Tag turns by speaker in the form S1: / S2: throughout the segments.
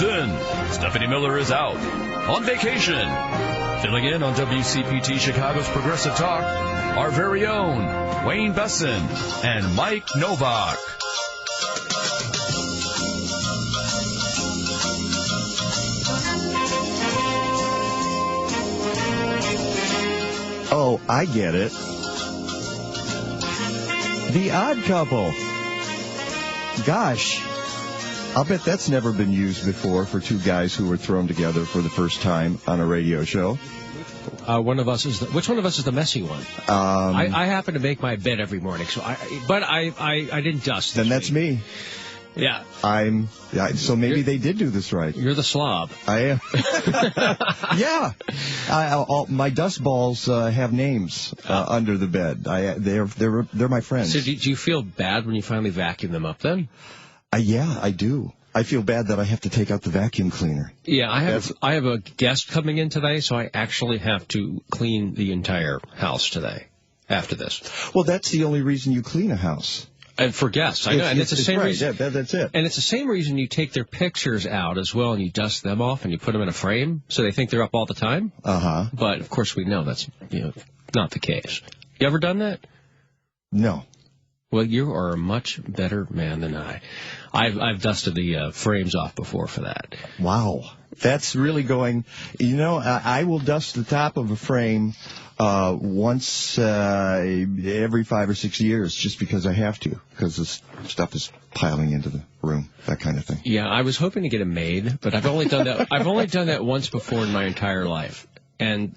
S1: in. Stephanie Miller is out. On vacation. Filling in on WCPT Chicago's Progressive Talk, our very own Wayne Besson and Mike Novak.
S2: Oh, I get it. The Odd Couple. Gosh, I'll bet that's never been used before for two guys who were thrown together for the first time on a radio show.
S3: Which one of us is the messy one? I happen to make my bed every morning, so I didn't dust.
S2: Then that's me.
S3: Yeah.
S2: So maybe they did do this right.
S3: You're the slob.
S2: I am. Yeah. My dust balls have names under the bed. They're my friends.
S3: So do you feel bad when you finally vacuum them up then?
S2: Yeah, I do. I feel bad that I have to take out the vacuum cleaner.
S3: Yeah, I have a guest coming in today, so I actually have to clean the entire house today after this.
S2: Well, that's the only reason you clean a house.
S3: And for guests, I know, and it's the same reason.
S2: Yeah, that's it.
S3: And it's the same reason you take their pictures out as well, and you dust them off, and you put them in a frame, so they think they're up all the time.
S2: Uh-huh.
S3: But of course, we know that's not the case. You ever done that?
S2: No.
S3: Well, you are a much better man than I. I've dusted the frames off before for that.
S2: Wow, that's really going. I will dust the top of a frame once every 5 or 6 years, just because I have to, because this stuff is piling into the room, that kind of thing.
S3: Yeah, I was hoping to get a maid, but I've only done that. I've only done that once before in my entire life. And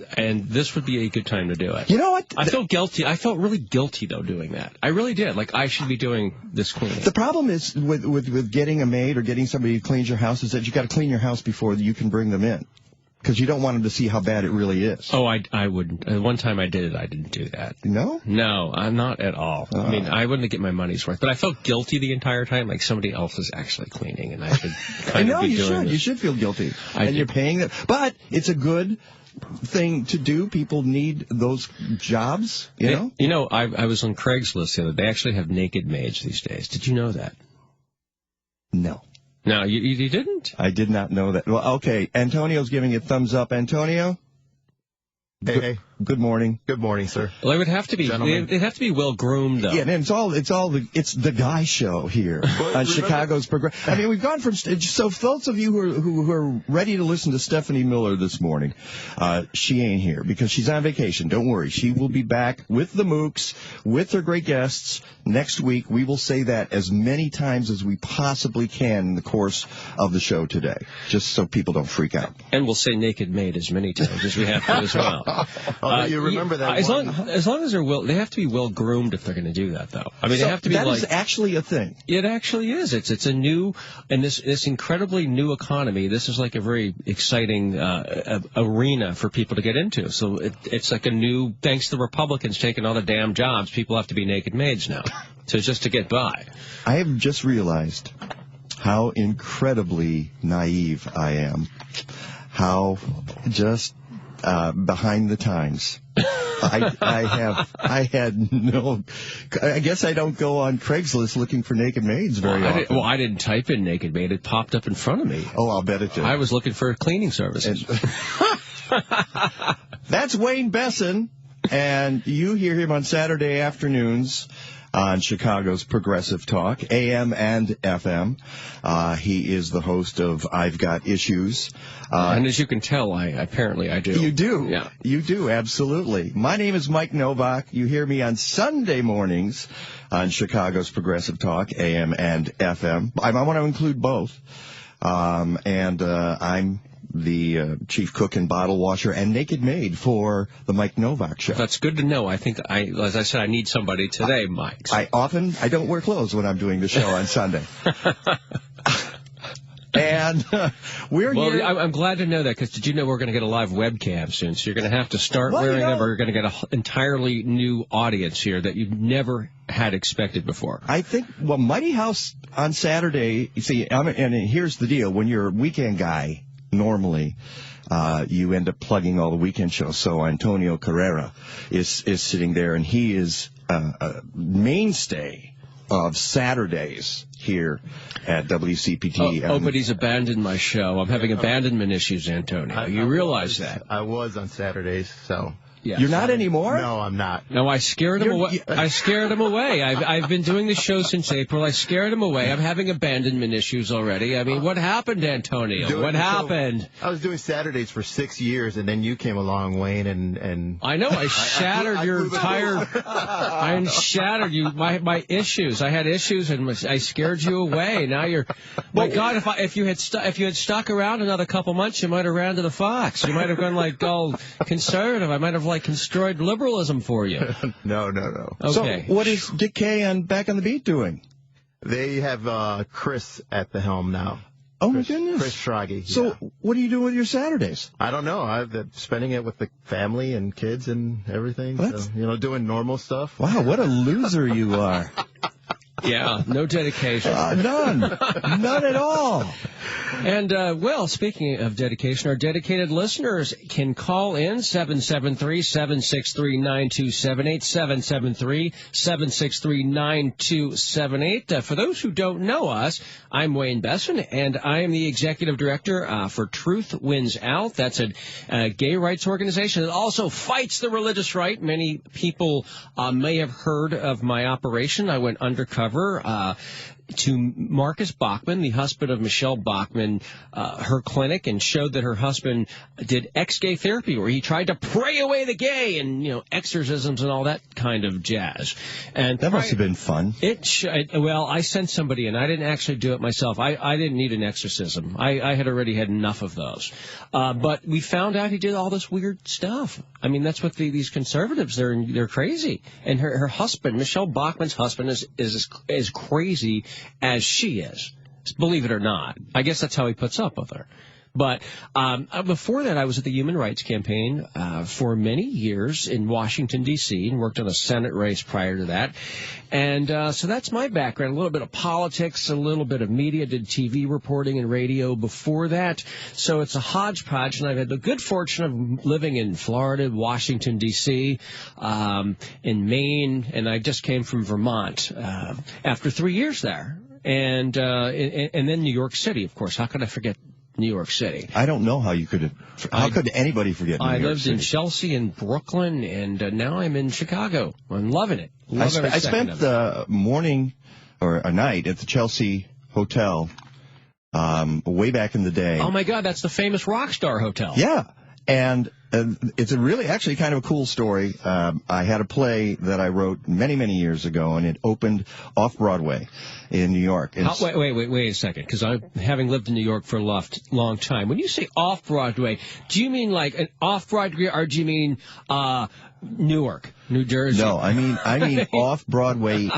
S3: this would be a good time to do it.
S2: You know what?
S3: I felt guilty. I felt really guilty, though, doing that. I really did. Like, I should be doing this cleaning.
S2: The problem is with getting a maid or getting somebody who cleans your house is that you got to clean your house before you can bring them in, because you don't want them to see how bad it really is.
S3: Oh, I wouldn't. One time I did it. I didn't do that.
S2: No?
S3: No, I'm not at all. I mean, I wouldn't get my money's worth. But I felt guilty the entire time, like somebody else is actually cleaning, and I should kind of be doing this.
S2: You should feel guilty. You're paying them. But it's a good thing to do. People need those jobs, you know?
S3: I was on Craigslist the other day. They actually have naked maids these days. Did you know that?
S2: No.
S3: No, you didn't?
S2: I did not know that. Well, okay. Antonio's giving you a thumbs up. Antonio?
S4: Hey.
S2: Good morning.
S4: Good morning, sir.
S3: Well, it would have to be. They'd have to be well groomed, though.
S2: Yeah, and it's the guy show here on Chicago's Progressive. I mean, we've gone from so for those of you who are ready to listen to Stephanie Miller this morning, she ain't here because she's on vacation. Don't worry, she will be back with the Mooks, with her great guests next week. We will say that as many times as we possibly can in the course of the show today, just so people don't freak out.
S3: And we'll say naked maid as many times as we have to as well.
S4: You remember that
S3: as long as they have to be well groomed if they're going to do that, though. I mean, they have to be.
S2: That is actually a thing.
S3: It actually is. It's a new, and this incredibly new economy. This is like a very exciting arena for people to get into. So it's like a new. Thanks to the Republicans taking all the damn jobs, people have to be naked maids now. So just to get by.
S2: I have just realized how incredibly naive I am. How just behind the times. I guess I don't go on Craigslist looking for naked maids very often.
S3: I didn't type in naked maid. It popped up in front of me.
S2: Oh, I'll bet it did.
S3: I was looking for cleaning services.
S2: That's Wayne Besson, and you hear him on Saturday afternoons on Chicago's Progressive Talk, AM and FM. He is the host of I've Got Issues.
S3: And as you can tell, apparently I do.
S2: You do.
S3: Yeah. You
S2: do, absolutely. My name is Mike Novak. You hear me on Sunday mornings on Chicago's Progressive Talk, AM and FM. I want to include both. I'm the chief cook and bottle washer and naked maid for the Mike Novak Show.
S3: That's good to know. I think, as I said, I need somebody today, Mike.
S2: I don't wear clothes when I'm doing the show on Sunday. And we're here.
S3: I'm glad to know that, because did you know we're going to get a live webcam soon? So you're going to have to start wearing them, or you're going to get an entirely new audience here that you've never had expected before.
S2: I think, Mighty House on Saturday, you see, and here's the deal. When you're a weekend guy, normally, you end up plugging all the weekend shows. So Antonio Carrera is sitting there, and he is a mainstay of Saturdays here at WCPT.
S3: Oh, but he's abandoned my show. I'm having abandonment issues, Antonio. You realize that?
S4: I was on Saturdays, so.
S3: Yes.
S2: You're not anymore?
S4: No, I'm not.
S3: No, I scared him away. I scared him away. I've been doing the show since April. I scared him away. I'm having abandonment issues already. I mean, what happened, Antonio? What happened?
S4: I was doing Saturdays for 6 years, and then you came along, Wayne, and
S3: I know. I shattered your entire. I shattered you. My issues. I had issues, and I scared you away. Now you're. My God, if you had stuck around another couple months, you might have ran to the Fox. You might have gone like all conservative. I might have like destroyed liberalism for you.
S4: No.
S3: Okay.
S2: So what is Dick Kay and Back on the Beat doing?
S4: They have Chris at the helm now.
S2: Oh, my goodness.
S4: Chris Schrage.
S2: So
S4: yeah.
S2: what are you doing with your Saturdays?
S4: I don't know. I've been spending it with the family and kids and everything. So, doing normal stuff.
S2: Wow, what a loser you are.
S3: Yeah, no dedication.
S2: None at all.
S3: And, well, speaking of dedication, our dedicated listeners can call in 773-763-9278, 773-763-9278. For those who don't know us, I'm Wayne Besson, and I am the executive director for Truth Wins Out. That's a gay rights organization that also fights the religious right. Many people may have heard of my operation. I went undercover to Marcus Bachmann, the husband of Michelle Bachmann, her clinic, and showed that her husband did ex-gay therapy, where he tried to pray away the gay and, exorcisms and all that kind of jazz. And
S2: that must have been fun.
S3: Well, I sent somebody, and I didn't actually do it myself. I didn't need an exorcism. I had already had enough of those. But we found out he did all this weird stuff. I mean, that's what these conservatives, they're crazy. And her husband, Michelle Bachmann's husband, is as crazy as she is, believe it or not. I guess that's how he puts up with her. But before that, I was at the Human Rights Campaign for many years in Washington, D.C., and worked on a Senate race prior to that. And so that's my background, a little bit of politics, a little bit of media, did TV reporting and radio before that. So it's a hodgepodge, and I've had the good fortune of living in Florida, Washington, D.C., in Maine, and I just came from Vermont after 3 years there. And then New York City, of course. How could I forget New York City?
S2: I don't know how you could. How could anybody forget New York City? I
S3: lived in Chelsea and Brooklyn, and now I'm in Chicago. I'm loving it.
S2: I spent the morning or a night at the Chelsea Hotel way back in the day.
S3: Oh, my God, that's the famous Rockstar Hotel.
S2: Yeah. And it's a really actually kind of a cool story. I had a play that I wrote many, many years ago, and it opened off-Broadway in New York.
S3: Wait a second, because I, having lived in New York for a long time, when you say off-Broadway, do you mean like an off-Broadway, or do you mean Newark, New Jersey?
S2: No, I mean off-Broadway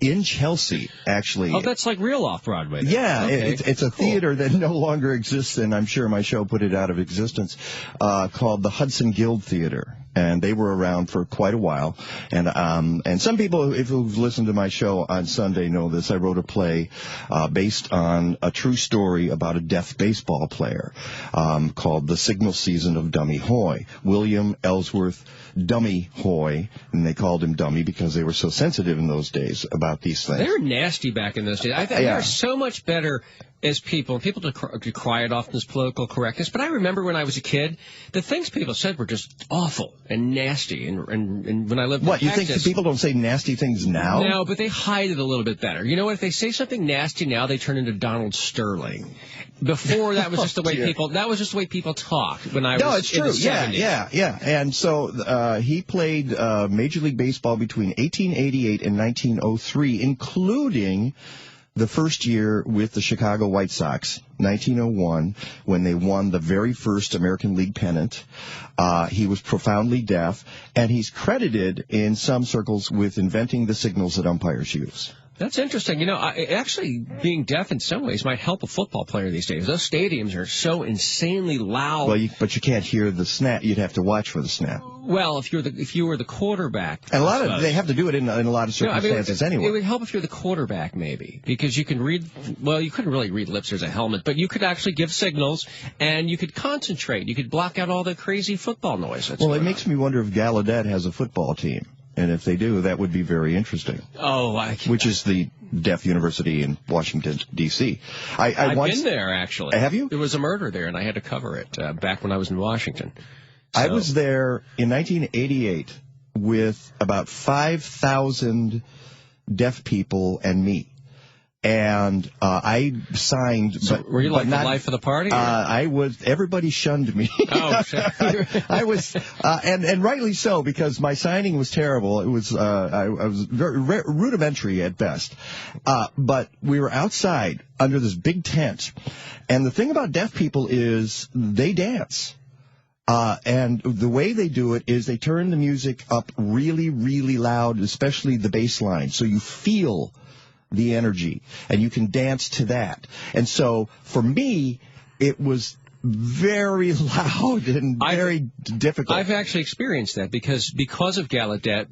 S2: in Chelsea, actually.
S3: Oh, that's like real off-Broadway.
S2: Yeah,
S3: okay.
S2: It's a theater that no longer exists, and I'm sure my show put it out of existence, called the Hudson Guild Theater. And they were around for quite a while. And some people who've listened to my show on Sunday know this. I wrote a play based on a true story about a deaf baseball player called The Signal Season of Dummy Hoy. William Ellsworth Dummy Hoy, and they called him Dummy because they were so sensitive in those days about these things.
S3: They were nasty back in those days. I think they were so much better as people. People decry it often as political correctness, but I remember when I was a kid, the things people said were just awful and nasty. And when I lived in Texas,
S2: you think that people don't say nasty things now?
S3: No, but they hide it a little bit better. You know what? If they say something nasty now, they turn into Donald Sterling. Before, that was just the way people. That was just the way people talked when I was.
S2: No, it's true.
S3: In the 70s.
S2: Yeah. And so he played Major League Baseball between 1888 and 1903, including the first year with the Chicago White Sox, 1901, when they won the very first American League pennant. He was profoundly deaf, and he's credited in some circles with inventing the signals that umpires use.
S3: That's interesting. You know, actually, being deaf in some ways might help a football player these days. Those stadiums are so insanely loud.
S2: Well, but you can't hear the snap. You'd have to watch for the snap.
S3: Well, if you were the quarterback,
S2: and they have to do it in a lot of circumstances anyway.
S3: It would help if you're the quarterback, maybe, because you can read. Well, you couldn't really read lips. There's a helmet, but you could actually give signals, and you could concentrate. You could block out all the crazy football noise.
S2: Well, it makes me wonder if Gallaudet has a football team. And if they do, that would be very interesting.
S3: Oh,
S2: which is the Deaf University in Washington, D.C.
S3: I've been there, actually.
S2: Have you?
S3: There was a murder there, and I had to cover it back when I was in Washington. So.
S2: I was there in 1988 with about 5,000 deaf people and me. And I signed.
S3: So
S2: but,
S3: were you like
S2: not,
S3: the life of the party?
S2: I was. Everybody shunned me.
S3: Oh,
S2: I was, and rightly so, because my signing was terrible. It was I was very rudimentary at best. But we were outside under this big tent, and the thing about deaf people is they dance. And the way they do it is they turn the music up really, really loud, especially the bass line, so you feel the energy, and you can dance to that. And so, for me, it was very loud and very difficult.
S3: I've actually experienced that because of Gallaudet,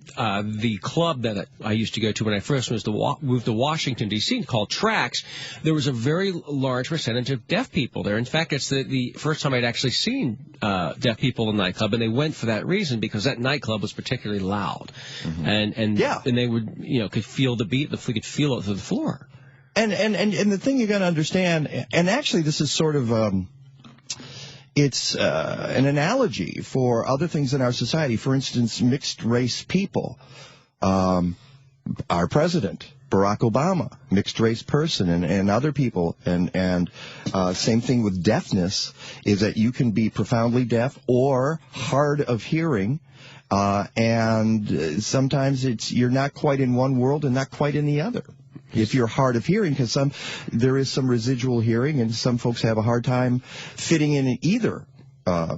S3: the club that I used to go to when I first moved to Washington, D.C., called Trax, there was a very large percentage of deaf people there. In fact, it's the first time I'd actually seen deaf people in the nightclub, and they went for that reason because that nightclub was particularly loud. Mm-hmm. And they would, could feel the beat, could feel it through the floor.
S2: And the thing you got to understand, and actually this is sort of... It's an analogy for other things in our society. For instance, mixed-race people. Our president, Barack Obama, mixed-race person, and other people. And same thing with deafness, is that you can be profoundly deaf or hard of hearing. And sometimes you're not quite in one world and not quite in the other. If you're hard of hearing, because there is some residual hearing, and some folks have a hard time fitting in either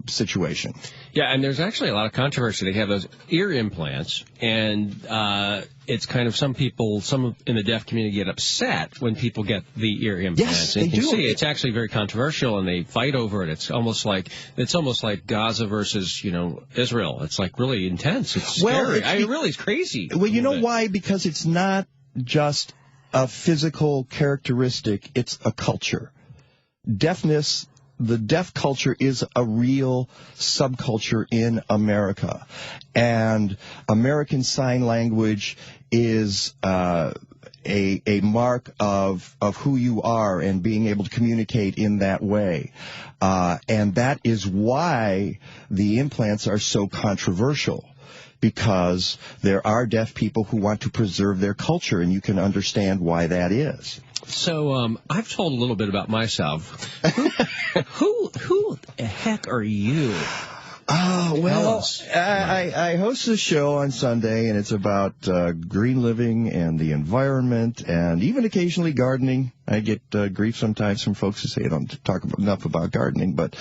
S2: situation.
S3: Yeah, and there's actually a lot of controversy. They have those ear implants, and it's kind of some in the deaf community get upset when people get the ear implants.
S2: Yes, they do.
S3: See, it's actually very controversial, and they fight over it. It's almost like Gaza versus Israel. It's like really intense. It's scary. It's crazy.
S2: Well, you know why? Because it's not just a physical characteristic, it's a culture. Deafness, the deaf culture is a real subculture in America. And American Sign Language is a mark of who you are and being able to communicate in that way. And that is why the implants are so controversial. Because there are deaf people who want to preserve their culture, and you can understand why that is.
S3: So I've told a little bit about myself. Who the heck are you?
S2: Oh, well, I host a show on Sunday, and it's about green living and the environment, and even occasionally gardening. I get grief sometimes from folks who say I don't talk enough about gardening, but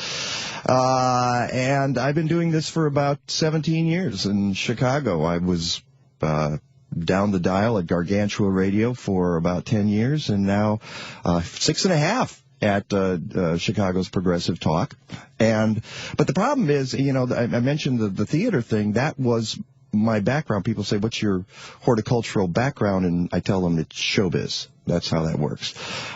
S2: and I've been doing this for about 17 years in Chicago. I was down the dial at Gargantua Radio for about 10 years, and now 6.5 at Chicago's Progressive Talk. But the problem is, I mentioned the theater thing. That was my background. People say, what's your horticultural background? And I tell them it's showbiz. That's how that works.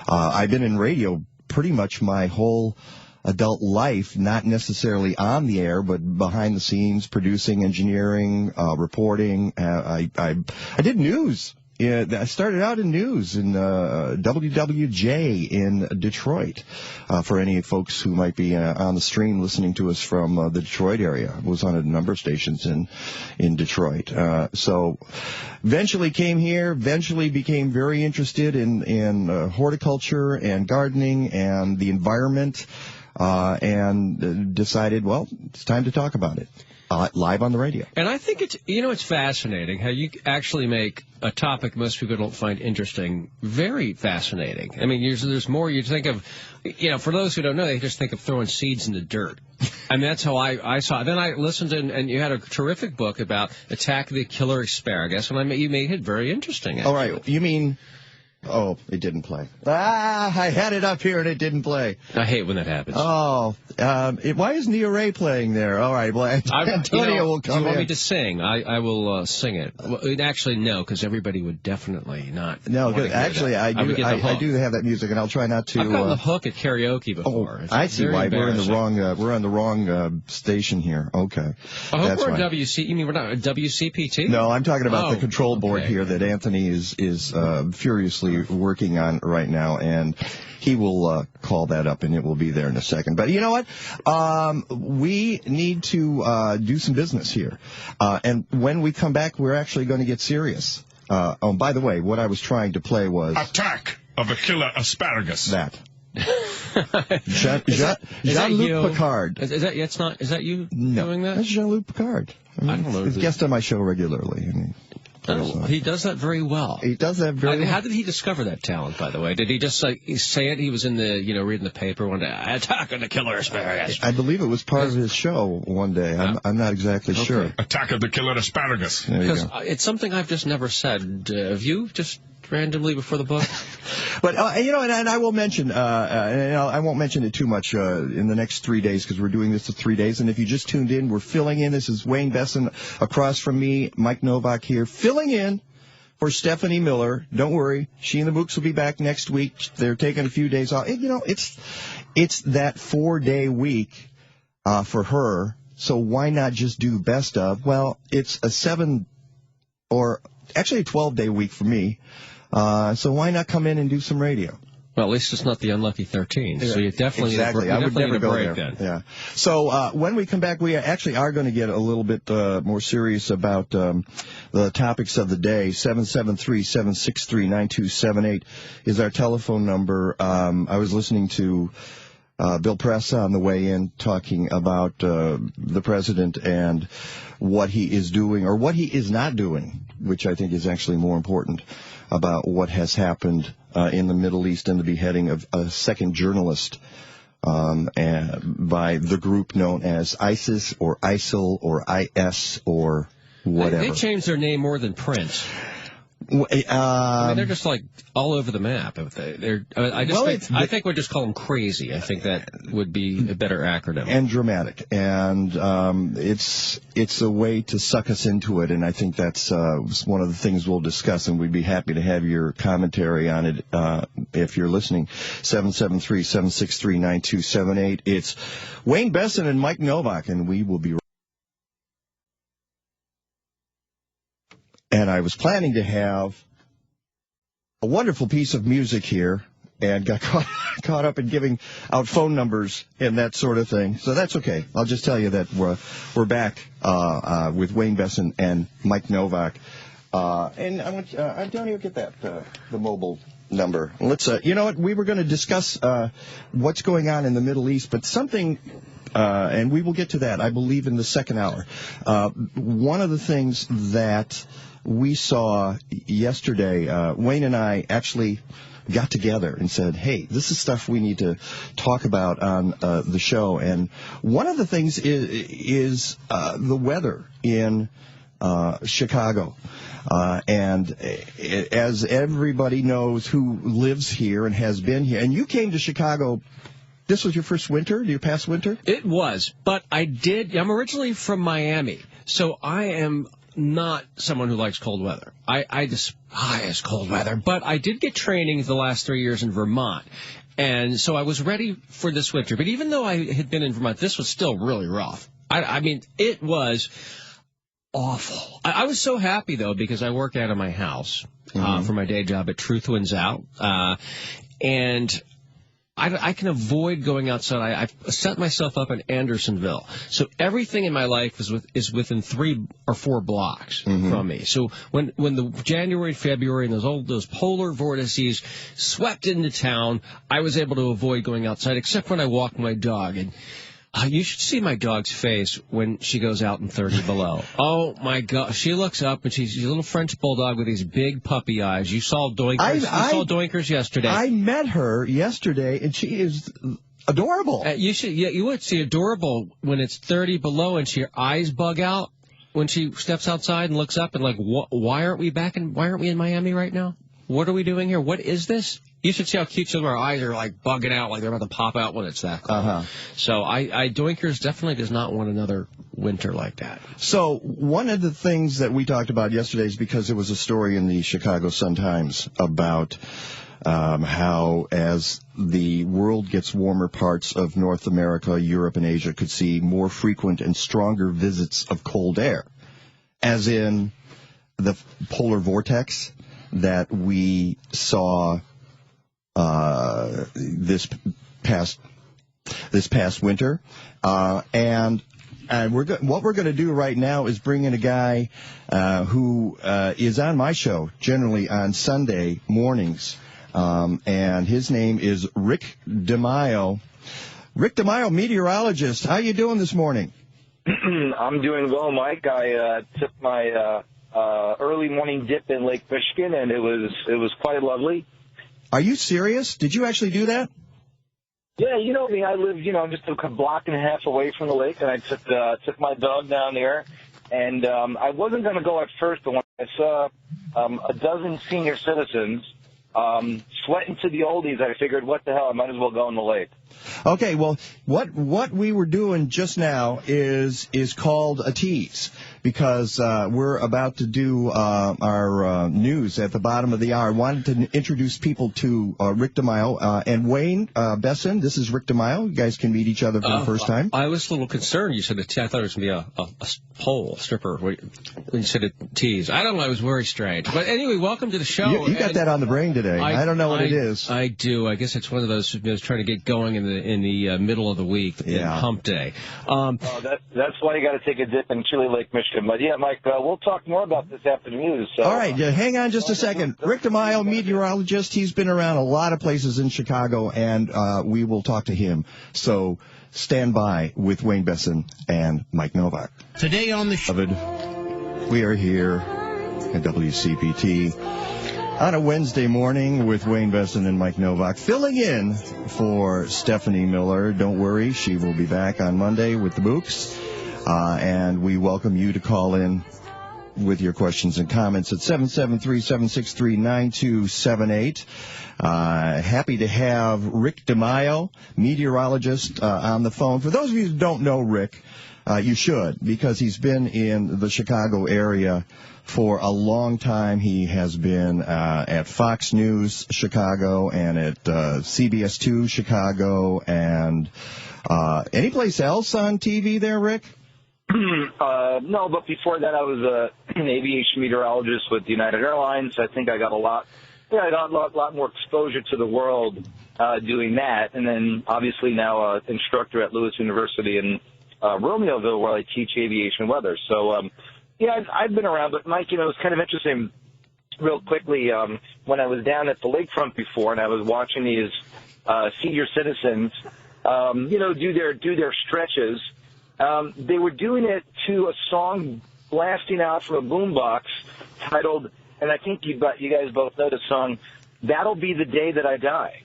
S2: I've been in radio pretty much my whole adult life, not necessarily on the air, but behind the scenes, producing, engineering, reporting. I did news. Yeah, I started out in news in WWJ in Detroit. For any folks who might be on the stream listening to us from the Detroit area, I was on a number of stations in Detroit. So eventually came here. Eventually became very interested in horticulture and gardening and the environment, and decided, well, it's time to talk about it. Live on the radio.
S3: And I think it's fascinating how you actually make a topic most people don't find interesting very fascinating. I mean, there's more you think of, for those who don't know, they just think of throwing seeds in the dirt. And that's how I saw it. Then I listened and you had a terrific book about Attack the Killer Asparagus, and you made it very interesting. Actually.
S2: All right. You mean Oh, it didn't play. I had it up here and it didn't play.
S3: I hate when that happens.
S2: Oh, why is Nia Ray playing there? All right, well, Antonio will come in.
S3: Do you want me to sing? I will sing it. Well, actually, no, because everybody would definitely not.
S2: No, actually, I do have that music, and I'll try not to.
S3: I've gotten the hook at karaoke before.
S2: Oh, I see why we're in the wrong station here. Okay,
S3: I hope we're on WC. You mean we're not at WCPT?
S2: No, I'm talking about the control board here that Anthony is furiously working on right now, and he will call that up, and it will be there in a second. But you know what? We need to do some business here, and when we come back, we're actually going to get serious. Oh, by the way, what I was trying to play was
S5: Attack of the Killer Asparagus.
S2: That. Jean-Luc Picard.
S3: Is that you doing that?
S2: That's Jean-Luc Picard. I don't know. He's a guest on my show regularly.
S3: He does that very well.
S2: He does that very well.
S3: How did he discover that talent, by the way? Did he just say it? He was in the, reading the paper one day, Attack on the Killer Asparagus.
S2: I believe it was part of his show one day. I'm not exactly sure.
S5: Attack of the Killer Asparagus.
S3: Because it's something I've just never said. Have you just randomly before the book?
S2: But, and I will mention, I won't mention it too much in the next 3 days because we're doing this for 3 days. And if you just tuned in, we're filling in. This is Wayne Besson across from me, Mike Novak here, filling in for Stephanie Miller. Don't worry. She and the Mooks will be back next week. They're taking a few days off. It's that 4-day week for her. So why not just do best of? Well, it's a 12-day week for me. So why not come in and do some radio?
S3: Well, at least it's not the unlucky 13. So you definitely
S2: I would never go there.
S3: Then.
S2: Yeah. So when we come back, we actually are going to get a little bit more serious about the topics of the day. 773-763-9278 is our telephone number. I was listening to Bill Press on the way in talking about the president and what he is doing or what he is not doing, which I think is actually more important about what has happened in the Middle East and the beheading of a second journalist by the group known as ISIS or ISIL or IS or whatever.
S3: They changed their name more than Prince. They're just like all over the map. I think we'll just call them crazy. I think that would be a better acronym.
S2: And dramatic. And it's a way to suck us into it. And I think that's one of the things we'll discuss. And we'd be happy to have your commentary on it if you're listening. 773-763-9278. It's Wayne Besson and Mike Novak, and we will be right. And I was planning to have a wonderful piece of music here and got caught up in giving out phone numbers and that sort of thing. So that's okay. I'll just tell you that we're back with Wayne Besson and Mike Novak. And I want Antonio, get that the mobile number. Let's you know what, we were going to discuss what's going on in the Middle East, but something and we will get to that, I believe, in the second hour. One of the things that we saw yesterday, Wayne and I actually got together and said, hey, this is stuff we need to talk about on the show. And one of the things is the weather in Chicago. And as everybody knows who lives here and has been here, and you came to Chicago, this was your first winter, your past winter?
S3: It was, but I'm originally from Miami, so I am not someone who likes cold weather. I despise cold weather, but I did get training the last 3 years in Vermont, and so I was ready for this winter. But even though I had been in Vermont, this was still really rough. I mean, it was awful. I was so happy, though, because I work out of my house for my day job at Truth Wins Out, and I can avoid going outside. I've set myself up in Andersonville, so everything in my life is within 3 or 4 blocks from me. So when the January, February, and those polar vortices swept into town, I was able to avoid going outside, except when I walked my dog. And you should see my dog's face when she goes out in 30 below. Oh, my God. She looks up, and she's a little French bulldog with these big puppy eyes. You saw Doinkers. Saw Doinkers yesterday.
S2: I met her yesterday, and she is adorable.
S3: You would see adorable when it's 30 below, and her eyes bug out when she steps outside and looks up and like, why aren't we in Miami right now? What are we doing here? What is this? You should see how cute some of our eyes are like bugging out, like they're about to pop out when it's that cold. So Doinkers definitely does not want another winter like that.
S2: So one of the things that we talked about yesterday is because there was a story in the Chicago Sun-Times about how as the world gets warmer, parts of North America, Europe, and Asia could see more frequent and stronger visits of cold air, as in the polar vortex that we saw this past winter, and what we're going to do right now is bring in a guy who is on my show generally on Sunday mornings, and his name is Rick DeMaio. Rick DeMaio, meteorologist. How you doing this morning?
S6: I'm doing well, Mike. I took my early morning dip in Lake Michigan, and it was quite lovely.
S2: Are you serious? Did you actually do that?
S6: Yeah, you know me. I live, just a block and a half away from the lake, and I took my dog down there. And I wasn't going to go at first, but when I saw a dozen senior citizens sweating to the oldies, I figured, what the hell, I might as well go in the lake.
S2: Okay, well, what we were doing just now is called a tease, because we're about to do our news at the bottom of the hour. I wanted to introduce people to Rick DeMaio and Wayne Besson. This is Rick DeMaio. You guys can meet each other for the first time.
S3: I was a little concerned. You said I thought it was going to be a pole stripper when you said a tease. I don't know. It was very strange. But anyway, welcome to the show.
S2: You got that on the brain today. I don't know what it is.
S3: I do. I guess it's one of those trying to get going in the middle of the week, hump day.
S6: That's why you got to take a dip in Chili Lake, Michigan. But yeah, Mike, we'll talk more about this after the news. So.
S2: All right, hang on just a second. Rick DeMaio, meteorologist. He's been around a lot of places in Chicago, and we will talk to him. So stand by with Wayne Besson and Mike Novak.
S7: Today on the show,
S2: we are here at WCPT on a Wednesday morning with Wayne Besson and Mike Novak, filling in for Stephanie Miller. Don't worry, she will be back on Monday with the Books. And we welcome you to call in with your questions and comments at 773-763-9278. Happy to have Rick DeMaio, meteorologist, on the phone. For those of you who don't know Rick, you should, because he's been in the Chicago area for a long time. He has been at Fox News Chicago and at CBS 2 Chicago, and any place else on TV there, Rick?
S6: No, but before that I was an aviation meteorologist with United Airlines. I think I got a lot more exposure to the world doing that, and then obviously now an instructor at Lewis University in Romeoville, where I teach aviation weather. So yeah, I've been around, but Mike, it was kind of interesting. Real quickly, when I was down at the lakefront before, and I was watching these senior citizens, do their stretches. They were doing it to a song blasting out from a boombox titled, and I think you guys both know the song, "That'll Be the Day That I Die."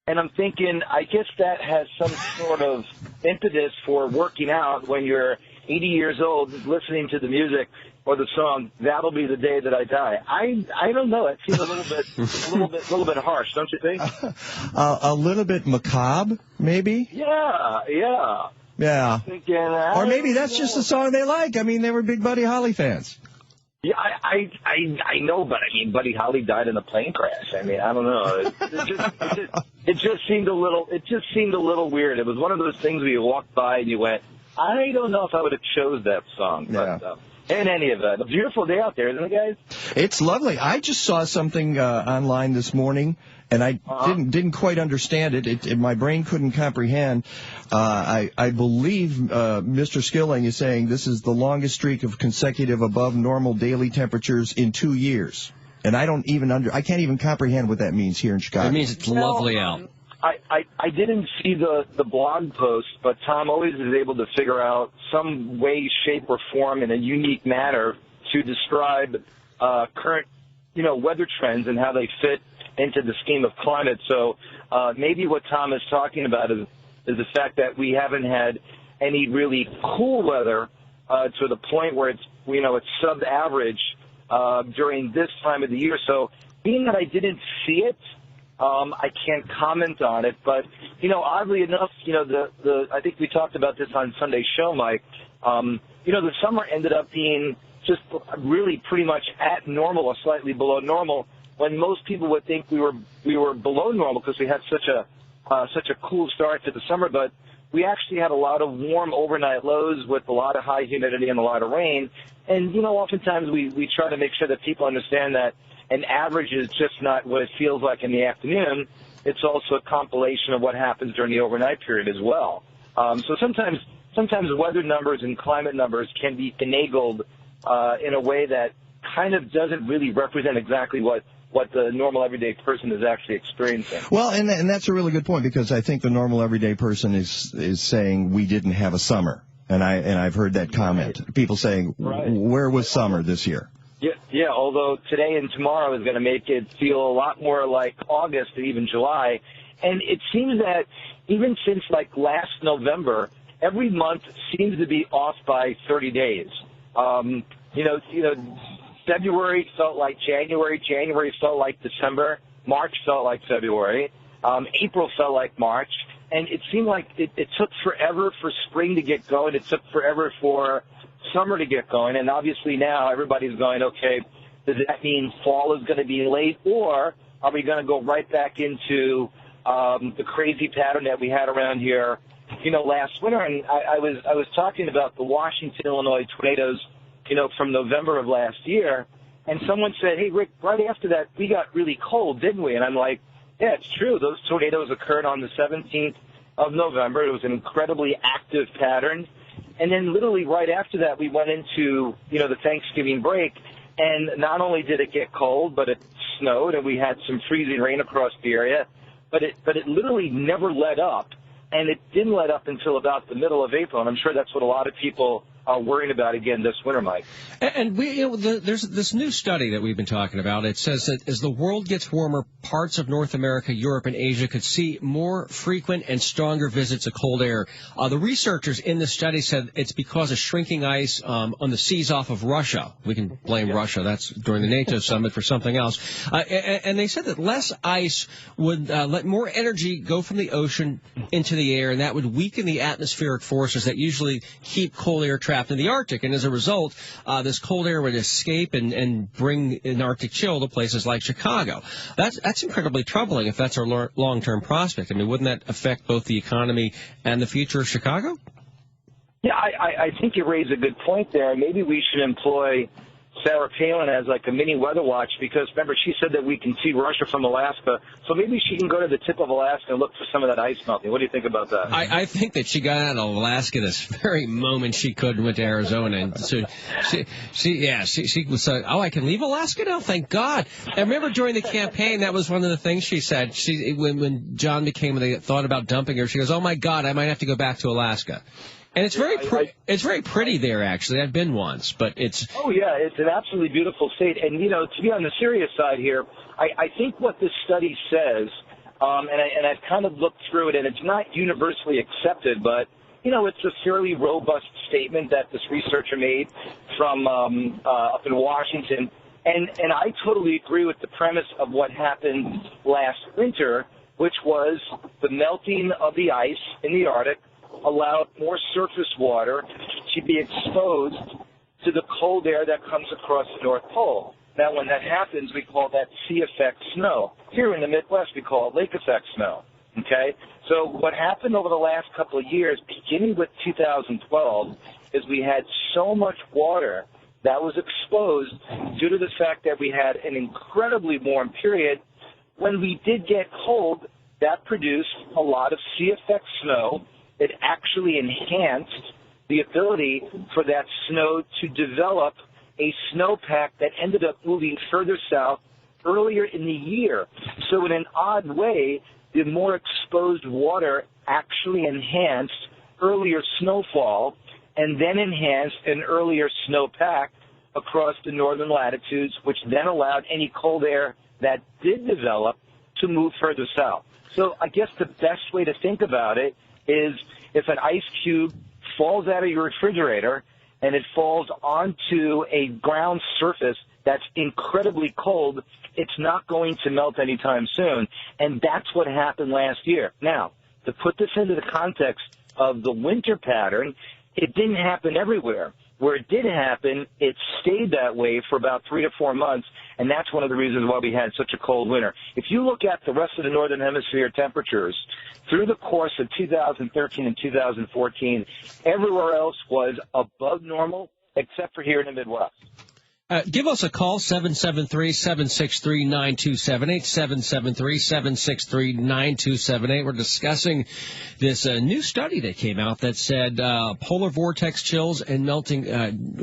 S6: And I'm thinking, I guess that has some sort of impetus for working out when you're 80 years old, listening to the music or the song, "That'll Be the Day That I Die." I don't know. It seems a little bit harsh, don't you think?
S2: A little bit macabre, maybe?
S6: Yeah.
S2: Yeah.
S6: Thinking,
S2: or maybe that's just the song they like. I mean, they were big Buddy Holly fans.
S6: Yeah, I know, but I mean, Buddy Holly died in a plane crash. I mean, I don't know. It just seemed a little weird. It was one of those things where you walked by and you went, I don't know if I would have chose that song.
S2: Yeah.
S6: But, in any event, a beautiful day out there, isn't it, guys?
S2: It's lovely. I just saw something online this morning, and I didn't quite understand it. My brain couldn't comprehend. I believe Mr. Skilling is saying this is the longest streak of consecutive above normal daily temperatures in 2 years. And I can't even comprehend what that means here in Chicago.
S3: It means it's lovely out.
S6: I didn't see the blog post, but Tom always is able to figure out some way, shape, or form in a unique manner to describe current, weather trends and how they fit into the scheme of climate. So maybe what Tom is talking about is the fact that we haven't had any really cool weather to the point where it's sub-average during this time of the year. So being that I didn't see it, I can't comment on it. But, oddly enough, I think we talked about this on Sunday's show, Mike. The summer ended up being just really pretty much at normal or slightly below normal, when most people would think we were below normal because we had such a cool start to the summer. But we actually had a lot of warm overnight lows with a lot of high humidity and a lot of rain. And, oftentimes we try to make sure that people understand that an average is just not what it feels like in the afternoon. It's also a compilation of what happens during the overnight period as well. So sometimes weather numbers and climate numbers can be finagled in a way that kind of doesn't really represent exactly what the normal everyday person is actually experiencing. Well,
S2: and that's a really good point, because I think the normal everyday person is saying we didn't have a summer, and I've heard that comment. Right. People saying, where was summer this year?
S6: Yeah. Although today and tomorrow is going to make it feel a lot more like August or even July, and it seems that even since like last November, every month seems to be off by 30 days. February felt like January. January felt like December. March felt like February. April felt like March. And it seemed like it took forever for spring to get going. It took forever for summer to get going. And obviously now everybody's going, okay, does that mean fall is going to be late, or are we going to go right back into the crazy pattern that we had around here, last winter? And I was talking about the Washington, Illinois tornadoes, from November of last year, and someone said, hey, Rick, right after that, we got really cold, didn't we? And I'm like, yeah, it's true. Those tornadoes occurred on the 17th of November. It was an incredibly active pattern. And then literally right after that, we went into, the Thanksgiving break, and not only did it get cold, but it snowed, and we had some freezing rain across the area, but it literally never let up, and it didn't let up until about the middle of April, and I'm sure that's what a lot of people are worrying about again this winter, Mike.
S3: And there's this new study that we've been talking about. It says that as the world gets warmer, parts of North America, Europe, and Asia could see more frequent and stronger visits of cold air. The researchers in the study said it's because of shrinking ice on the seas off of Russia. We can blame Russia. That's during the NATO summit for something else. And they said that less ice would let more energy go from the ocean into the air, and that would weaken the atmospheric forces that usually keep cold air trapped in the Arctic. And as a result, this cold air would escape and bring an Arctic chill to places like Chicago. That's incredibly troubling if that's our long-term prospect. I mean, wouldn't that affect both the economy and the future of Chicago?
S6: Yeah, I think you raise a good point there. Maybe we should employ Sarah Palin as like a mini weather watch, because remember, she said that we can see Russia from Alaska, so maybe she can go to the tip of Alaska and look for some of that ice melting. What do you think about that? I
S3: think that she got out of Alaska this very moment she could and went to Arizona, and so she was I can leave Alaska now, thank God. I remember during the campaign that was one of the things she said. When John McCain, when they thought about dumping her, she goes, "Oh my God, I might have to go back to Alaska." And it's very pretty there, actually. I've been once, but it's...
S6: Oh, yeah, it's an absolutely beautiful state. And, to be on the serious side here, I think what this study says, and I've kind of looked through it, and it's not universally accepted, but, it's a fairly robust statement that this researcher made from up in Washington. And I totally agree with the premise of what happened last winter, which was the melting of the ice in the Arctic allowed more surface water to be exposed to the cold air that comes across the North Pole. Now, when that happens, we call that sea effect snow. Here in the Midwest, we call it lake effect snow. Okay? So what happened over the last couple of years, beginning with 2012, is we had so much water that was exposed due to the fact that we had an incredibly warm period. When we did get cold, that produced a lot of sea effect snow. It actually enhanced the ability for that snow to develop a snowpack that ended up moving further south earlier in the year. So in an odd way, the more exposed water actually enhanced earlier snowfall and then enhanced an earlier snowpack across the northern latitudes, which then allowed any cold air that did develop to move further south. So I guess the best way to think about it is if an ice cube falls out of your refrigerator and it falls onto a ground surface that's incredibly cold, it's not going to melt anytime soon. And that's what happened last year. Now, to put this into the context of the winter pattern, it didn't happen everywhere. Where it did happen, it stayed that way for about 3 to 4 months, and that's one of the reasons why we had such a cold winter. If you look at the rest of the Northern Hemisphere temperatures, through the course of 2013 and 2014, everywhere else was above normal, except for here in the Midwest.
S3: Give us a call, 773-763-9278, 773-763-9278. We're discussing this new study that came out that said polar vortex chills and melting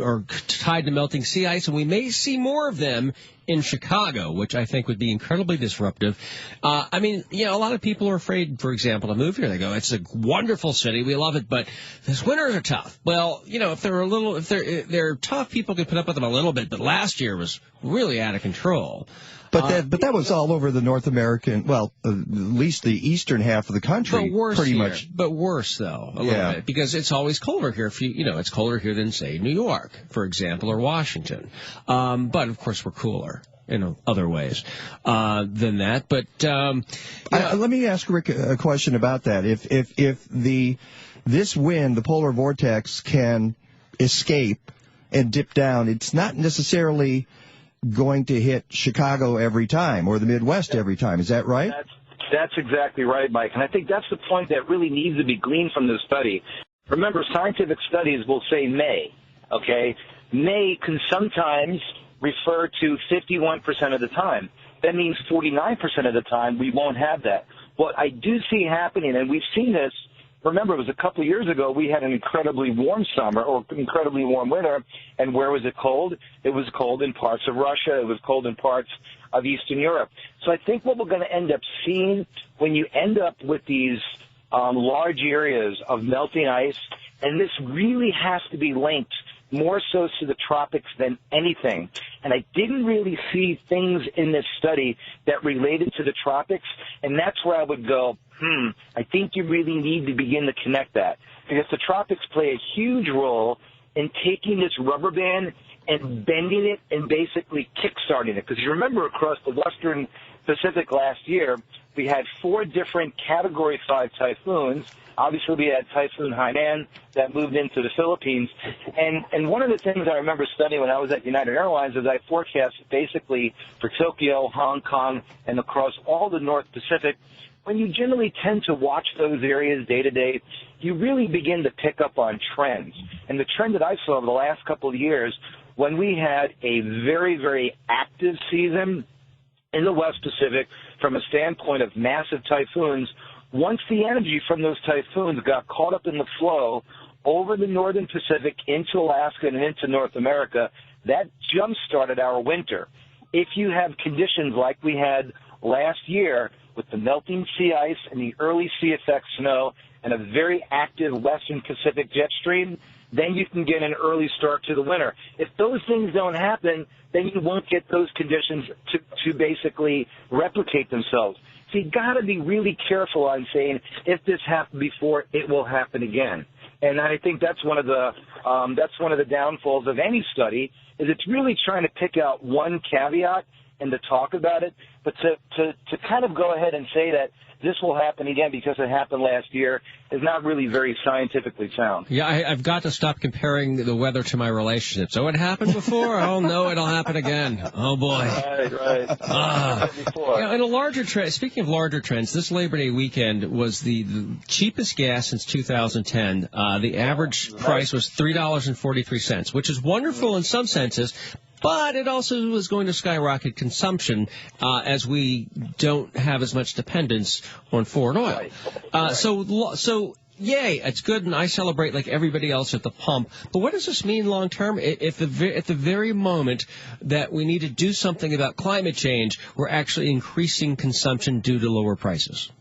S3: are tied to melting sea ice, and we may see more of them in Chicago, which I think would be incredibly disruptive. I mean, you know, a lot of people are afraid, for example, to move here. They go, it's a wonderful city, we love it, but these winters are tough. Well, you know, if they're tough, people can put up with them a little bit, but last year was really out of control.
S2: But that was all over the North American, well, at least the eastern half of the country.
S3: But worse
S2: pretty
S3: here.
S2: much.
S3: But worse, though, a little bit, because it's always colder here. It's colder here than, say, New York, for example, or Washington. But, of course, we're cooler in other ways than that. But
S2: let me ask Rick a question about that. If this wind, the polar vortex, can escape and dip down, it's not necessarily going to hit Chicago every time or the Midwest every time. Is that right?
S6: That's exactly right, Mike. And I think that's the point that really needs to be gleaned from this study. Remember, scientific studies will say may, okay? May can sometimes refer to 51% of the time. That means 49% of the time we won't have that. What I do see happening, and we've seen this, remember, it was a couple of years ago, we had an incredibly warm summer or incredibly warm winter, and where was it cold? It was cold in parts of Russia. It was cold in parts of Eastern Europe. So I think what we're going to end up seeing when you end up with these large areas of melting ice, and this really has to be linked more so to the tropics than anything. And I didn't really see things in this study that related to the tropics, and that's where I would go, I think you really need to begin to connect that, because the tropics play a huge role in taking this rubber band and bending it and basically kickstarting it. Because you remember across the western Pacific last year, we had 4 different Category 5 typhoons. Obviously, we had Typhoon Hainan that moved into the Philippines. And one of the things I remember studying when I was at United Airlines is I forecasted basically for Tokyo, Hong Kong, and across all the North Pacific. When you generally tend to watch those areas day to day, you really begin to pick up on trends. And the trend that I saw over the last couple of years, when we had a very, very active season in the West Pacific from a standpoint of massive typhoons, once the energy from those typhoons got caught up in the flow over the Northern Pacific into Alaska and into North America, that jump-started our winter. If you have conditions like we had last year with the melting sea ice and the early sea effect snow and a very active Western Pacific jet stream, then you can get an early start to the winter. If those things don't happen, then you won't get those conditions to basically replicate themselves. So you got to be really careful on saying, if this happened before, it will happen again. And I think that's one of the downfalls of any study, is it's really trying to pick out one caveat and to talk about it, but to kind of go ahead and say that this will happen again because it happened last year is not really very scientifically sound.
S3: Yeah, I've got to stop comparing the weather to my relationships. Oh, it happened before? Oh, no, it'll happen again. Oh, boy.
S6: Right.
S3: In a larger trend, speaking of larger trends, this Labor Day weekend was the cheapest gas since 2010. The average price was $3.43, which is wonderful in some senses, but it also was going to skyrocket consumption as we don't have as much dependence on foreign oil.
S6: Right.
S3: So yay, it's good, and I celebrate like everybody else at the pump. But what does this mean long term? If at the very moment that we need to do something about climate change, we're actually increasing consumption due to lower prices?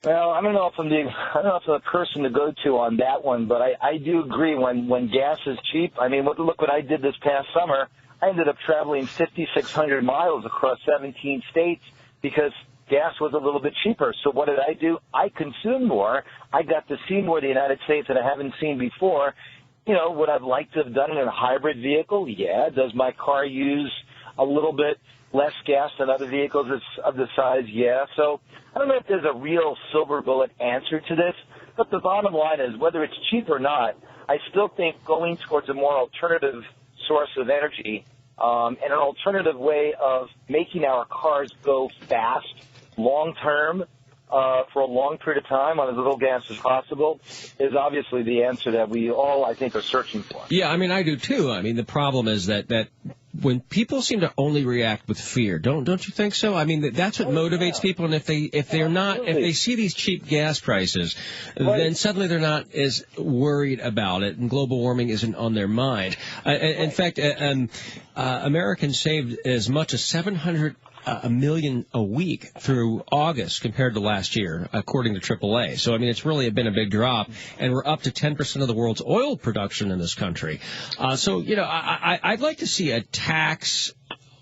S6: Well, I don't know if I'm the person to go to on that one, but I do agree when gas is cheap. I mean, look what I did this past summer. I ended up traveling 5,600 miles across 17 states because gas was a little bit cheaper. So what did I do? I consumed more. I got to see more of the United States that I haven't seen before. would I like to have done it in a hybrid vehicle? Yeah. Does my car use a little bit less gas than other vehicles of the size? Yeah. So I don't know if there's a real silver bullet answer to this, but the bottom line is whether it's cheap or not, I still think going towards a more alternative source of energy and an alternative way of making our cars go fast, long-term, for a long period of time on as little gas as possible is obviously the answer that we all, I think, are searching for.
S3: Yeah, I mean, I do too. I mean, the problem is that when people seem to only react with fear, don't you think so? I mean, that's what motivates people, and if they see these cheap gas prices, then suddenly they're not as worried about it, and global warming isn't on their mind. In fact, Americans saved as much as $700 million a week through August compared to last year, according to AAA. So, I mean, it's really been a big drop, and we're up to 10% of the world's oil production in this country. So, I'd like to see a tax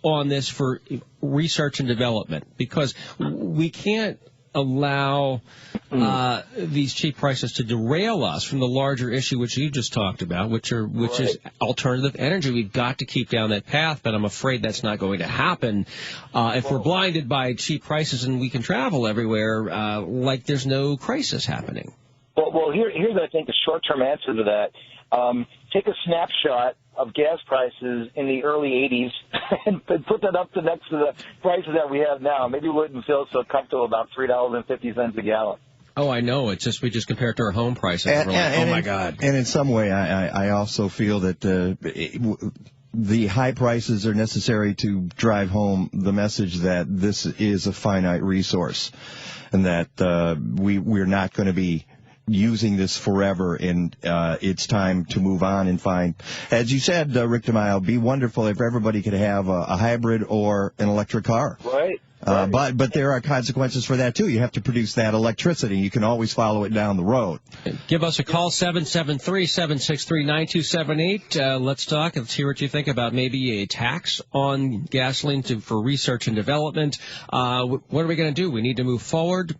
S3: on this for research and development, because we can't allow these cheap prices to derail us from the larger issue which you just talked about, which is alternative energy. We've got to keep down that path, but I'm afraid that's not going to happen if we're blinded by cheap prices and we can travel everywhere like there's no crisis happening.
S6: Well, here's I think the short-term answer to that. Take a snapshot of gas prices in the early 80s and put that up next to the prices that we have now. Maybe we wouldn't feel so comfortable about $3.50 a gallon.
S3: Oh, I know. It's just we just compare it to our home prices. And we're like, oh, my God.
S2: And in some way, I also feel that the high prices are necessary to drive home the message that this is a finite resource and that we're not going to be using this forever, and it's time to move on and find, as you said, Rick DeMaio, it'd be wonderful if everybody could have a hybrid or an electric car.
S6: Right.
S2: But there are consequences for that, too. You have to produce that electricity. You can always follow it down the road.
S3: Give us a call, 773-763-9278. Let's talk. Let's hear what you think about maybe a tax on gasoline for research and development. What are we going to do? We need to move forward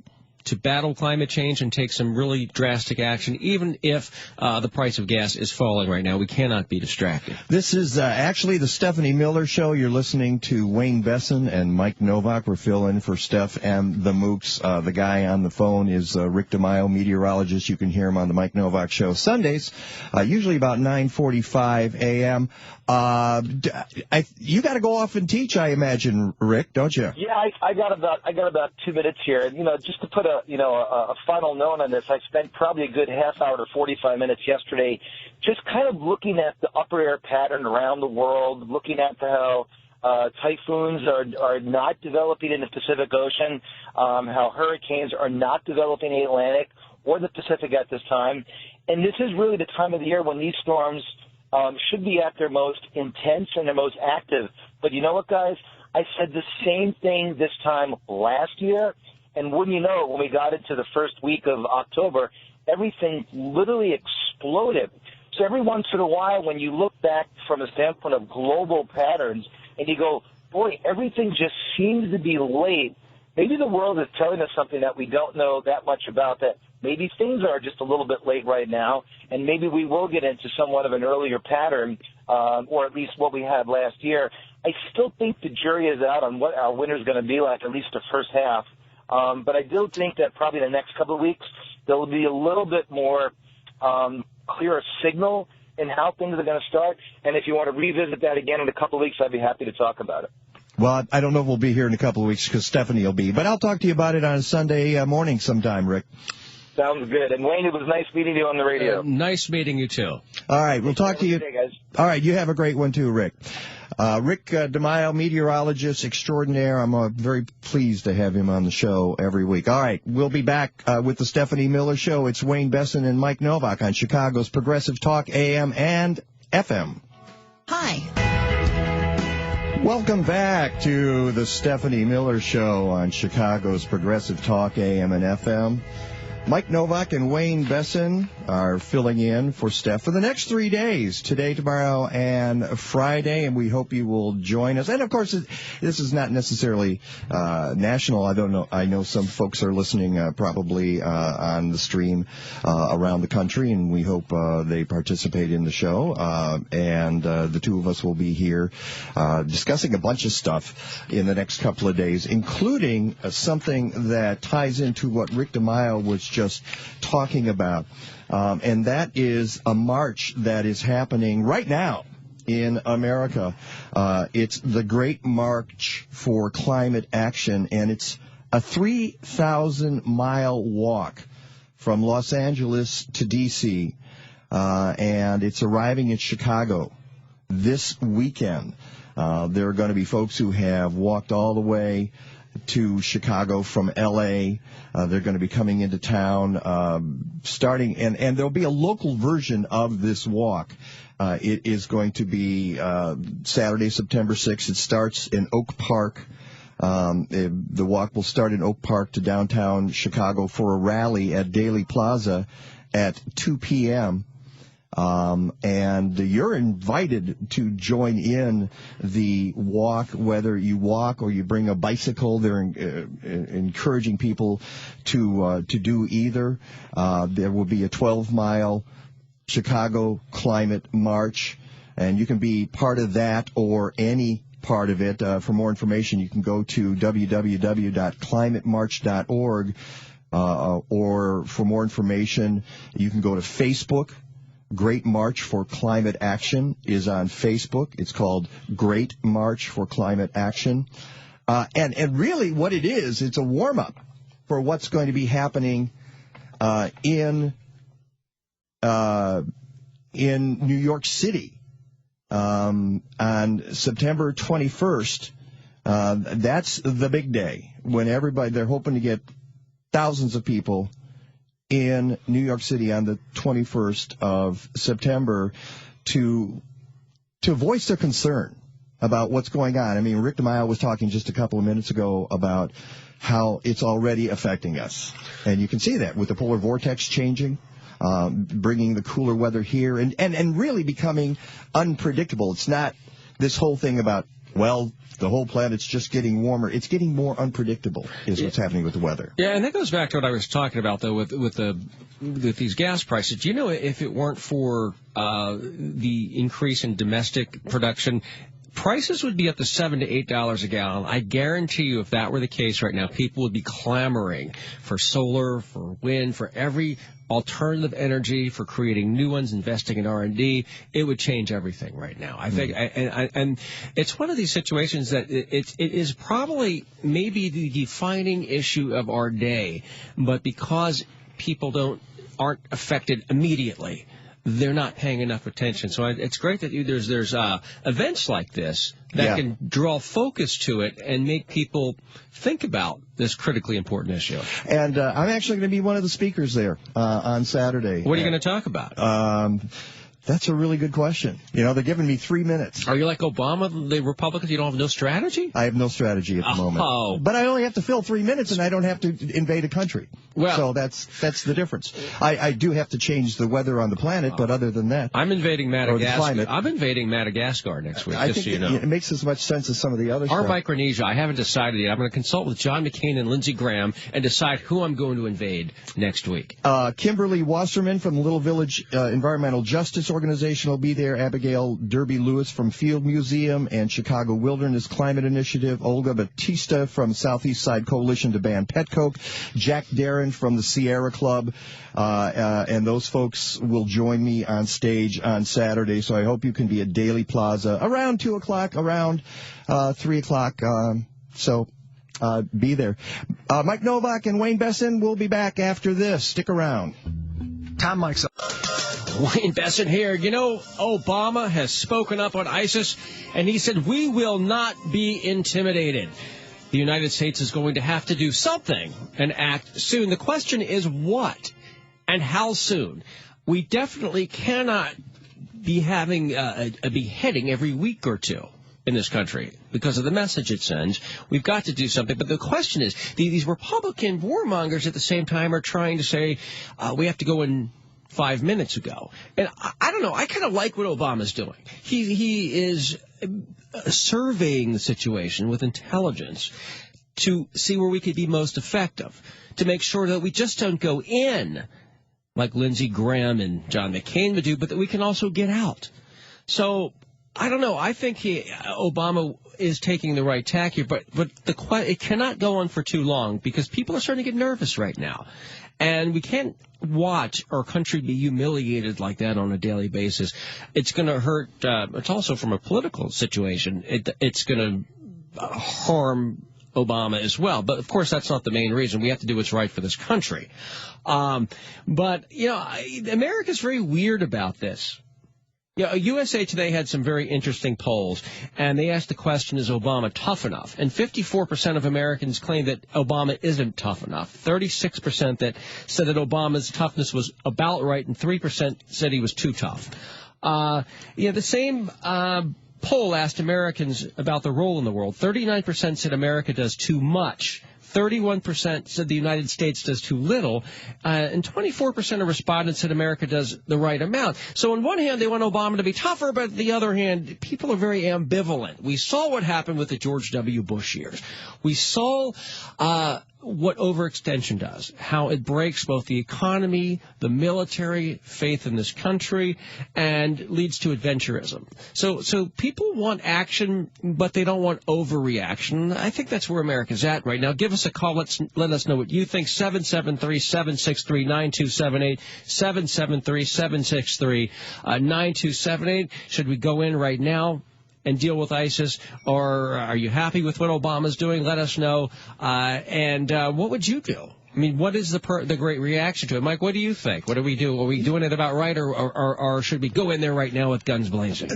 S3: to battle climate change and take some really drastic action, even if the price of gas is falling right now. We cannot be distracted.
S2: This is actually the Stephanie Miller Show. You're listening to Wayne Besson and Mike Novak. We're filling in for Steph and the Mooks. The guy on the phone is Rick DeMaio, meteorologist. You can hear him on the Mike Novak Show Sundays, usually about 9:45 a.m. You got to go off and teach, I imagine, Rick, don't you?
S6: Yeah, I got about 2 minutes here. Just to put a final note on this, I spent probably a good half hour to 45 minutes yesterday just kind of looking at the upper air pattern around the world, looking at how typhoons are not developing in the Pacific Ocean, how hurricanes are not developing in the Atlantic or the Pacific at this time. And this is really the time of the year when these storms should be at their most intense and their most active. But you know what, guys? I said the same thing this time last year. And wouldn't you know, when we got into the first week of October, everything literally exploded. So every once in a while, when you look back from a standpoint of global patterns and you go, boy, everything just seems to be late, maybe the world is telling us something that we don't know that much about, that maybe things are just a little bit late right now, and maybe we will get into somewhat of an earlier pattern, or at least what we had last year. I still think the jury is out on what our winter is going to be like, at least the first half. But I do think that probably the next couple of weeks there will be a little bit more clearer signal in how things are going to start. And if you want to revisit that again in a couple of weeks, I'd be happy to talk about it.
S2: Well, I don't know if we'll be here in a couple of weeks because Stephanie will be. But I'll talk to you about it on a Sunday morning sometime, Rick.
S6: Sounds good. And, Wayne, it was nice meeting you on the radio.
S3: Nice meeting you, too.
S2: All right, we'll talk to you.
S6: Hey, guys.
S2: All right, you have a great one, too, Rick. Rick DeMaio, meteorologist extraordinaire. I'm very pleased to have him on the show every week. All right, we'll be back with the Stephanie Miller Show. It's Wayne Besson and Mike Novak on Chicago's Progressive Talk AM and FM.
S7: Hi.
S2: Welcome back to the Stephanie Miller Show on Chicago's Progressive Talk AM and FM. Mike Novak and Wayne Besson are filling in for Steph for the next 3 days, today, tomorrow, and Friday, and we hope you will join us. And, of course, this is not necessarily national. I don't know. I know some folks are listening probably on the stream around the country, and we hope they participate in the show. And the two of us will be here discussing a bunch of stuff in the next couple of days, including something that ties into what Rick DeMaio was just talking about, and that is a march that is happening right now in America. It's the Great March for Climate Action, and it's a 3,000-mile walk from Los Angeles to D.C., and it's arriving in Chicago this weekend. There are going to be folks who have walked all the way to Chicago from L.A. They're going to be coming into town starting, and there'll be a local version of this walk. It is going to be Saturday, September 6th. It starts in Oak Park. The walk will start in Oak Park to downtown Chicago for a rally at Daley Plaza at 2 p.m., and you're invited to join in the walk, whether you walk or you bring a bicycle. They're encouraging people to do either. There will be a 12-mile Chicago Climate March, and you can be part of that or any part of it. For more information, you can go to www.climatemarch.org, or for more information, you can go to Facebook. Great March for Climate Action is on Facebook. It's called Great March for Climate Action. And really what it is, it's a warm-up for what's going to be happening in New York City on September 21st. That's the big day when they're hoping to get thousands of people in New York City on the 21st of September to voice their concern about what's going on. I mean, Rick DeMaio was talking just a couple of minutes ago about how it's already affecting us. And you can see that with the polar vortex changing, bringing the cooler weather here, and really becoming unpredictable. It's not this whole thing about, well, the whole planet's just getting warmer. It's getting more unpredictable is what's happening with the weather.
S3: Yeah, and that goes back to what I was talking about, though, with these gas prices. Do you know, if it weren't for the increase in domestic production, prices would be up to $7 to $8 a gallon. I guarantee you, if that were the case right now, people would be clamoring for solar, for wind, for every alternative energy, for creating new ones, investing in R&D. It would change everything right now. I think, and it's one of these situations that it is probably maybe the defining issue of our day, but because people aren't affected immediately, they're not paying enough attention. So it's great that there's events like this that can draw focus to it and make people think about this critically important issue. And
S2: I'm actually going to be one of the speakers there on Saturday.
S3: What are you going to talk about?
S2: That's a really good question. You know, they're giving me 3 minutes.
S3: Are you like Obama, the Republicans? You don't have no strategy?
S2: I have no strategy at the moment.
S3: Oh.
S2: But I only have to fill 3 minutes, and I don't have to invade a country.
S3: Well,
S2: so that's the difference. I do have to change the weather on the planet, but other than that,
S3: I'm invading Madagascar. I'm invading Madagascar next week.
S2: I think it makes as much sense as some of the other stuff.
S3: Or Micronesia. I haven't decided yet. I'm going to consult with John McCain and Lindsey Graham and decide who I'm going to invade next week.
S2: Kimberly Wasserman from the Little Village Environmental Justice Organization will be there. Abigail Derby Lewis from Field Museum and Chicago Wilderness Climate Initiative. Olga Batista from Southeast Side Coalition to Ban Pet Coke. Jack Darren from the Sierra Club. And those folks will join me on stage on Saturday. So I hope you can be at Daley Plaza around 2 o'clock, around 3 o'clock. So be there. Mike Novak and Wayne Besson will be back after this. Stick around.
S7: Tom Mike's up.
S3: Wayne Besson here. You know, Obama has spoken up on ISIS, and he said, we will not be intimidated. The United States is going to have to do something and act soon. The question is what and how soon? We definitely cannot be having a beheading every week or two. in this country because of the message it sends. We've got to do something. But the question is, these Republican warmongers at the same time are trying to say we have to go in 5 minutes ago. And I don't know. I kind of like what Obama's doing. He is surveying the situation with intelligence to see where we could be most effective, to make sure that we just don't go in like Lindsey Graham and John McCain would do, but that we can also get out. So I don't know. I think Obama is taking the right tack here, but it cannot go on for too long because people are starting to get nervous right now. And we can't watch our country be humiliated like that on a daily basis. It's going to hurt. It's also from a political situation. It's going to harm Obama as well. But, of course, that's not the main reason. We have to do what's right for this country. But, America's very weird about this. USA Today had some very interesting polls, and they asked the question, is Obama tough enough? And 54% of Americans claim that Obama isn't tough enough. 36% that said that Obama's toughness was about right, and 3% said he was too tough. The same poll asked Americans about their role in the world. 39% said America does too much. 31% said the United States does too little, and 24% of respondents said America does the right amount. So on one hand, they want Obama to be tougher, but on the other hand, people are very ambivalent. We saw what happened with the George W. Bush years. We saw what overextension does, how it breaks both the economy, the military, faith in this country, and leads to adventurism. So people want action, but they don't want overreaction. I think that's where America's at right now. Give us a call. Let us know what you think. 773-763-9278, 773-763-9278. Should we go in right now and deal with ISIS, or are you happy with what Obama's doing? Let us know. And what would you do? I mean, what is the great reaction to it? Mike, what do you think? What do we do? Are we doing it about right, or should we go in there right now with guns blazing?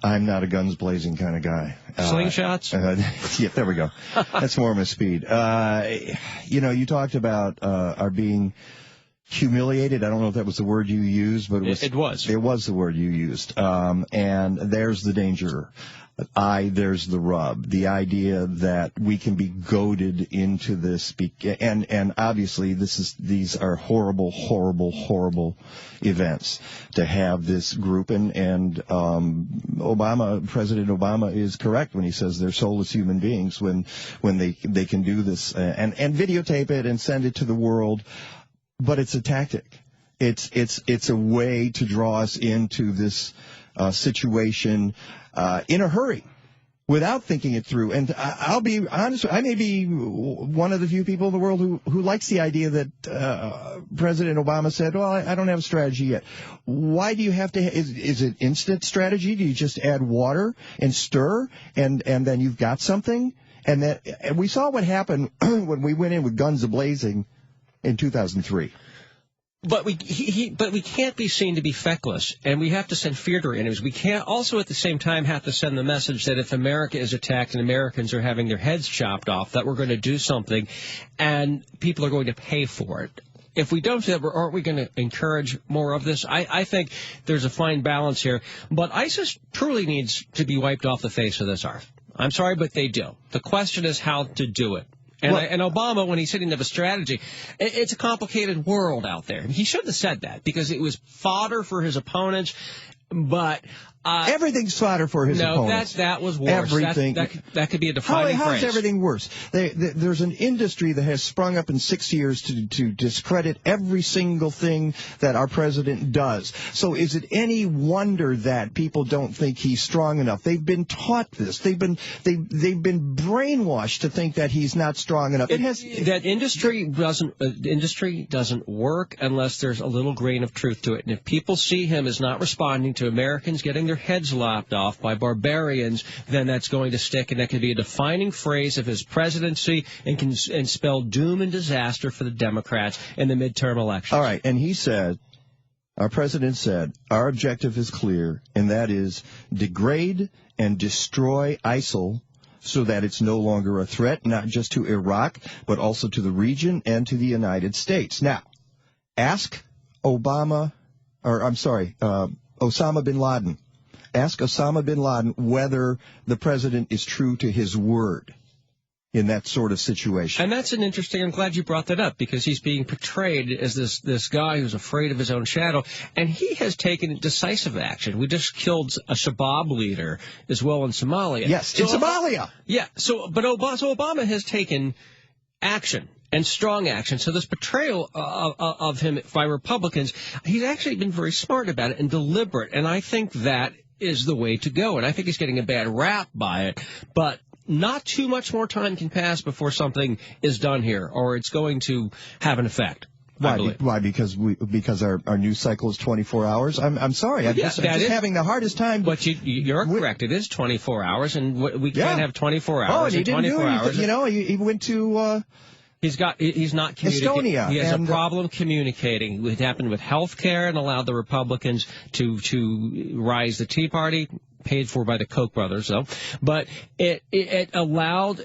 S2: I'm not a guns blazing kind of guy.
S3: Slingshots?
S2: Yeah, there we go. That's more my speed. You talked about our being humiliated. I don't know if that was the word you used, but it was the word you used. And there's the danger. There's the rub. The idea that we can be goaded into this, and obviously these are horrible, horrible, horrible events. To have this group, and President Obama is correct when he says they're soulless human beings when they can do this and videotape it and send it to the world. But it's a tactic. It's a way to draw us into this situation in a hurry, without thinking it through. And I'll be honest, I may be one of the few people in the world who likes the idea that President Obama said, well, I don't have a strategy yet. Why do you have to? Is it instant strategy? Do you just add water and stir, and then you've got something? And we saw what happened when we went in with guns a-blazing in 2003.
S3: But we can't be seen to be feckless, and we have to send fear to our enemies. We can't also at the same time have to send the message that if America is attacked and Americans are having their heads chopped off, that we're going to do something, and people are going to pay for it. If we don't do that, aren't we going to encourage more of this? I think there's a fine balance here. But ISIS truly needs to be wiped off the face of this earth. I'm sorry, but they do. The question is how to do it. And Obama, when he said he didn't have a strategy, it's a complicated world out there. He shouldn't have said that because it was fodder for his opponents. But
S2: everything's fodder for his opponents.
S3: No, that was worse.
S2: Everything.
S3: That could be a defining phrase.
S2: How is everything worse? There's an industry that has sprung up in 6 years to discredit every single thing that our president does. So is it any wonder that people don't think he's strong enough? They've been taught this. They've been brainwashed to think that he's not strong enough.
S3: That industry doesn't work unless there's a little grain of truth to it. And if people see him as not responding to Americans getting their heads lopped off by barbarians, then that's going to stick, and that could be a defining phrase of his presidency and spell doom and disaster for the Democrats in the midterm elections.
S2: All right, and our president said, our objective is clear, and that is degrade and destroy ISIL so that it's no longer a threat, not just to Iraq, but also to the region and to the United States. Now, ask Osama bin Laden. Ask Osama bin Laden whether the president is true to his word in that sort of situation.
S3: And that's an interesting, I'm glad you brought that up, because he's being portrayed as this guy who's afraid of his own shadow, and he has taken decisive action. We just killed a Shabab leader as well in Somalia.
S2: Yes, in Somalia.
S3: Yeah, so Obama has taken action, and strong action. So this portrayal of him by Republicans, he's actually been very smart about it and deliberate, and I think that is the way to go, and I think he's getting a bad rap by it, but not too much more time can pass before something is done here, or it's going to have an effect.
S2: Why? Because our news cycle is 24 hours. I'm sorry. I'm just having the hardest time.
S3: But you're correct. It is 24 hours, and we can't have 24 hours.
S2: Oh, and he didn't
S3: 24
S2: do anything.
S3: hours.
S2: You know, he went to.
S3: He's not communicating.
S2: Estonia.
S3: He has a problem communicating. It happened with health care and allowed the Republicans to rise the Tea Party. Paid for by the Koch brothers, though. But it allowed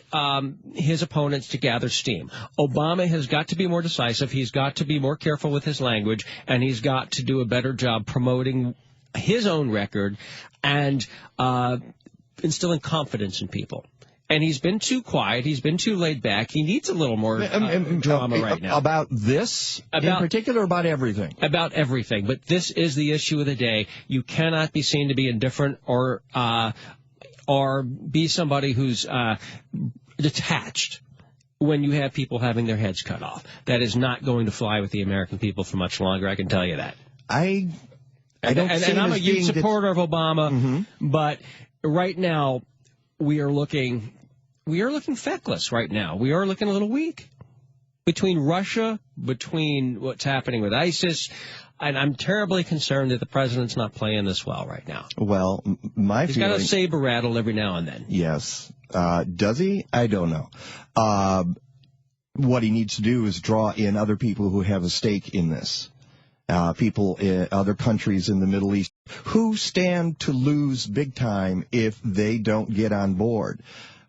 S3: his opponents to gather steam. Obama has got to be more decisive. He's got to be more careful with his language, and he's got to do a better job promoting his own record and instilling confidence in people. And he's been too quiet. He's been too laid back. He needs a little more drama right now.
S2: About this in particular, about everything? About
S3: everything. But this is the issue of the day. You cannot be seen to be indifferent or be somebody who's detached when you have people having their heads cut off. That is not going to fly with the American people for much longer, I can tell you that.
S2: I don't see him
S3: I'm a
S2: as
S3: huge
S2: being
S3: supporter of Obama, but right now we are looking feckless right now. We are looking a little weak. Between Russia, between what's happening with ISIS, and I'm terribly concerned that the president's not playing this well right now.
S2: Well,
S3: He's got a saber rattle every now and then.
S2: Yes. Does he? I don't know. What he needs to do is draw in other people who have a stake in this. People in other countries in the Middle East who stand to lose big time if they don't get on board.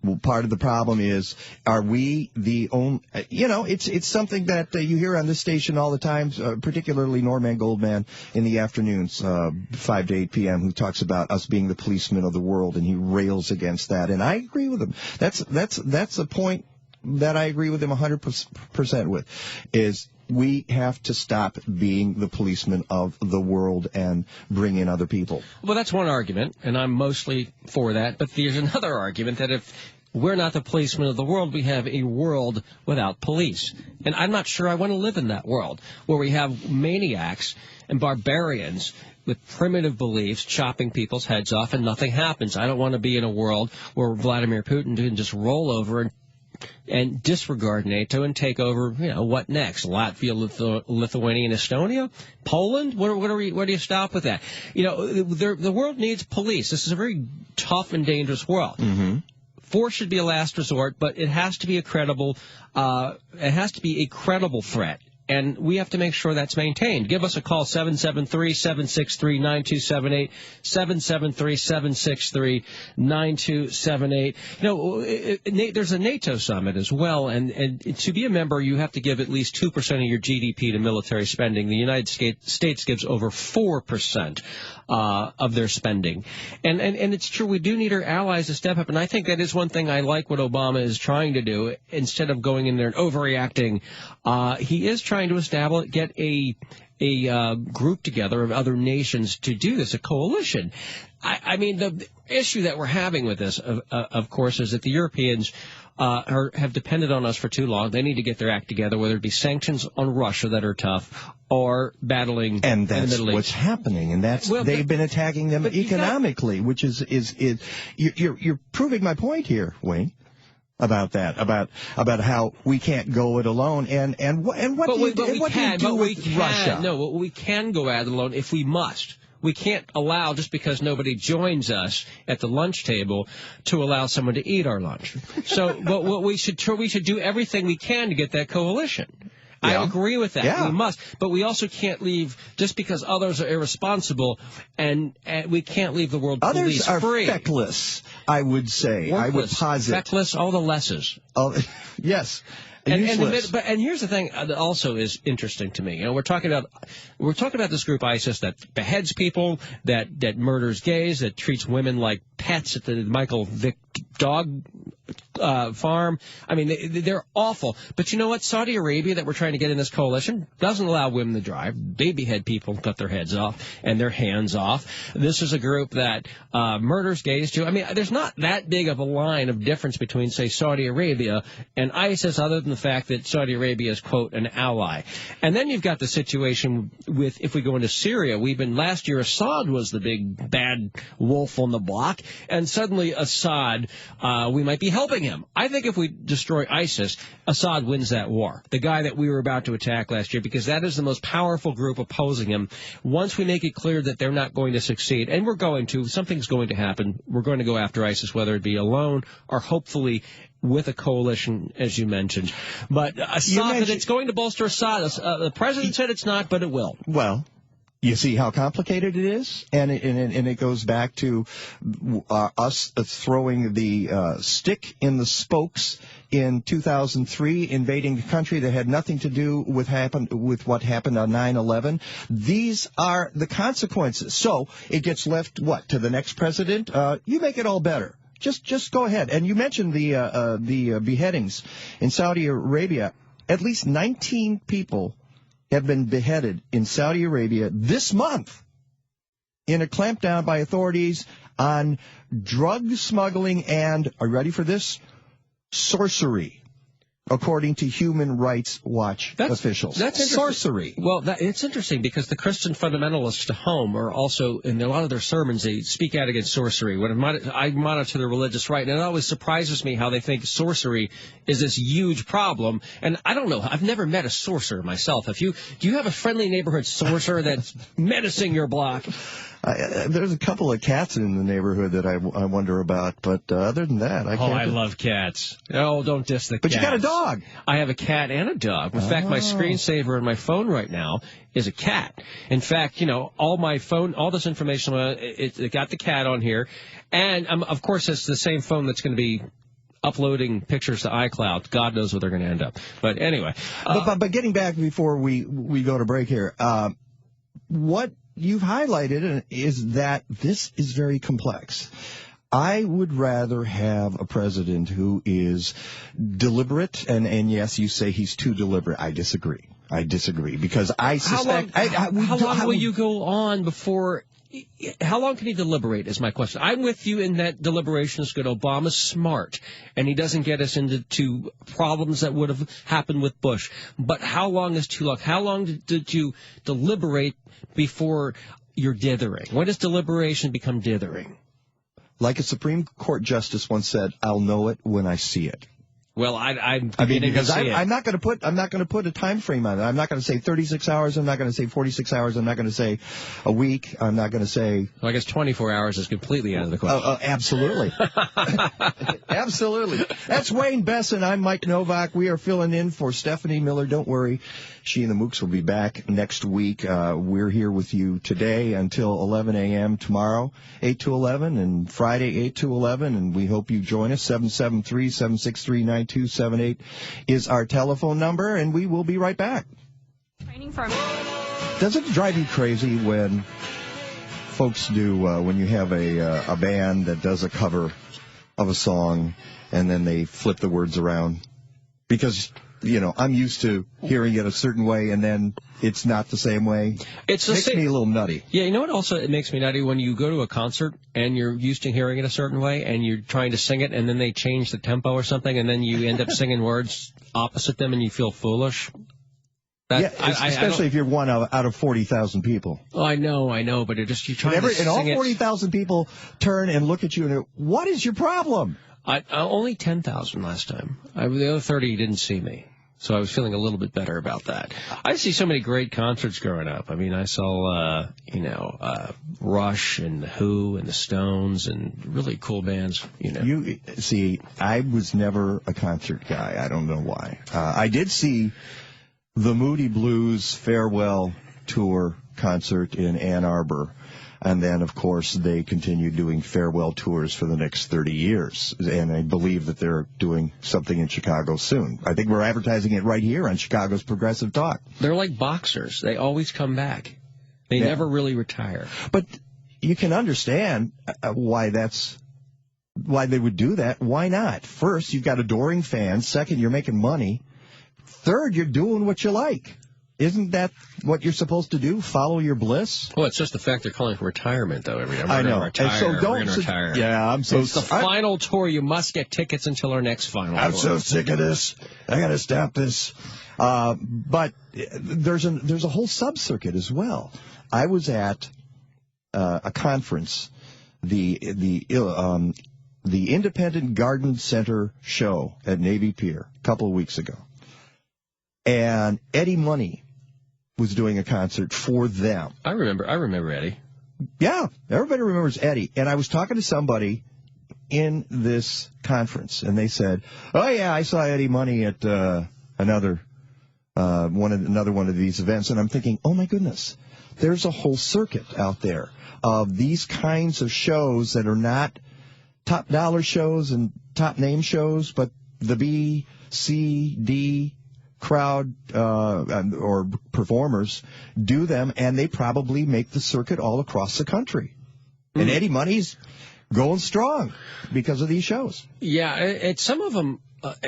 S2: Well, part of the problem is, are we the only, it's something that you hear on this station all the time, particularly Norman Goldman in the afternoons, 5 to 8 p.m., who talks about us being the policemen of the world, and he rails against that. And I agree with him. That's a point that I agree with him 100% with, is we have to stop being the policemen of the world and bring in other people.
S3: Well, that's one argument, and I'm mostly for that. But there's another argument that if we're not the policemen of the world, we have a world without police. And I'm not sure I want to live in that world where we have maniacs and barbarians with primitive beliefs chopping people's heads off and nothing happens. I don't want to be in a world where Vladimir Putin can just roll over and disregard NATO and take over, what next? Latvia, Lithuania, and Estonia? Poland? Where do you stop with that? The world needs police. This is a very tough and dangerous world. Mm-hmm. Force should be a last resort, but it has to be a credible threat. And we have to make sure that's maintained. Give us a call, 773-763-9278, 773-763-9278. There's a NATO summit as well, and to be a member, you have to give at least 2% of your GDP to military spending. The United States gives over 4% of their spending. And it's true, we do need our allies to step up, and I think that is one thing I like what Obama is trying to do. Instead of going in there and overreacting, he is trying to get a group together of other nations to do this, a coalition. I mean, the issue that we're having with this, of course, is that the Europeans have depended on us for too long. They need to get their act together, whether it be sanctions on Russia that are tough or battling in the Middle East.
S2: And that's what's happening, and they've been attacking them economically, which is you're proving my point here, Wayne. About that, about how we can't go it alone, and what do you do with Russia?
S3: No, we can go at it alone if we must. We can't allow, just because nobody joins us at the lunch table, to allow someone to eat our lunch. So, but what we should do everything we can to get that coalition. Yeah. I agree with that. Yeah. We must. But we also can't leave, just because others are irresponsible, and we can't leave the world police free.
S2: Others are feckless, I would say.
S3: Worthless,
S2: I would posit.
S3: Feckless, all the lesses.
S2: Oh, yes. Useless.
S3: And here's the thing that also is interesting to me. You know, we're talking about this group ISIS that beheads people, that murders gays, that treats women like pets at the Michael Vick dog farm. I mean, they're awful. But you know what? Saudi Arabia, that we're trying to get in this coalition, doesn't allow women to drive. They behead people and cut their heads off and their hands off. This is a group that murders gays too. I mean, there's not that big of a line of difference between, say, Saudi Arabia and ISIS, other than the fact that Saudi Arabia is, quote, an ally. And then you've got the situation with, if we go into Syria, last year Assad was the big bad wolf on the block, and suddenly Assad, we might be helping him. I think if we destroy ISIS, Assad wins that war. The guy that we were about to attack last year, because that is the most powerful group opposing him. Once we make it clear that they're not going to succeed, and something's going to happen, we're going to go after ISIS, whether it be alone or hopefully with a coalition, as you mentioned. But Assad, that it's going to bolster Assad. The president said it's not, but it will.
S2: Well, you see how complicated it is? And it goes back to us throwing the stick in the spokes in 2003, invading a country that had nothing to do with what happened on 9/11. These are the consequences. So it gets left, to the next president? You make it all better. Just go ahead. And you mentioned the beheadings in Saudi Arabia. At least 19 people have been beheaded in Saudi Arabia this month in a clampdown by authorities on drug smuggling and, are you ready for this? Sorcery, according to Human Rights Watch officials.
S3: That's
S2: sorcery.
S3: Well, it's interesting because the Christian fundamentalists at home are also, in a lot of their sermons, they speak out against sorcery. When I monitor the religious right, and it always surprises me how they think sorcery is this huge problem. And I don't know. I've never met a sorcerer myself. Do you have a friendly neighborhood sorcerer that's menacing your block?
S2: There's a couple of cats in the neighborhood that I wonder about, but other than that, I can't.
S3: I love cats. Oh, don't diss the cats.
S2: But you got a dog.
S3: I have a cat and a dog. In fact, my screensaver on my phone right now is a cat. In fact, all this information, it got the cat on here. And, of course, it's the same phone that's going to be uploading pictures to iCloud. God knows where they're going to end up. But anyway.
S2: But getting back before we go to break here, what you've highlighted is that this is very complex. I would rather have a president who is deliberate, and yes, you say he's too deliberate. I disagree because I suspect.
S3: How long will you go on before? How long can he deliberate is my question. I'm with you in that deliberation is good. Obama's smart, and he doesn't get us into problems that would have happened with Bush. But how long is too long? How long did you deliberate before you're dithering? When does deliberation become dithering?
S2: Like a Supreme Court justice once said, "I'll know it when I see it."
S3: Well, I'm not going
S2: to put a time frame on it. I'm not going to say 36 hours. I'm not going to say 46 hours. I'm not going to say a week. I'm not going to say.
S3: Well, I guess 24 hours is completely out of the question.
S2: Absolutely, absolutely. That's Wayne Besson. I'm Mike Novak. We are filling in for Stephanie Miller. Don't worry, she and the Mooks will be back next week. We're here with you today until 11 a.m. tomorrow, 8 to 11, and Friday 8 to 11. And we hope you join us. 773-763-9278 is our telephone number, and we will be right back. Does it drive you crazy when folks do, when you have a band that does a cover of a song and then they flip the words around? Because, I'm used to hearing it a certain way and then it's not the same way. It makes me a little nutty.
S3: Yeah, you know what also it makes me nutty? When you go to a concert and you're used to hearing it a certain way and you're trying to sing it and then they change the tempo or something and then you end up singing words opposite them and you feel foolish.
S2: Especially if you're one out of 40,000 people.
S3: Oh, I know, but you're trying to sing
S2: and all 40,000 people turn and look at you and go, what is your problem?
S3: Only 10,000 last time. The other 30 didn't see me. So I was feeling a little bit better about that. I see so many great concerts growing up. I mean, I saw, Rush and The Who and the Stones and really cool bands,
S2: You see, I was never a concert guy. I don't know why. I did see the Moody Blues farewell tour concert in Ann Arbor. And then, of course, they continue doing farewell tours for the next 30 years. And I believe that they're doing something in Chicago soon. I think we're advertising it right here on Chicago's Progressive Talk.
S3: They're like boxers. They always come back. They never really retire.
S2: But you can understand why they would do that. Why not? First, you've got adoring fans. Second, you're making money. Third, you're doing what you like. Isn't that what you're supposed to do? Follow your bliss?
S3: Well, it's just the fact they're calling for retirement, though. Every time
S2: I know.
S3: Retire,
S2: and so don't.
S3: retire.
S2: Yeah, I'm so.
S3: It's the final tour. You must get tickets until our next final tour.
S2: I'm so sick of this. I got to stop this. But there's a whole sub-circuit as well. I was at a conference, the Independent Garden Center show at Navy Pier a couple of weeks ago, and Eddie Money was doing a concert for them.
S3: I remember Eddie.
S2: Yeah, everybody remembers Eddie. And I was talking to somebody in this conference, and they said, "Oh yeah, I saw Eddie Money at another one of these events." And I'm thinking, "Oh my goodness, there's a whole circuit out there of these kinds of shows that are not top dollar shows and top name shows, but the B, C, D crowd or performers do them, and they probably make the circuit all across the country." And Eddie Money's going strong because of these shows.
S3: Yeah, some of them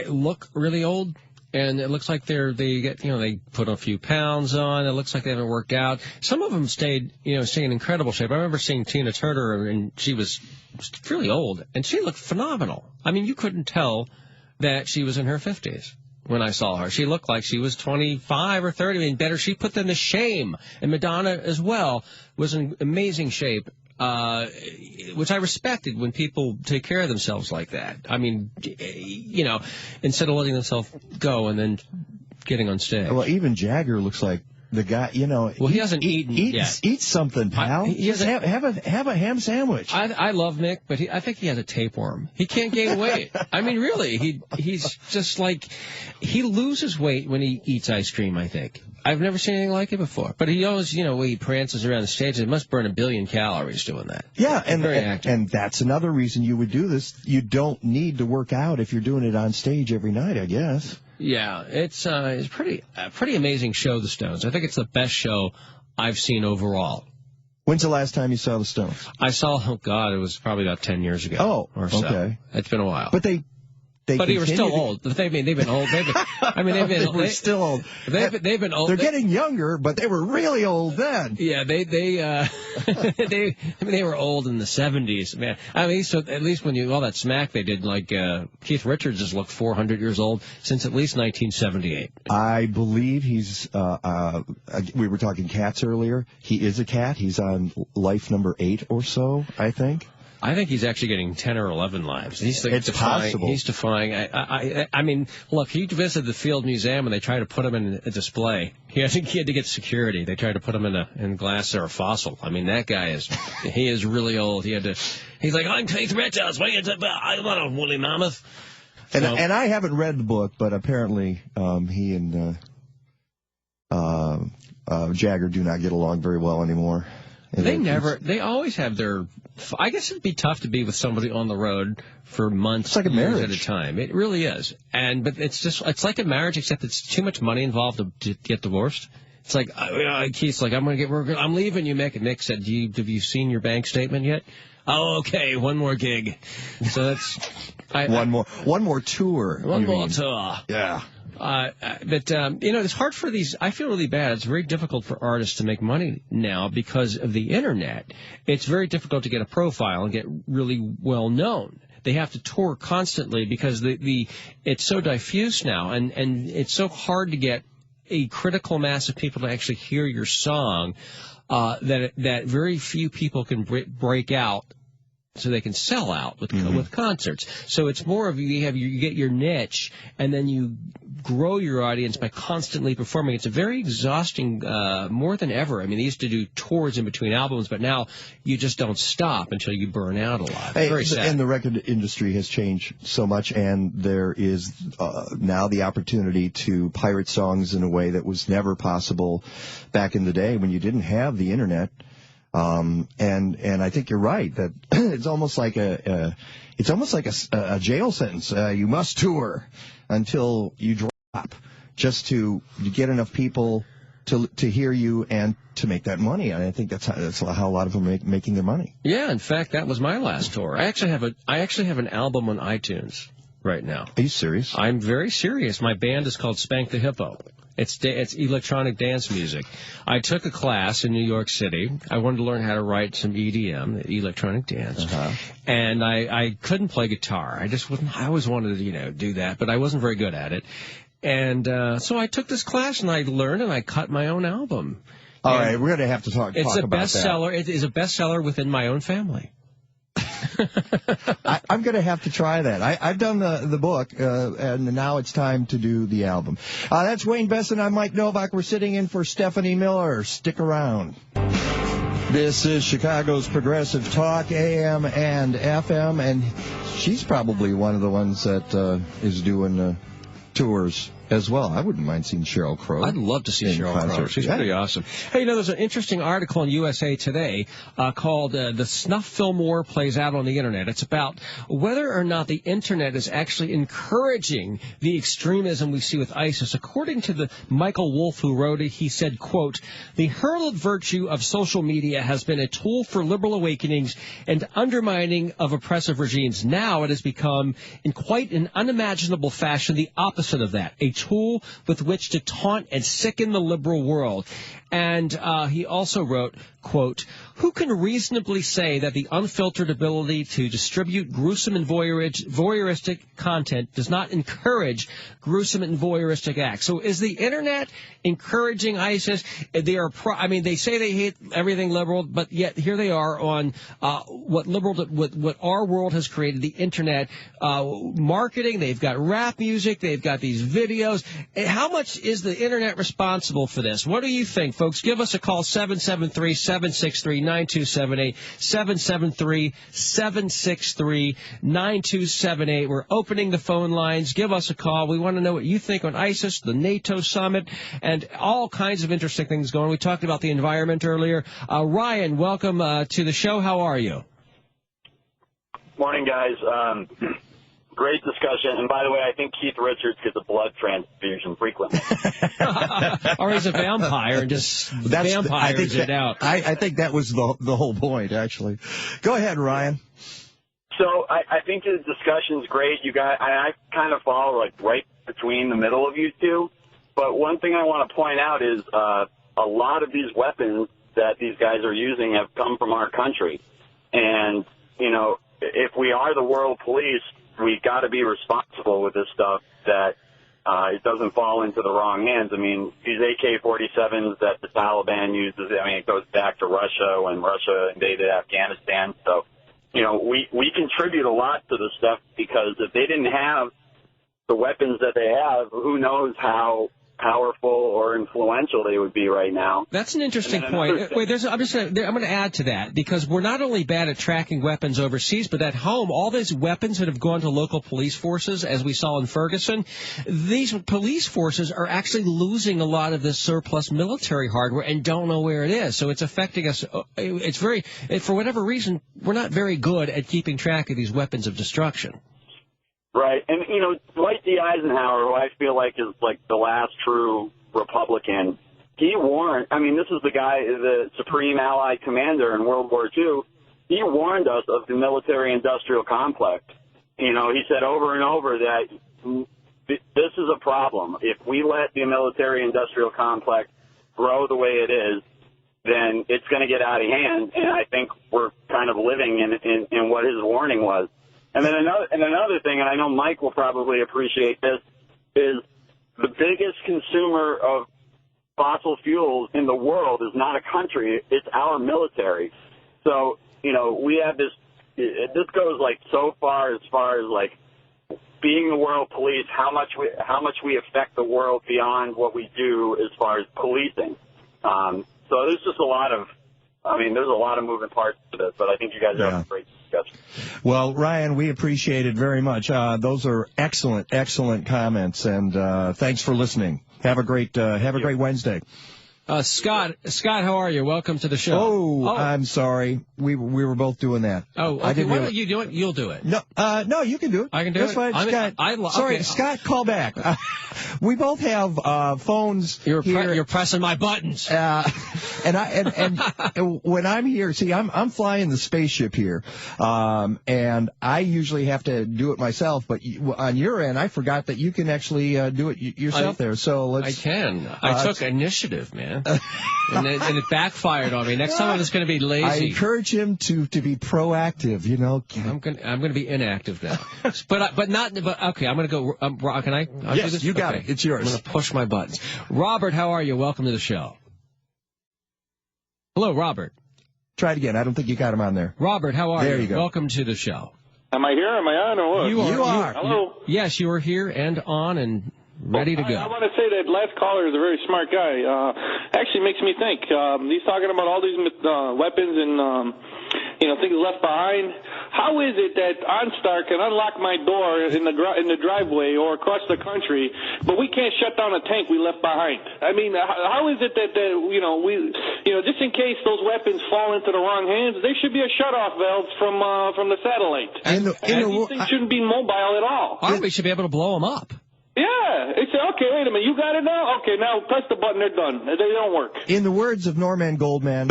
S3: look really old, and it looks like they put a few pounds on. It looks like they haven't worked out. Some of them stay in incredible shape. I remember seeing Tina Turner, and she was really old, and she looked phenomenal. I mean, you couldn't tell that she was in her 50s. When I saw her, she looked like she was 25 or 30. I mean, better. She put them to shame. And Madonna as well was in amazing shape, which I respected when people take care of themselves like that. I mean, instead of letting themselves go and then getting on stage.
S2: Well, even Jagger looks like the guy,
S3: Well, he hasn't eaten yet.
S2: Eat something, pal. Have a ham sandwich.
S3: I love Mick, but I think he has a tapeworm. He can't gain weight. I mean, really, he's just like, he loses weight when he eats ice cream, I think. I've never seen anything like it before. But he always, he prances around the stage. It must burn 1 billion calories doing that.
S2: Yeah,
S3: and
S2: and that's another reason you would do this. You don't need to work out if you're doing it on stage every night, I guess.
S3: Yeah, it's a pretty amazing show, the Stones. I think it's the best show I've seen overall.
S2: When's the last time you saw the Stones?
S3: I saw, it was probably about 10 years ago. Or so.
S2: Okay.
S3: It's been a while.
S2: But they
S3: were still old. They've been old.
S2: They were still old.
S3: They've been old.
S2: They're getting younger, but they were really old then.
S3: Yeah, they were old in the 70s, man. I mean, so at least when all that smack they did, like Keith Richards has looked 400 years old since at least 1978.
S2: I believe he's. We were talking cats earlier. He is a cat. He's on life number 8 or so, I think.
S3: I think he's actually getting 10 or 11 lives.
S2: It's possible.
S3: He's defying. I mean, look, he visited the Field Museum and they tried to put him in a display. I think he had to get security. They tried to put him in glass or a fossil. I mean, that guy he is really old. He's like, "I'm Keith Richards. I want a woolly mammoth."
S2: And I haven't read the book, but apparently he and Jagger do not get along very well anymore.
S3: They always have their, I guess it'd be tough to be with somebody on the road for months,
S2: it's like a marriage
S3: at a time. It really is. But it's like a marriage, except it's too much money involved to get divorced. It's like, Keith's like, I'm leaving you, Mick. And Mick said, have you seen your bank statement yet? Oh, okay, one more gig. So that's,
S2: one more tour.
S3: One more tour.
S2: Yeah.
S3: But it's hard for these. I feel really bad. It's very difficult for artists to make money now because of the internet. It's very difficult to get a profile and get really well known. They have to tour constantly because it's so diffuse now, and it's so hard to get a critical mass of people to actually hear your song that very few people can break out so they can sell out with concerts. So it's more of you get your niche, and then you grow your audience by constantly performing. It's a very exhausting, more than ever. I mean, they used to do tours in between albums, but now you just don't stop until you burn out a lot. Very sad.
S2: And the record industry has changed so much, and there is now the opportunity to pirate songs in a way that was never possible back in the day when you didn't have the internet. And I think you're right that it's almost like a jail sentence. You must tour until you drop, just to get enough people to hear you and to make that money. And I think that's how a lot of them are making their money.
S3: Yeah, in fact, that was my last tour. I actually have an album on iTunes right now.
S2: Are you serious?
S3: I'm very serious. My band is called Spank the Hippo. It's electronic dance music. I took a class in New York City. I wanted to learn how to write some EDM, electronic dance, and I couldn't play guitar. I always wanted to do that, but I wasn't very good at it. And so I took this class and I learned and I cut my own album.
S2: All right, we're going to have to talk about that.
S3: It's a bestseller. It is a bestseller within my own family.
S2: I'm going to have to try that. I've done the book, and now it's time to do the album. That's Wayne Besson. I'm Mike Novak. We're sitting in for Stephanie Miller. Stick around. This is Chicago's Progressive Talk, AM and FM, and she's probably one of the ones that is doing tours as well. I wouldn't mind seeing Sheryl Crow.
S3: I'd love to see Sheryl Crow. She's pretty awesome. Hey, there's an interesting article in USA Today called The Snuff Film War Plays Out on the Internet. It's about whether or not the Internet is actually encouraging the extremism we see with ISIS. According to the Michael Wolff who wrote it, he said, quote, "The heralded virtue of social media has been a tool for liberal awakenings and undermining of oppressive regimes. Now it has become, in quite an unimaginable fashion, the opposite of that, a tool with which to taunt and sicken the liberal world." And he also wrote, quote, "Who can reasonably say that the unfiltered ability to distribute gruesome and voyeuristic content does not encourage gruesome and voyeuristic acts?" So is the Internet encouraging ISIS? They say they hate everything liberal, but yet here they are on what our world has created, the Internet, marketing. They've got rap music. They've got these videos. How much is the Internet responsible for this? What do you think, folks? Give us a call, 773-763-9278, 773-763-9278. We're opening the phone lines. Give us a call. We want to know what you think on ISIS, the NATO summit, and all kinds of interesting things going on. We talked about the environment earlier. Ryan, welcome to the show. How are you?
S8: Morning, guys. Great discussion. And by the way, I think Keith Richards gets a blood transfusion frequently.
S3: Or he's a vampire and just vampires it out.
S2: I think that was the whole point, actually. Go ahead, Ryan.
S8: So I think the discussion's great. You guys, I kind of fall right between the middle of you two. But one thing I want to point out is a lot of these weapons that these guys are using have come from our country. And, if we are the world police, we got to be responsible with this stuff that it doesn't fall into the wrong hands. I mean, these AK-47s that the Taliban uses, it goes back to Russia when Russia invaded Afghanistan. So, we contribute a lot to this stuff because if they didn't have the weapons that they have, who knows how powerful or influential they would be right now.
S3: That's an interesting point. Wait, I'm going to add to that because we're not only bad at tracking weapons overseas, but at home, all these weapons that have gone to local police forces, as we saw in Ferguson, these police forces are actually losing a lot of this surplus military hardware and don't know where it is. So it's affecting us. For whatever reason, we're not very good at keeping track of these weapons of destruction.
S8: Right. And, Dwight D. Eisenhower, who I feel like is the last true Republican, he warned, this is the guy, the Supreme Allied Commander in World War II. He warned us of the military-industrial complex. He said over and over that this is a problem. If we let the military-industrial complex grow the way it is, then it's going to get out of hand. And I think we're kind of living in what his warning was. And then another thing, and I know Mike will probably appreciate this, is the biggest consumer of fossil fuels in the world is not a country, it's our military. So, we have this this goes like so far as like being the world police, how much we affect the world beyond what we do as far as policing. So there's just a lot of moving parts to this, but I think you guys are having a great discussion.
S2: Well, Ryan, we appreciate it very much. Those are excellent comments, and thanks for listening. Have a great Wednesday.
S3: Scott, how are you? Welcome to the show.
S2: Oh, I'm sorry. We were both doing that.
S3: Oh, okay.
S2: I didn't
S3: Why don't you do it? You'll do it.
S2: No, you can do it.
S3: I can do
S2: That's
S3: it.
S2: Fine. Scott. Sorry, Scott, call back. We both have phones here.
S3: You're pressing my buttons.
S2: And when I'm here, see, I'm flying the spaceship here, and I usually have to do it myself. But on your end, I forgot that you can actually do it yourself there. So
S3: I can. I took initiative, man. and it backfired on me. Next time I'm just going to be lazy.
S2: I encourage him to be proactive. You know,
S3: I'm going to be inactive now. but okay. I'm going to go. Can I?
S2: Yes,
S3: do this?
S2: you got
S3: it.
S2: It's yours.
S3: I'm going to push my buttons. Robert, how are you? Welcome to the show. Hello, Robert.
S2: Try it again. I don't think you got him on there.
S3: Robert, how are you?
S2: There you go.
S3: Welcome to the show.
S9: Am I here? Am I on or what?
S3: You are.
S9: Hello.
S3: Yes, you are here and on and ready to go.
S9: I want to say that last caller is a very smart guy. Actually makes me think. He's talking about all these weapons and things left behind. How is it that OnStar can unlock my door in the driveway or across the country, but we can't shut down a tank we left behind? I mean, how is it that just in case those weapons fall into the wrong hands, there should be a shutoff valve from the satellite. And these things shouldn't be mobile at all.
S3: Or we should be able to blow them up.
S9: Yeah, it's okay. Wait a minute, you got it now? Okay, now press the button. They're done. They don't work.
S2: In the words of Norman Goldman,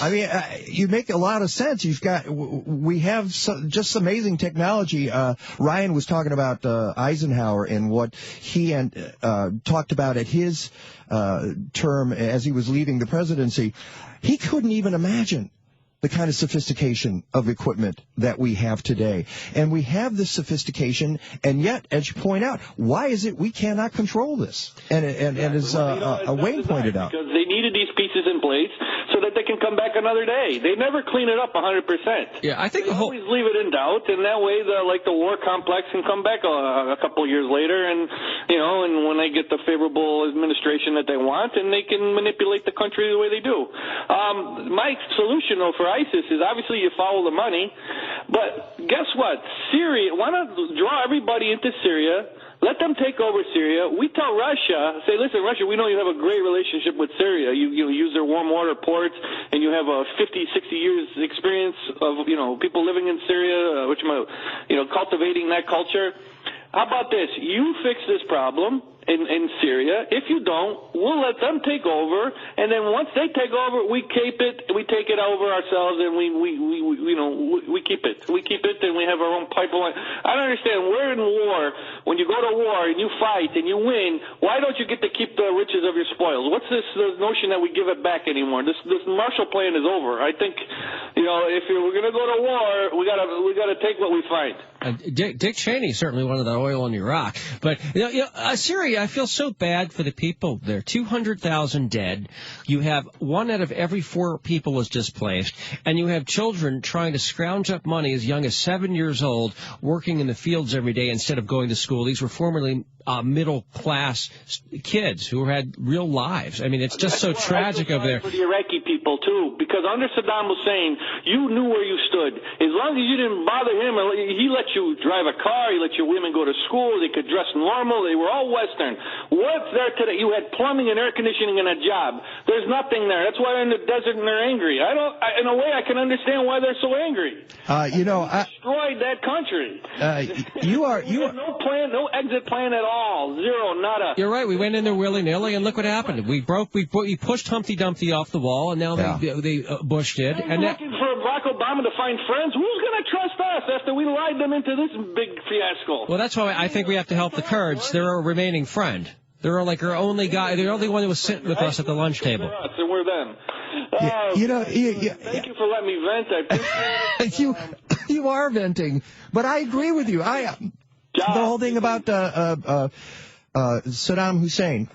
S2: I mean, you make a lot of sense. We have just amazing technology. Ryan was talking about Eisenhower and what he talked about at his term as he was leaving the presidency. He couldn't even imagine the kind of sophistication of equipment that we have today. And we have this sophistication, and yet, as you point out, why is it we cannot control this? And as Wayne pointed out.
S9: Because they needed these pieces in place so that they can come back another day. They never clean it up 100%.
S3: Yeah, I think
S9: they always leave it in doubt, and that way the war complex can come back a couple of years later, and when they get the favorable administration that they want, and they can manipulate the country the way they do. My solution, though, for ISIS is obviously you follow the money, but guess what? Syria, why not draw everybody into Syria? Let them take over Syria. We tell Russia, say, listen, Russia, we know you have a great relationship with Syria. You use their warm water ports, and you have a 50, 60 years experience of, people living in Syria, cultivating that culture. How about this? You fix this problem in Syria. If you don't, we'll let them take over, and then once they take over, we take it over ourselves, and we keep it. We keep it, and we have our own pipeline. I don't understand. We're in war. When you go to war and you fight and you win, why don't you get to keep the riches of your spoils? What's this notion that we give it back anymore? This Marshall Plan is over. I think, if we're going to go to war, we gotta take what we find.
S3: Dick Cheney certainly wanted the oil in Iraq, but Syria, I feel so bad for the people there. 200,000 dead. You have 1 out of every 4 people is displaced, and you have children trying to scrounge up money as young as 7 years old, working in the fields every day instead of going to school. These were formerly middle-class kids who had real lives. I mean, it's just so tragic over there.
S9: For the Iraqi people, too, because under Saddam Hussein, you knew where you stood. As long as you didn't bother him, he let you drive a car, he let your women go to school, they could dress normal, they were all Western. What's there today? You had plumbing and air conditioning and a job. There's nothing there. That's why they're in the desert and they're angry. In a way, I can understand why they're so angry.
S3: Destroyed
S9: that country.
S2: You are
S9: no plan, no exit plan at all. Zero, nada.
S3: You're right. We went in there willy-nilly, and look what happened. We pushed Humpty Dumpty off the wall, and now Bush did.
S9: And looking for Barack Obama to find friends. Who's going to trust us after we lied them into this big fiasco?
S3: Well, that's why I think we have to help the Kurds. They're our remaining friend. They're like our only guy. They're the only one who was sitting with us at the lunch table.
S9: Us and we're them. Thank you for letting me vent. I appreciate it.
S2: You are venting, but I agree with you. The whole thing about Saddam Hussein.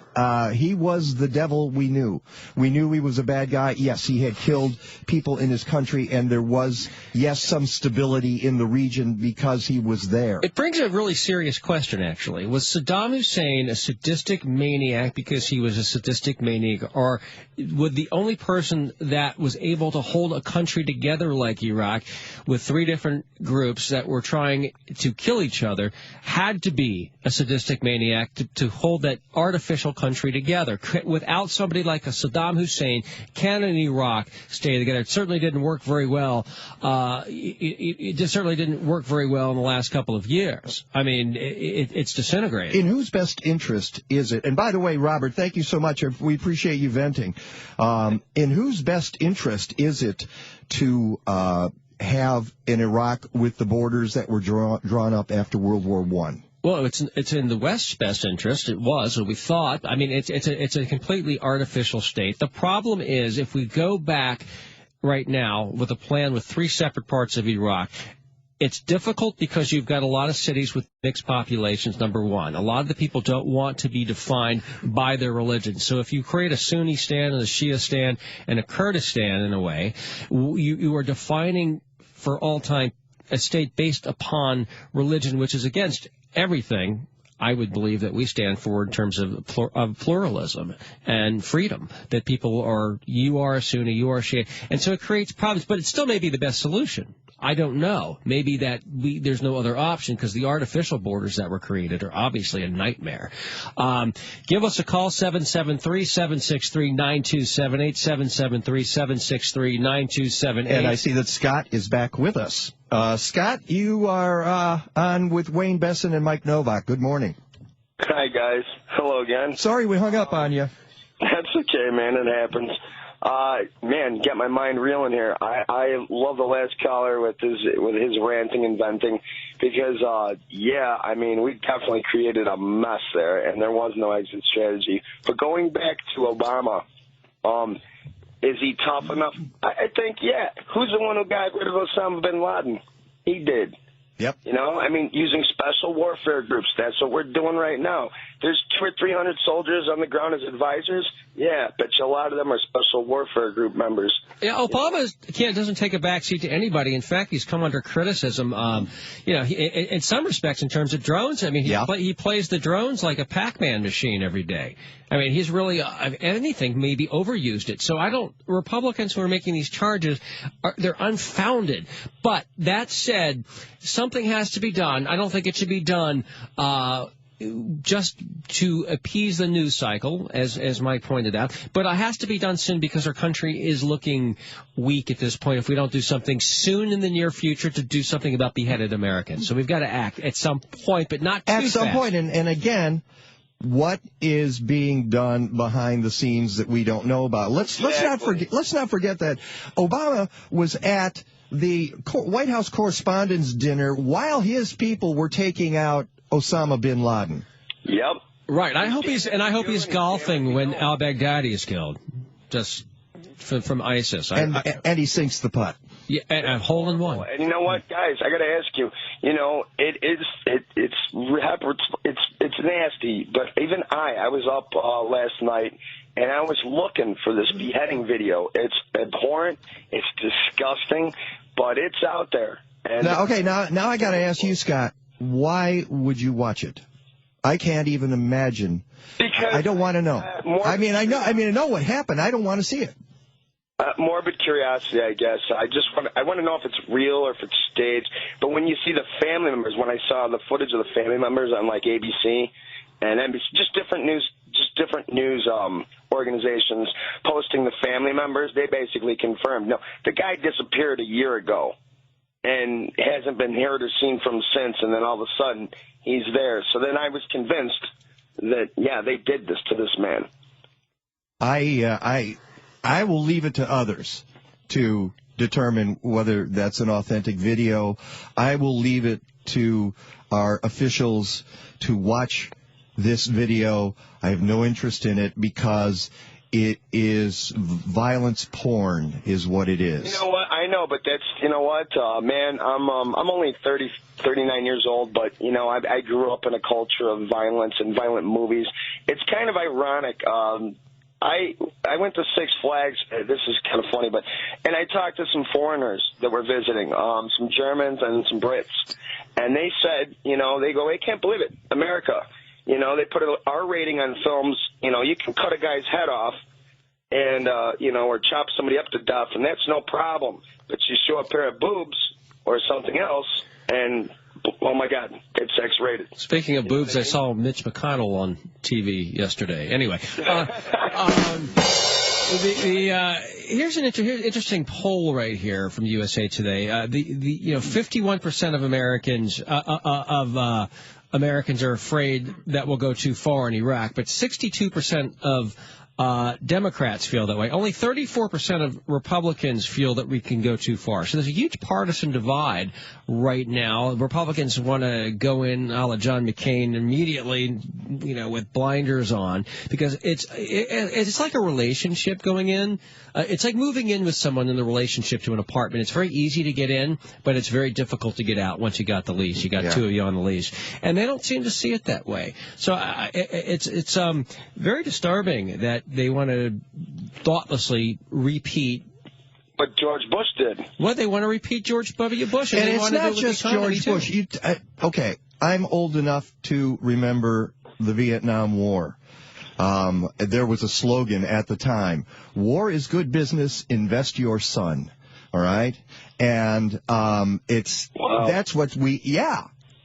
S2: he was the devil we knew. We knew he was a bad guy. Yes, he had killed people in his country, and there was, yes, some stability in the region because he was there.
S3: It brings a really serious question, actually. Was Saddam Hussein a sadistic maniac because he was a sadistic maniac, or would the only person that was able to hold a country together like Iraq with 3 different groups that were trying to kill each other had to be a sadistic maniac to hold that artificial country together? Without somebody like a Saddam Hussein, can an Iraq stay together? It certainly didn't work very well. It just certainly didn't work very well in the last couple of years. I mean, it's disintegrated.
S2: In whose best interest is it? And by the way, Robert, thank you so much. We appreciate you venting. In whose best interest is it to have an Iraq with the borders that were drawn up after World War I?
S3: Well, it's in the West's best interest. It was, or we thought. I mean, it's a completely artificial state. The problem is, if we go back right now with a plan with 3 separate parts of Iraq, it's difficult because you've got a lot of cities with mixed populations, number one. A lot of the people don't want to be defined by their religion. So if you create a Sunni stan and a Shia stan and a Kurdistan, in a way, you are defining for all time a state based upon religion, which is against everything I would believe that we stand for in terms of pluralism and freedom, that people are, you are a Sunni, you are a Shia. And so it creates problems, but it still may be the best solution. I don't know. Maybe that there's no other option because the artificial borders that were created are obviously a nightmare. Give us a call, 773-763-9278, 773-763-9278.
S2: And I see that Scott is back with us. Scott, you are on with Wayne Besson and Mike Novak. Good morning.
S10: Hi, guys. Hello again.
S2: Sorry we hung up on you.
S10: That's okay, man. It happens. Man, get my mind reeling here. I love the last caller with his ranting and venting because, yeah, I mean, we definitely created a mess there, and there was no exit strategy. But going back to Obama, is he tough enough? I think, yeah. Who's the one who got rid of Osama bin Laden? He did.
S2: Yep.
S10: You know, I mean, using special warfare groups. That's what we're doing right now. There's 200 or 300 soldiers on the ground as advisors. Yeah, bet you a lot of them are special warfare group members.
S3: Yeah, Obama doesn't take a backseat to anybody. In fact, he's come under criticism. In some respects, in terms of drones. I mean, he plays the drones like a Pac-Man machine every day. I mean, he's really, if anything, maybe overused it. So Republicans who are making these charges, they're unfounded. But that said, something has to be done. I don't think it should be done just to appease the news cycle, as Mike pointed out. But it has to be done soon because our country is looking weak at this point if we don't do something soon in the near future to do something about beheaded Americans. So we've got to act at some point, but not too fast.
S2: At some point, and again, what is being done behind the scenes that we don't know about? Let's not forget that Obama was at the White House Correspondents' Dinner while his people were taking out Osama bin Laden.
S10: Yep.
S3: Right. I hope he's golfing when al-Baghdadi is killed, just from ISIS.
S2: And he sinks the putt.
S3: Yeah, a hole in one.
S10: And you know what, guys? I got to ask you. You know, it's nasty. But even I was up last night and I was looking for this beheading video. It's abhorrent. It's disgusting, but it's out there. And
S2: now I got to ask you, Scott. Why would you watch it? I can't even imagine.
S10: Because
S2: I don't want to know. I know what happened. I don't want to see it.
S10: Morbid curiosity, I guess. I want to know if it's real or if it's staged. But when you see the family members, when I saw the footage of the family members on like ABC and NBC, just different news organizations posting the family members, they basically confirmed, no, the guy disappeared a year ago and hasn't been heard or seen from since, and then all of a sudden he's there. So then I was convinced that, yeah, they did this to this man.
S2: I will leave it to others to determine whether that's an authentic video. I will leave it to our officials to watch this video. I have no interest in it because it is violence porn, is what it is.
S10: You know what? I know, but that's, you know what, man, I'm only 39 years old, but, you know, I grew up in a culture of violence and violent movies. It's kind of ironic. I went to Six Flags. This is kind of funny, and I talked to some foreigners that were visiting, some Germans and some Brits, and they said, you know, they go, I can't believe it, America. You know, they put an R rating on films. You know, you can cut a guy's head off and, you know, or chop somebody up to death, and that's no problem. But you show a pair of boobs or something else, and, oh, my God, it's X-rated.
S3: Speaking of boobs, I saw Mitch McConnell on TV yesterday. Anyway, here's an interesting poll right here from USA Today. 51% of Americans are afraid that we'll go too far in Iraq, but 62% of Democrats feel that way. Only 34% of Republicans feel that we can go too far. So there's a huge partisan divide right now. Republicans want to go in a la John McCain immediately, you know, with blinders on, because it's like a relationship going in. It's like moving in with someone in the relationship to an apartment. It's very easy to get in, but it's very difficult to get out once you got the lease. You got two of you on the lease. And they don't seem to see it that way. So it's very disturbing that they want to thoughtlessly repeat.
S10: But George Bush did.
S3: Well, they want to repeat George W. Bush.
S2: And it's not just George Bush. Okay, I'm old enough to remember the Vietnam War. There was a slogan at the time: "War is good business, invest your son." All right? And that's what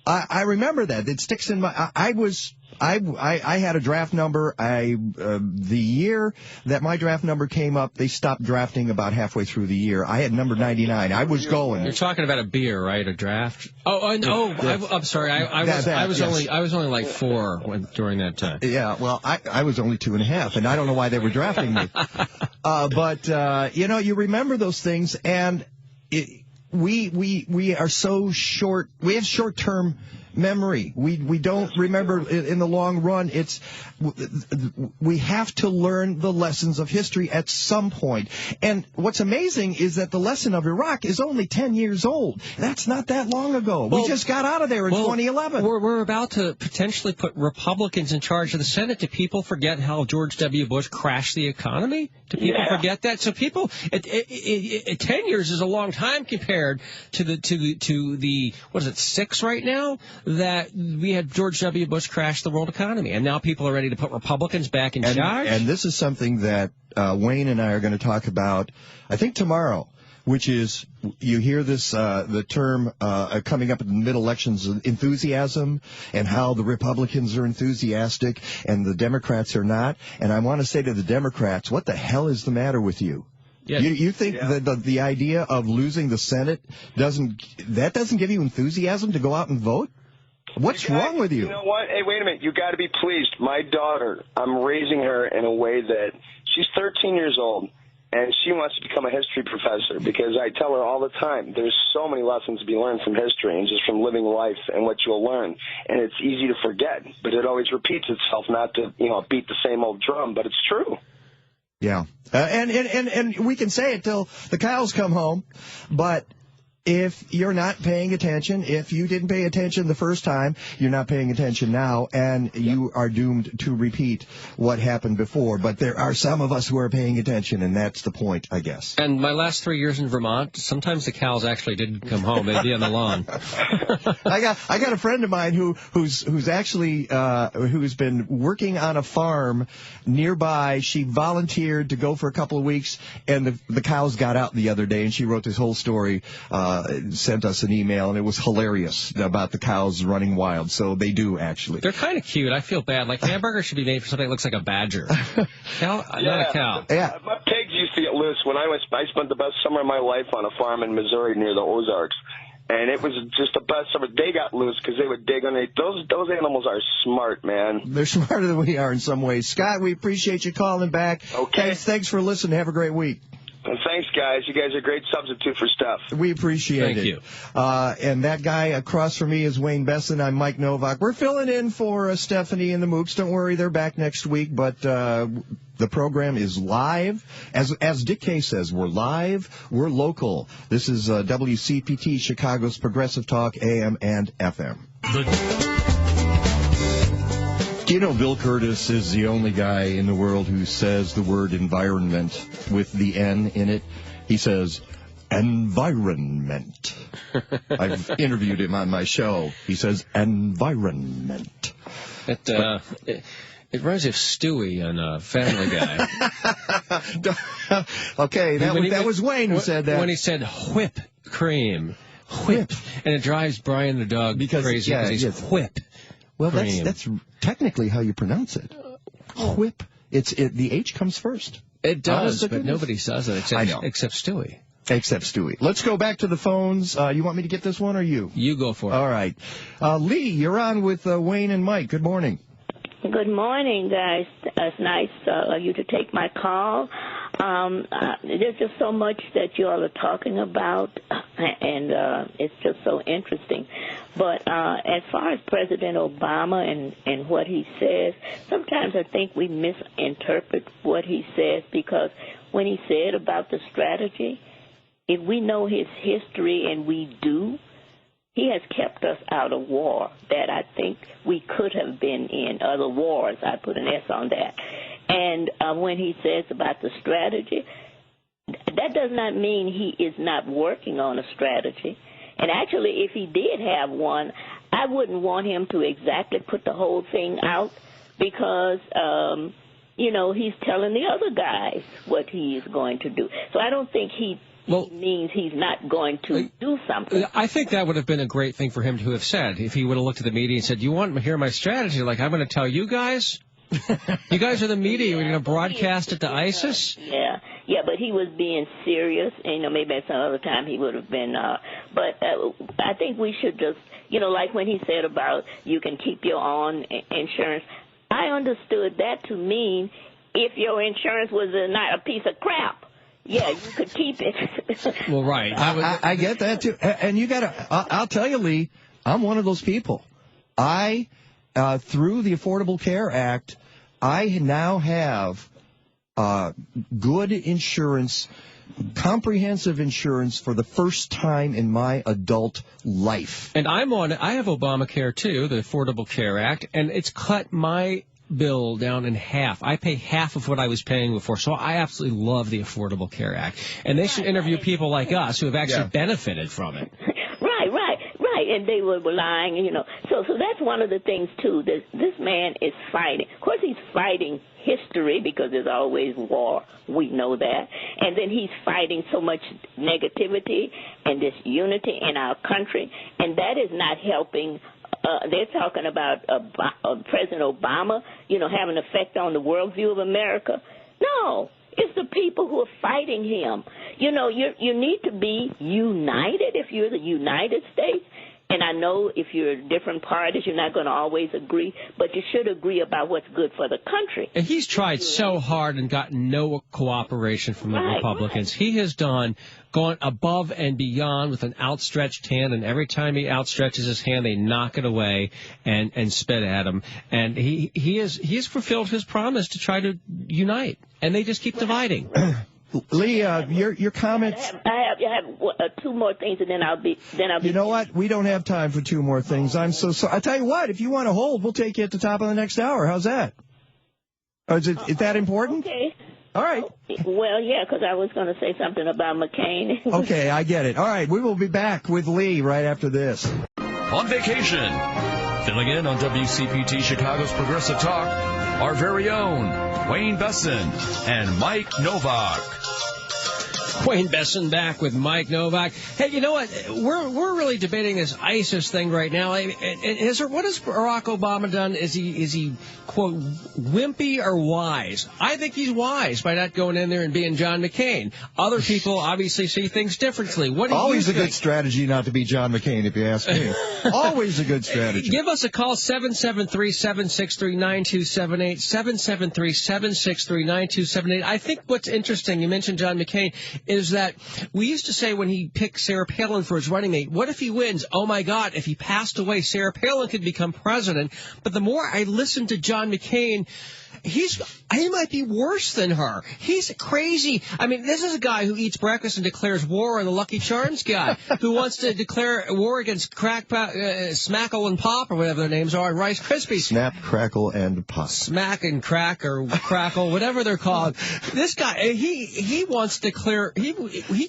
S2: I remember that. It sticks in my... I had a draft number. The year that my draft number came up, they stopped drafting about halfway through the year. I had number 99. I was going.
S3: You're talking about a beer, right? A draft? I'm sorry. I was only like 4 during that time.
S2: Yeah, well, I was only 2.5, and I don't know why they were drafting me. But you know, you remember those things, and we are so short. We have short-term memory. We don't remember in the long run. We have to learn the lessons of history at some point. And what's amazing is that the lesson of Iraq is only 10 years old. That's not that long ago. We just got out of there in 2011.
S3: We're about to potentially put Republicans in charge of the Senate. Do people forget how George W. Bush crashed the economy? Do people forget that? So people, 10 years is a long time compared to the what is it, 6 right now? That we had George W. Bush crash the world economy, and now people are ready to put Republicans back in charge.
S2: And this is something that Wayne and I are going to talk about, I think, tomorrow, which is, you hear this, the term coming up in the mid-elections, enthusiasm, and how the Republicans are enthusiastic and the Democrats are not. And I want to say to the Democrats, what the hell is the matter with you? Yeah. You think that the idea of losing the Senate doesn't give you enthusiasm to go out and vote? What's wrong with you?
S10: You know what? Hey, wait a minute. You got to be pleased. My daughter, I'm raising her in a way that she's 13 years old, and she wants to become a history professor, because I tell her all the time, there's so many lessons to be learned from history and just from living life and what you'll learn. And it's easy to forget, but it always repeats itself, not to, you know, beat the same old drum, but it's true.
S2: Yeah. And we can say it till the cows come home, but if you're not paying attention, if you didn't pay attention the first time, you're not paying attention now, and you are doomed to repeat what happened before. But there are some of us who are paying attention, and that's the point, I guess.
S3: And my last 3 years in Vermont, sometimes the cows actually didn't come home. They'd be on the lawn.
S2: I got a friend of mine who's actually who's been working on a farm nearby. She volunteered to go for a couple of weeks, and the cows got out the other day, and she wrote this whole story. Sent us an email, and it was hilarious about the cows running wild. So they do, actually.
S3: They're kind of cute. I feel bad. Like, hamburger should be made for something that looks like a badger. Not a cow.
S2: Yeah.
S10: My pigs used to get loose. I spent the best summer of my life on a farm in Missouri near the Ozarks. And it was just the best summer. They got loose because they would dig underneath. Those animals are smart, man.
S2: They're smarter than we are in some ways. Scott, we appreciate you calling back.
S10: Okay.
S2: Thanks for listening. Have a great week.
S10: And thanks, guys. You guys are a great substitute for Steph.
S2: We appreciate it.
S3: Thank you.
S2: And that guy across from me is Wayne Besson. I'm Mike Novak. We're filling in for Stephanie and the Mooks. Don't worry, they're back next week. But the program is live. As Dick Kay says, we're live. We're local. This is WCPT, Chicago's Progressive Talk, AM and FM. Do you know Bill Curtis is the only guy in the world who says the word environment with the N in it? He says, environment. I've interviewed him on my show. He says, environment.
S3: It reminds me of Stewie on Family Guy.
S2: Okay, that was Wayne who said that.
S3: When he said whip cream. Whip. And it drives Brian the dog crazy because he's whip.
S2: Well, that's technically how you pronounce it. Whip. The H comes first.
S3: It does, but nobody says it except Stewie.
S2: Except Stewie. Let's go back to the phones. You want me to get this one or you?
S3: You go for it.
S2: All right. Lee, you're on with Wayne and Mike. Good morning.
S11: Good morning, guys. It's nice of you to take my call. There's just so much that you all are talking about, and it's just so interesting. But as far as President Obama and what he says, sometimes I think we misinterpret what he says, because when he said about the strategy, if we know his history, and we do, he has kept us out of war that I think we could have been in, other wars. I put an S on that. And when he says about the strategy, that does not mean he is not working on a strategy. And actually, if he did have one, I wouldn't want him to exactly put the whole thing out, because, he's telling the other guys what he is going to do. So I don't think he means he's not going to do something.
S3: I think that would have been a great thing for him to have said, if he would have looked at the media and said, you want to hear my strategy? Like, I'm going to tell you guys? You guys are the media. You're going to broadcast it to ISIS?
S11: Yeah, but he was being serious. And, maybe at some other time he would have been. But I think we should just, like when he said about you can keep your own insurance, I understood that to mean if your insurance was not a piece of crap, yeah, you could keep it.
S3: Well, right.
S2: I get that, too. And you got to, I'll tell you, Lee, I'm one of those people. Through the Affordable Care Act, I now have good insurance, comprehensive insurance for the first time in my adult life.
S3: And I have Obamacare, too, the Affordable Care Act, and it's cut my bill down in half. I pay half of what I was paying before, so I absolutely love the Affordable Care Act. And they should interview people like us who have actually benefited from it.
S11: Right, and they were lying, So that's one of the things, too, that this man is fighting. Of course, he's fighting history, because there's always war. We know that. And then he's fighting so much negativity and disunity in our country, and that is not helping. They're talking about President Obama, having an effect on the worldview of America. No. It's the people who are fighting him. You need to be united if you're the United States. And I know if you're different parties, you're not going to always agree, but you should agree about what's good for the country.
S3: And he's tried so hard and gotten no cooperation from the Republicans. Right. He has gone above and beyond with an outstretched hand, and every time he outstretches his hand, they knock it away and spit at him. And he has fulfilled his promise to try to unite, and they just keep dividing.
S2: Lee, your comments.
S11: I have two more things, and then I'll be.
S2: You know what? We don't have time for two more things. I'm so sorry. I tell you what. If you want to hold, we'll take you at the top of the next hour. How's that? Is that important?
S11: Okay.
S2: All right.
S11: Well, yeah, because I was going to say something about McCain.
S2: Okay, I get it. All right, we will be back with Lee right after this.
S1: On vacation, filling in on WCPT Chicago's Progressive Talk, our very own Wayne Besson and Mike Novak.
S3: Wayne Besson back with Mike Novak. Hey, you know what? We're really debating this ISIS thing right now. What has Barack Obama done? Is he quote wimpy or wise? I think he's wise by not going in there and being John McCain. Other people obviously see things differently. What do
S2: Always
S3: you
S2: a
S3: think?
S2: good strategy not to be John McCain, if you ask me. Always a good strategy.
S3: Give us a call, 773-763-9278, 773-763-9278. I think what's interesting, you mentioned John McCain, is that we used to say when he picked Sarah Palin for his running mate, what if he wins? Oh, my God, if he passed away, Sarah Palin could become president. But the more I listen to John McCain, he might be worse than her. He's crazy. I mean, this is a guy who eats breakfast and declares war on the Lucky Charms guy, who wants to declare war against Smackle and Pop, or whatever their names are, and Rice Krispies.
S2: Snap, Crackle, and Pop.
S3: Smack and Crack or Crackle, whatever they're called. This guy, he wants to declare, he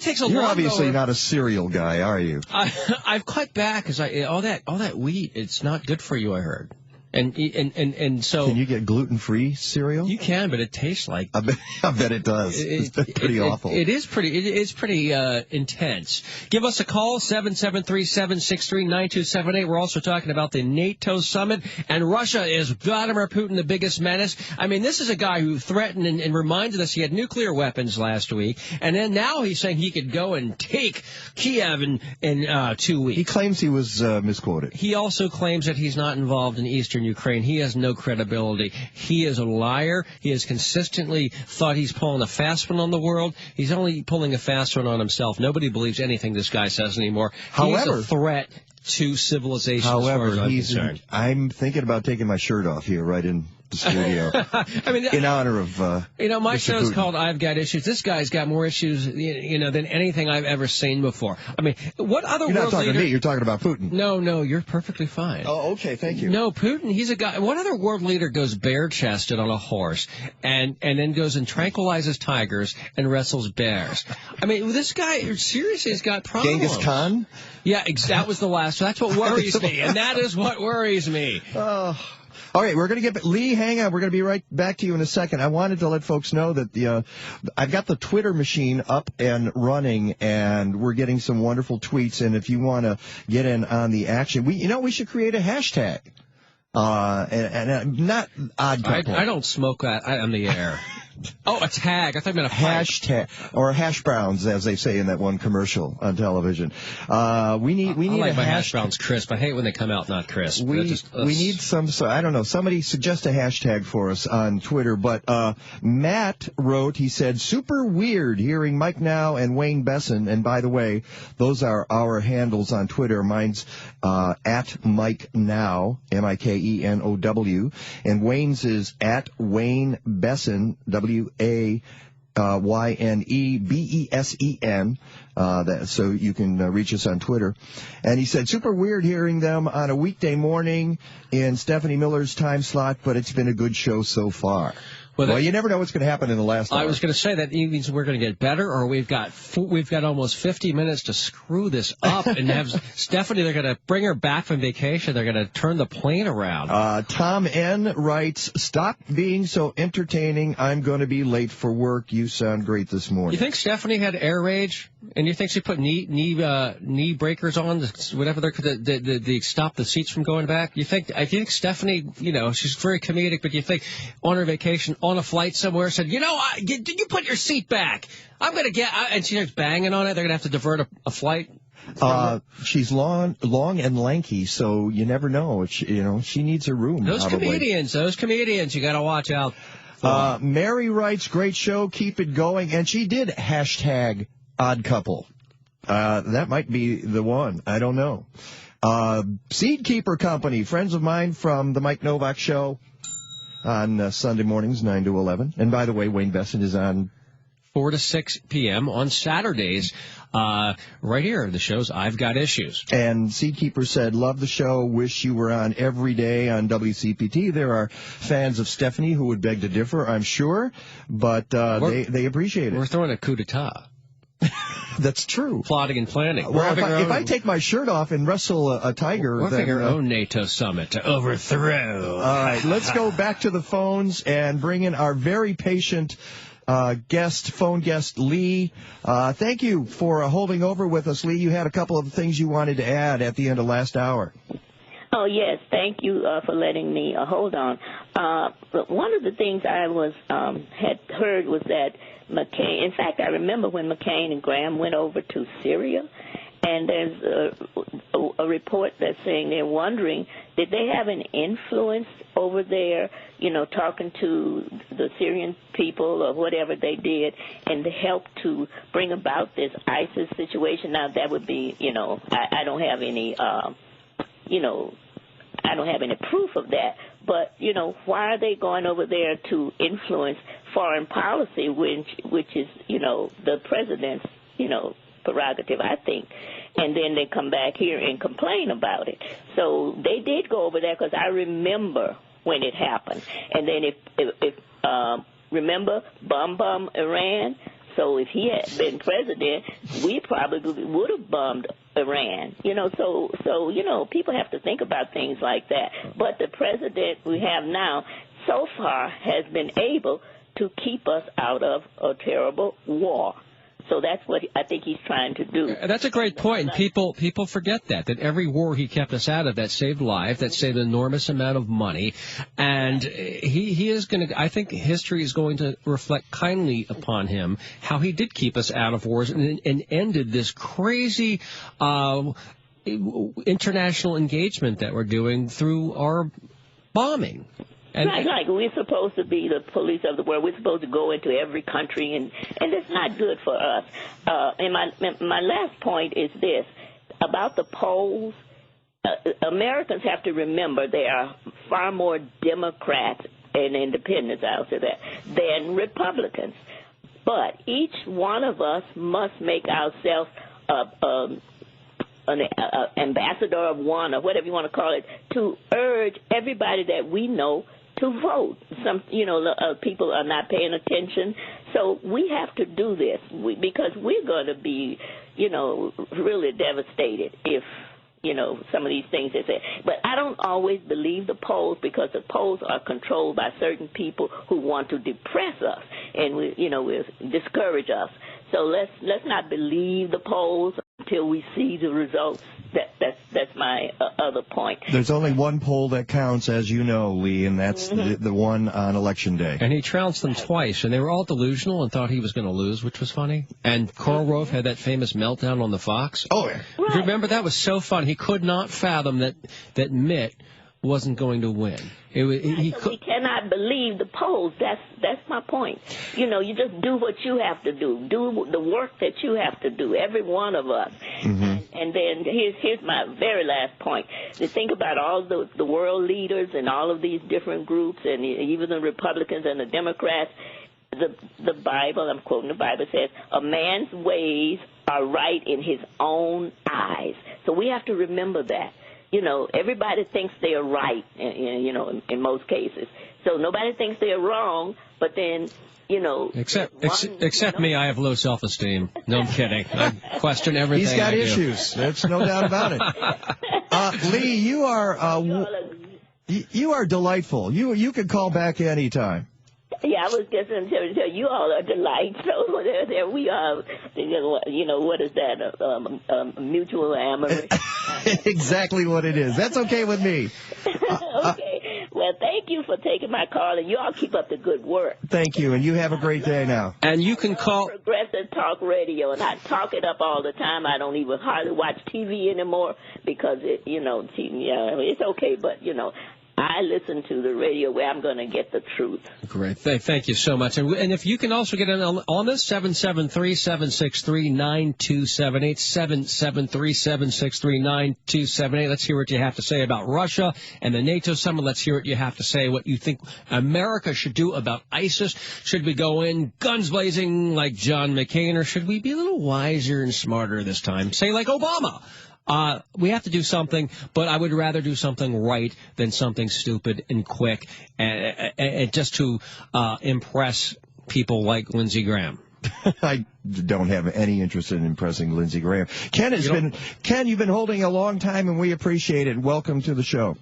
S3: takes a
S2: You're
S3: lawnmower.
S2: obviously not a cereal guy, are you?
S3: I've cut back because all that wheat, it's not good for you, I heard. And so
S2: can you get gluten-free cereal?
S3: You can, but it tastes like.
S2: I bet it does. It's pretty awful.
S3: It is pretty intense. Give us a call, 773-763-9278. We're also talking about the NATO summit, and Russia is Vladimir Putin, the biggest menace. I mean, this is a guy who threatened and reminded us he had nuclear weapons last week, and then now he's saying he could go and take Kiev in 2 weeks.
S2: He claims he was misquoted.
S3: He also claims that he's not involved in Eastern Ukraine. He has no credibility. He is a liar. He has consistently thought he's pulling a fast one on the world. He's only pulling a fast one on himself. Nobody believes anything this guy says anymore.
S2: However,
S3: he's a threat to civilization. However,
S2: I'm thinking about taking my shirt off here, right in the studio.
S3: I mean,
S2: in honor of
S3: my
S2: Mr.
S3: show's
S2: Putin.
S3: called I've Got Issues. This guy's got more issues, than anything I've ever seen before. I mean, what other
S2: You're
S3: world
S2: not talking
S3: leader?
S2: to me. You're talking about Putin.
S3: No, you're perfectly fine.
S2: Oh, okay, thank you.
S3: No, Putin, he's a guy. What other world leader goes bare-chested on a horse and then goes and tranquilizes tigers and wrestles bears? I mean, this guy seriously has got problems.
S2: Genghis Khan?
S3: Yeah, that was the last. That's what worries me, and that is what worries me.
S2: All right, we're going to get Lee. Hang on, we're going to be right back to you in a second. I wanted to let folks know that I've got the Twitter machine up and running, and we're getting some wonderful tweets. And if you want to get in on the action, we should create a hashtag. And not odd couple.
S3: I don't smoke that on the air. Oh, a tag. I thought you meant a
S2: hashtag or hash browns, as they say in that one commercial on television. We need
S3: like
S2: a
S3: my hash browns crisp. I hate when they come out not crisp.
S2: We need some. So I don't know. Somebody suggest a hashtag for us on Twitter. But Matt wrote. He said, "Super weird hearing Mike Now and Wayne Besson." And by the way, those are our handles on Twitter. Mine's at Mike Now, MIKENOW, and Wayne's is at Wayne Besson, WAYNEBESEN, so you can reach us on Twitter. And he said, super weird hearing them on a weekday morning in Stephanie Miller's time slot, but it's been a good show so far. Well, you never know what's going to happen in the last hour.
S3: I was going to say that means we're going to get better, or we've got almost 50 minutes to screw this up and have Stephanie. They're going to bring her back from vacation. They're going to turn the plane around.
S2: Tom N. writes, "Stop being so entertaining. I'm going to be late for work. You sound great this morning."
S3: You think Stephanie had air rage, and you think she put knee breakers on, whatever they stop the seats from going back? I think Stephanie, she's very comedic, but you think on her vacation, on a flight somewhere, said, did you put your seat back? I'm going to and she starts banging on it. They're going to have to divert a flight.
S2: She's long and lanky, so you never know. She needs her room.
S3: Those comedians, you got to watch out for.
S2: Mary writes, great show, keep it going. And she did hashtag odd couple. That might be the one. I don't know. Seed Keeper Company, friends of mine from the Mike Novak Show on Sunday mornings, 9 to 11. And by the way, Wayne Besson is on
S3: 4 to 6 p.m. on Saturdays, right here. The show's I've Got Issues.
S2: And Seedkeeper said, love the show, wish you were on every day on WCPT. There are fans of Stephanie who would beg to differ, I'm sure, but they appreciate it.
S3: We're throwing a coup d'etat.
S2: That's true.
S3: Plotting and planning.
S2: Well, if I take my shirt off and wrestle a tiger,
S3: we're having our own NATO summit to overthrow.
S2: All right, let's go back to the phones and bring in our very patient phone guest Lee. Thank you for holding over with us, Lee. You had a couple of things you wanted to add at the end of last hour.
S11: Oh, yes. Thank you for letting me hold on. But one of the things I had heard was that McCain, in fact, I remember when McCain and Graham went over to Syria, and there's a report that's saying they're wondering, did they have an influence over there, talking to the Syrian people or whatever they did, and to help to bring about this ISIS situation? Now, that would be, I don't have any, I don't have any proof of that. But, why are they going over there to influence foreign policy, which is, the president's, prerogative, I think. And then they come back here and complain about it. So they did go over there because I remember when it happened. And then if remember Bum Iran? So if he had been president, we probably would have bombed Iran. So people have to think about things like that. But the president we have now so far has been able to keep us out of a terrible war. So that's what I think he's trying to do.
S3: That's a great point. People forget that every war he kept us out of, that saved lives, that saved an enormous amount of money. And he is going to, I think history is going to reflect kindly upon him, how he did keep us out of wars and ended this crazy international engagement that we're doing through our bombing.
S11: Right, we're supposed to be the police of the world. We're supposed to go into every country, and it's not good for us. And my last point is this, about the polls. Americans have to remember there are far more Democrats and independents, I'll say that, than Republicans. But each one of us must make ourselves an ambassador of one, or whatever you want to call it, to urge everybody that we know to vote. Some, people are not paying attention. So we have to do this because we're going to be, really devastated if, some of these things they say. But I don't always believe the polls because the polls are controlled by certain people who want to depress us and, will discourage us. So let's not believe the polls until we see the results. That's my other point.
S2: There's only one poll that counts, as you know, Lee, and that's the one on Election Day.
S3: And he trounced them twice, and they were all delusional and thought he was going to lose, which was funny. And Karl Rove had that famous meltdown on the Fox.
S2: Oh, yeah.
S3: Right. Remember, that was so fun. He could not fathom that Mitt wasn't going to win.
S11: We cannot believe the polls. That's my point. You just do what you have to do. Do the work that you have to do, every one of us. And then here's my very last point. To think about all the world leaders and all of these different groups, and even the Republicans and the Democrats. The Bible, I'm quoting the Bible, says, a man's ways are right in his own eyes. So we have to remember that. Everybody thinks they are right, in most cases. So nobody thinks they are wrong, but then,
S3: Except me, I have low self-esteem. No, I'm kidding. I question everything.
S2: He's got issues. There's no doubt about it. Lee, you are delightful. You can call back anytime.
S11: Yeah, I was just going to tell you all are delight. So there we are. What is that? Mutual amory.
S2: Exactly what it is. That's okay with me.
S11: Okay. Well, thank you for taking my call, and you all keep up the good work.
S2: Thank you, and you have a great day now.
S3: And you can call
S11: Progressive Talk Radio, and I talk it up all the time. I don't even hardly watch TV anymore because it's okay, but I listen to the radio where I'm going to get the truth.
S3: Great. Thank you so much. And if you can also get in on this, 773-763-9278, 773-763-9278. Let's hear what you have to say about Russia and the NATO summit. Let's hear what you have to say, what you think America should do about ISIS. Should we go in guns blazing like John McCain, or should we be a little wiser and smarter this time? Say like Obama. We have to do something, but I would rather do something right than something stupid and quick, and just to impress people like Lindsey Graham.
S2: I don't have any interest in impressing Lindsey Graham. Ken, you've been holding a long time, and we appreciate it. Welcome to the show.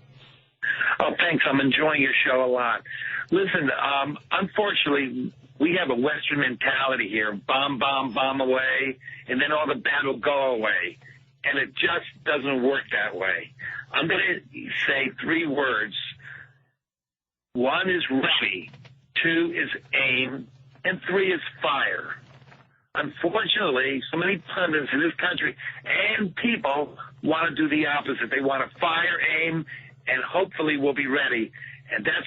S12: Oh, thanks. I'm enjoying your show a lot. Listen, unfortunately, we have a Western mentality here, bomb, bomb, bomb away, and then all the bad will go away. And it just doesn't work that way. I'm going to say 3 words. 1 is ready, 2 is aim, and 3 is fire. Unfortunately, so many pundits in this country and people want to do the opposite. They want to fire, aim, and hopefully we'll be ready. And that's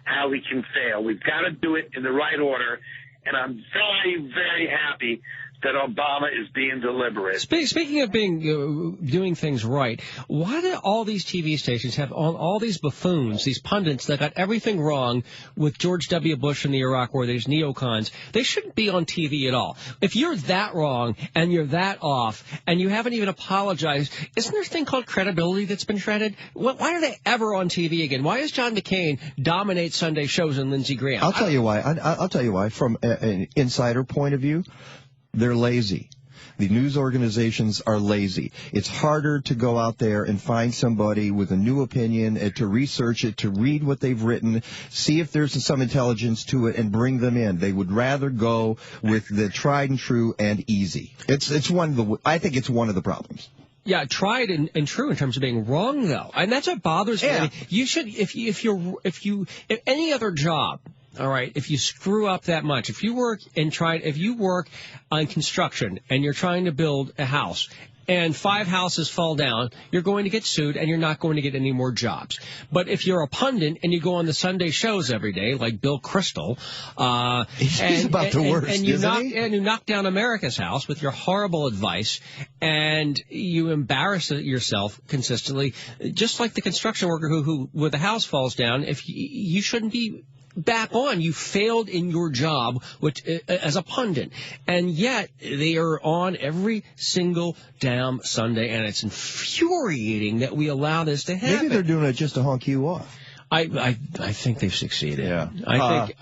S12: how we can fail. We've got to do it in the right order. And I'm very, very happy that Obama is being deliberate.
S3: Speaking of doing things right, why do all these TV stations have all these buffoons, these pundits that got everything wrong with George W. Bush and the Iraq War, these neocons? They shouldn't be on TV at all. If you're that wrong and you're that off and you haven't even apologized, isn't there a thing called credibility that's been shredded? Why are they ever on TV again? Why does John McCain dominate Sunday shows and Lindsey Graham?
S2: I'll tell you why. I'll tell you why. From an insider point of view, they're lazy. The news organizations are lazy. It's harder to go out there and find somebody with a new opinion, to research it, to read what they've written, see if there's some intelligence to it, and bring them in. They would rather go with the tried and true and easy. I think it's one of the problems.
S3: Yeah, tried and true in terms of being wrong, though, and that's what bothers me. You should, if any other job. All right, if you screw up that much, if you work on construction and you're trying to build a house and 5 houses fall down, you're going to get sued and you're not going to get any more jobs. But if you're a pundit and you go on the Sunday shows every day, like Bill Kristol,
S2: he's about the worst,
S3: and you knock down America's house with your horrible advice and you embarrass yourself consistently, just like the construction worker who when the house falls down, if you shouldn't be back on. You failed in your job, which as a pundit, and yet they are on every single damn Sunday, and it's infuriating that we allow this to happen.
S2: Maybe they're doing it just to honk you off.
S3: I think they've succeeded.
S2: Yeah.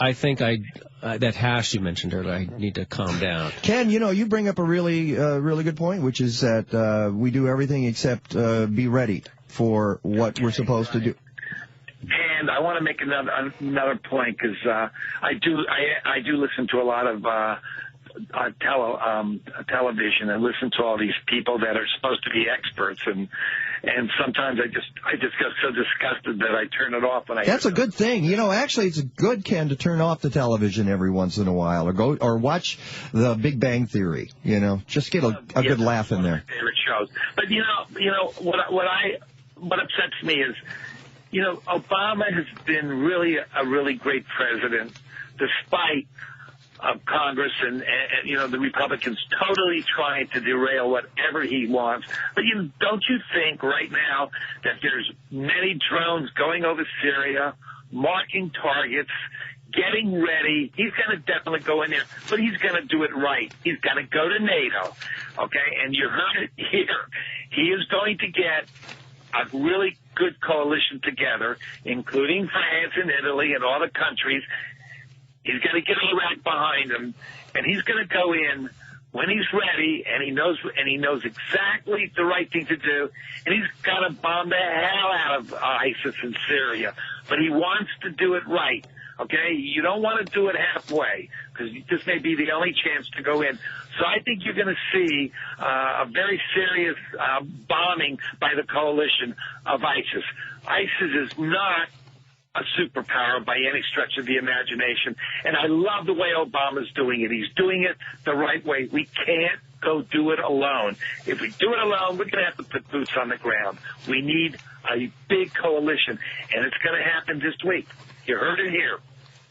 S3: I think that hash you mentioned earlier, I need to calm down.
S2: Ken, you bring up a really good point, which is that we do everything except be ready for what we're supposed to do.
S12: And I want to make another point because I do listen to a lot of television and listen to all these people that are supposed to be experts, and sometimes I just get so disgusted that I turn it off when I.
S2: That's a good thing. Actually, it's good, Ken, to turn off the television every once in a while, or watch The Big Bang Theory. Just get a good laugh in there.
S12: Favorite shows, but what upsets me is. Obama has been really a really great president, despite Congress and the Republicans totally trying to derail whatever he wants. But don't you think right now that there's many drones going over Syria, marking targets, getting ready? He's going to definitely go in there, but he's going to do it right. He's going to go to NATO, okay? And you heard it here. He is going to get a really good coalition together, including France and Italy and all the countries. He's going to get Iraq behind him, and he's going to go in when he's ready, and he knows exactly the right thing to do, and he's got to bomb the hell out of ISIS in Syria. But he wants to do it right. Okay, you don't want to do it halfway because this may be the only chance to go in. So I think you're going to see a very serious bombing by the coalition of ISIS. ISIS is not a superpower by any stretch of the imagination, and I love the way Obama's doing it. He's doing it the right way. We can't go do it alone. If we do it alone, we're going to have to put boots on the ground. We need a big coalition, and it's going to happen this week. You heard it here.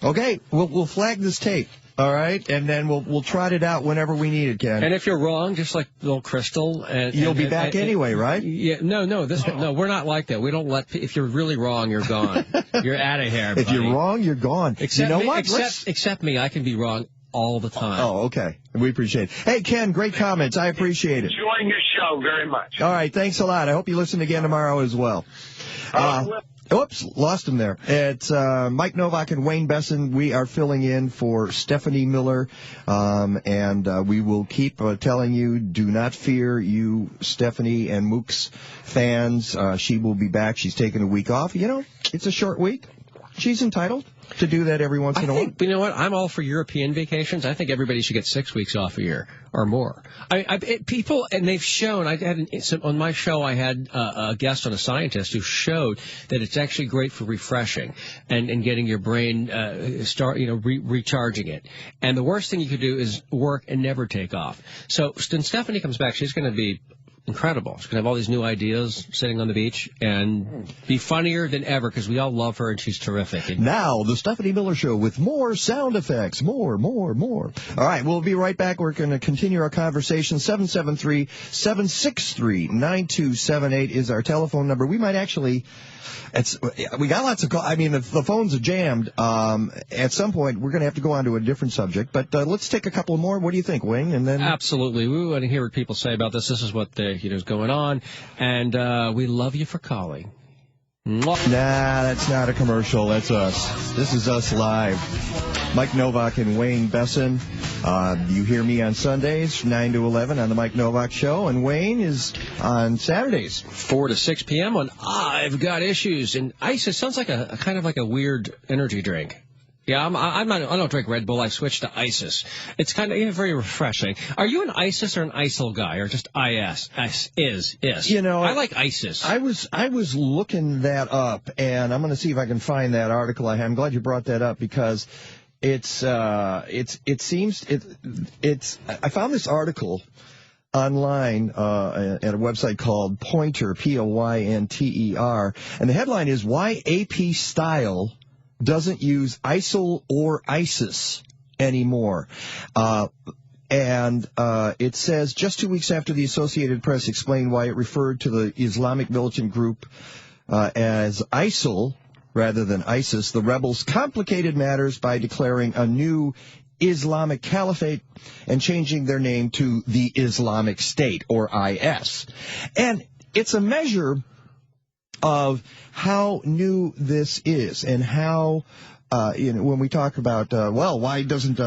S2: Okay, we'll flag this tape, all right, and then we'll trot it out whenever we need it, Ken.
S3: And if you're wrong, just like Bill Kristol,
S2: you'll be back anyway, right?
S3: Yeah, no, we're not like that. We don't if you're really wrong, you're gone. You're out of here, buddy.
S2: If you're wrong, you're gone.
S3: Except me, I can be wrong all the time.
S2: Oh, okay. We appreciate it. Hey, Ken, great comments. I appreciate it.
S12: Enjoying your show very much.
S2: All right, thanks a lot. I hope you listen again tomorrow as well. Oops, lost him there. It's Mike Novak and Wayne Besson. We are filling in for Stephanie Miller, and we will keep telling you, do not fear, you Stephanie and Mook's fans. She will be back. She's taking a week off. It's a short week. she's entitled to do that every once in a while.
S3: You know what? I'm all for European vacations. I think everybody should get 6 weeks off a year or more. People, and they've shown, on my show, I had a guest on a scientist who showed that it's actually great for refreshing and getting your brain, recharging it. And the worst thing you could do is work and never take off. So when Stephanie comes back, she's going to be incredible. She's going to have all these new ideas sitting on the beach and be funnier than ever because we all love her and she's terrific. And
S2: now, the Stephanie Miller Show with more sound effects. More. All right, we'll be right back. We're going to continue our conversation. 773-763-9278 is our telephone number. We might actually... we got lots of calls. I mean, the phones are jammed. At some point, we're going to have to go on to a different subject. But let's take a couple more. What do you think, Wing? And then
S3: absolutely, we want to hear what people say about this. This is what is going on, and we love you for calling.
S2: Nah, that's not a commercial. That's us. This is us live. Mike Novak and Wayne Besson. You hear me on Sundays, 9 to 11 on the Mike Novak Show, and Wayne is on Saturdays,
S3: 4 to 6 p.m. on I've Got Issues. And ISIS sounds like a kind of like a weird energy drink. Yeah, I don't drink Red Bull. I switched to ISIS. It's kind of very refreshing. Are you an ISIS or an ISIL guy, or just IS? Is.
S2: You know,
S3: I like ISIS.
S2: I was looking that up, and I'm going to see if I can find that article. I'm glad you brought that up because I found this article online at a website called Pointer, Poynter, and the headline is Why AP Style Doesn't Use ISIL or ISIS Anymore. And it says, just 2 weeks after the Associated Press explained why it referred to the Islamic militant group as ISIL rather than ISIS, the rebels complicated matters by declaring a new Islamic Caliphate and changing their name to the Islamic State, or IS. And it's a measure of how new this is and how, when we talk about, why doesn't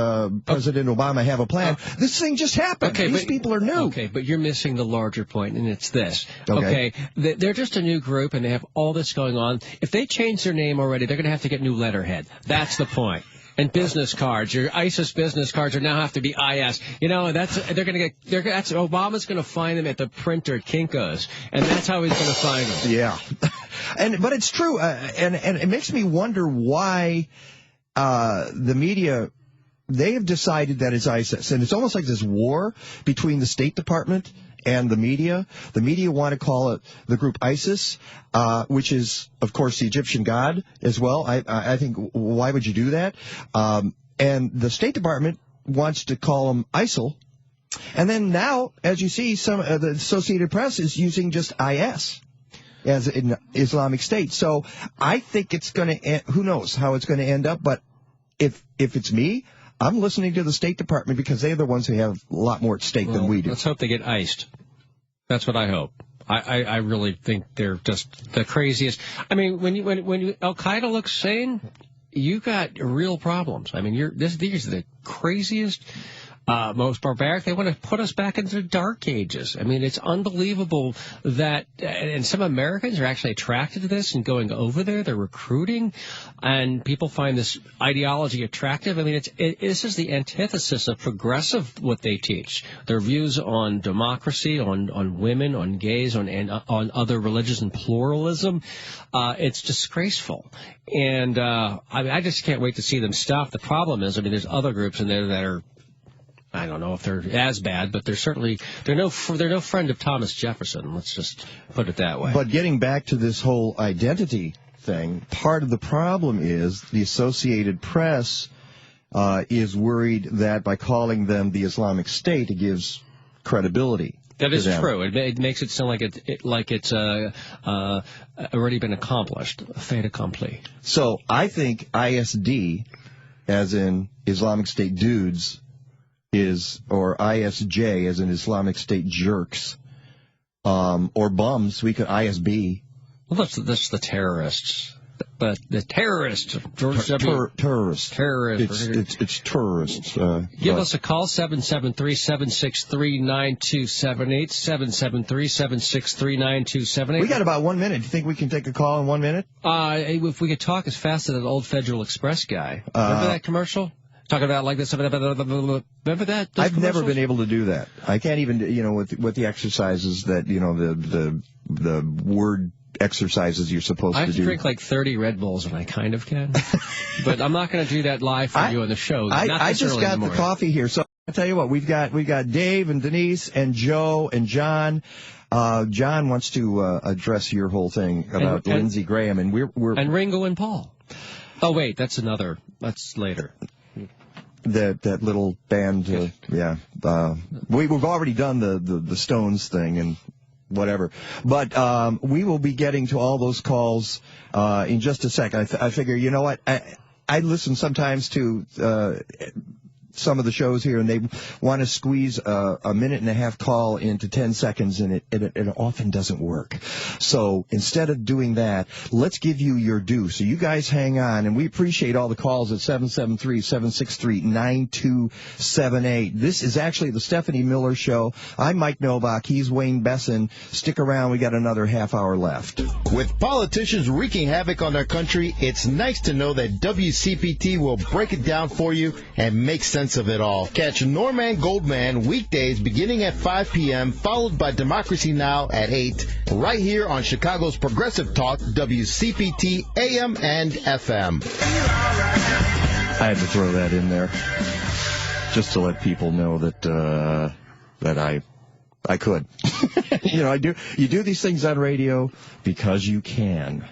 S2: President Obama have a plan? This thing just happened.
S3: Okay,
S2: These people are new.
S3: Okay, but you're missing the larger point, and it's this. Okay, they're just a new group, and they have all this going on. If they change their name already, they're going to have to get new letterhead. That's the point. And business cards, your ISIS business cards now have to be IS. Obama's going to find them at the printer at Kinko's, and that's how he's going to find them.
S2: Yeah, but it's true, and it makes me wonder why the media, they have decided that it's ISIS, and it's almost like this war between the State Department and the media. The media want to call it the group ISIS, which is, of course, the Egyptian god as well. I think, why would you do that? And the State Department wants to call them ISIL. And then now, as you see, the Associated Press is using just IS as an Islamic State. So I think it's going to, who knows how it's going to end up, but if it's me, I'm listening to the State Department because they're the ones who have a lot more at stake than we do.
S3: Let's hope they get iced. That's what I hope. I really think they're just the craziest. I mean, when Al Qaeda looks sane, you got real problems. I mean, these are the craziest, most barbaric. They want to put us back into the dark ages. I mean, it's unbelievable that, and some Americans are actually attracted to this and going over there. They're recruiting, and people find this ideology attractive. I mean, this is the antithesis of progressive, what they teach. Their views on democracy, on women, on gays, on other religions and pluralism. It's disgraceful. And I just can't wait to see them stop. The problem is, I mean, there's other groups in there that are, I don't know if they're as bad, but they're no friend of Thomas Jefferson. Let's just put it that way.
S2: But getting back to this whole identity thing, part of the problem is the Associated Press is worried that by calling them the Islamic State, it gives credibility.
S3: That is true. It makes it sound like it's already been accomplished, a fait accompli.
S2: So I think ISD, as in Islamic State dudes, or ISJ, as in Islamic State jerks, or bums. We could ISB.
S3: Well, that's the terrorists. the terrorist. George W.
S2: Terrorist.
S3: Terrorist.
S2: It's tourists.
S3: Give us a call, 773-763-9278, 773-763-9278.
S2: We got about 1 minute. Do you think we can take a call in 1 minute?
S3: If we could talk as fast as that old Federal Express guy. Remember that commercial? Talking about like this. Remember that?
S2: I've never been able to do that. I can't even, with the exercises that, the word exercises you're supposed to do.
S3: I have to drink like 30 Red Bulls, and I kind of can. But I'm not going to do that live for you on the show.
S2: I just got the coffee here. So I'll tell you what, we've got Dave and Denise and Joe and John. John wants to address your whole thing about Lindsey Graham, and we're
S3: and Ringo and Paul. Oh wait, that's later.
S2: That little band, yeah. We've already done the Stones thing and whatever, but we will be getting to all those calls in just a second. I figure, you know what? I listen sometimes to some of the shows here, and they want to squeeze a minute and a half call into 10 seconds, and it often doesn't work. So instead of doing that, let's give you your due. So you guys hang on, and we appreciate all the calls at 773-763-9278. This is actually the Stephanie Miller Show. I'm Mike Novak. He's Wayne Besson. Stick around. We got another half hour left.
S13: With politicians wreaking havoc on our country, it's nice to know that WCPT will break it down for you and make sense of it all. Catch Norman Goldman weekdays beginning at 5 p.m., followed by Democracy Now! At 8, right here on Chicago's Progressive Talk, WCPT AM and FM.
S2: I had to throw that in there just to let people know that I could. I do. You do these things on radio because you can.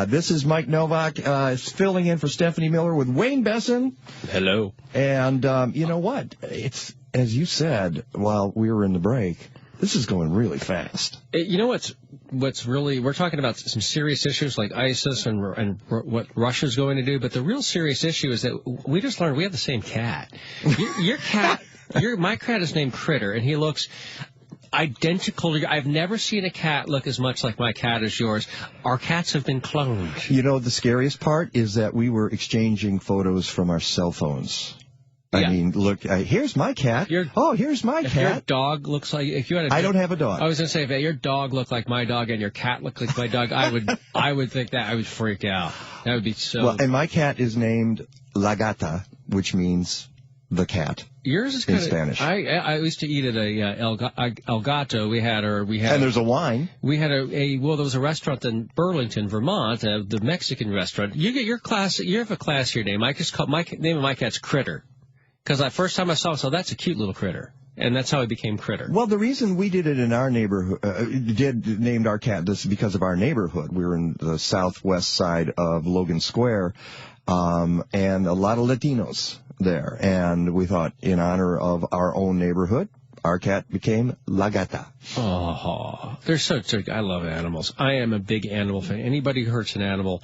S2: This is Mike Novak filling in for Stephanie Miller with Wayne Besson.
S3: Hello.
S2: And you know what? It's, as you said while we were in the break, this is going really fast.
S3: You know what's really, we're talking about some serious issues like ISIS and what Russia's going to do, but the real serious issue is that we just learned we have the same cat. Your cat, my cat is named Critter, and he looks identical. I've never seen a cat look as much like my cat as yours. Our cats have been cloned.
S2: You know, the scariest part is that we were exchanging photos from our cell phones. I mean, look, here's my cat. Here's my cat.
S3: Your dog looks like, if you had
S2: I don't have a dog.
S3: I was going to say, if your dog looked like my dog and your cat looked like my dog, I would think that I would freak out. That would be so.
S2: Well, and my cat is named La Gata, which means the cat.
S3: Yours is kind
S2: of Spanish.
S3: I used to eat at a El Gato. We had,
S2: and there's a wine.
S3: We had there was a restaurant in Burlington, Vermont, the Mexican restaurant. You get your class. You have a classier name. I just called my name of my cat's Critter, because the first time I saw him, so that's a cute little critter. And that's how he became Critter.
S2: Well, the reason we did it in our neighborhood, named our cat this because of our neighborhood. We were in the southwest side of Logan Square, and a lot of Latinos there. And we thought, in honor of our own neighborhood, our cat became La Gata.
S3: Oh, they're I love animals. I am a big animal fan. Anybody who hurts an animal,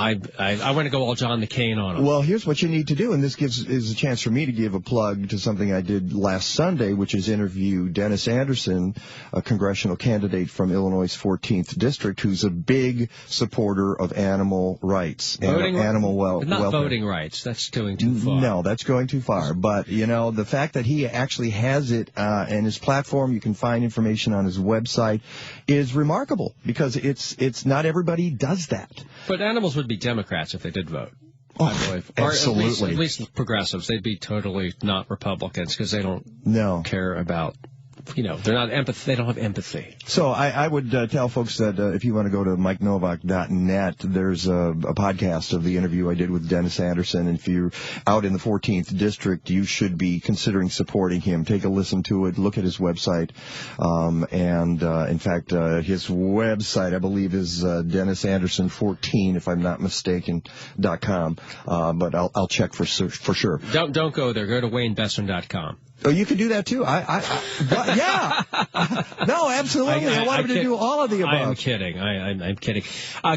S3: I want to go all John McCain on them.
S2: Well, here's what you need to do, and this is a chance for me to give a plug to something I did last Sunday, which is interview Dennis Anderson, a congressional candidate from Illinois' 14th District, who's a big supporter of animal rights and animal welfare.
S3: Not voting rights. That's going too far.
S2: No, that's going too far. But, the fact that he actually has it in his platform, you can find information on his website, is remarkable, because it's not everybody does that.
S3: But animals would be Democrats if they did vote.
S2: I believe. Absolutely.
S3: Or at least progressives. They'd be totally not Republicans because they don't care about, they're not they don't have empathy.
S2: So I would tell folks that if you want to go to MikeNovak.net, there's a podcast of the interview I did with Dennis Anderson. And if you're out in the 14th District, you should be considering supporting him. Take a listen to it. Look at his website. In fact, his website, I believe, is DennisAnderson14, if I'm not mistaken, .com. But I'll check for sure.
S3: Don't go there. Go to WayneBesson.com.
S2: Oh, you could do that too. Yeah. No, absolutely. I want him to do all of the above.
S3: I'm kidding. I'm kidding.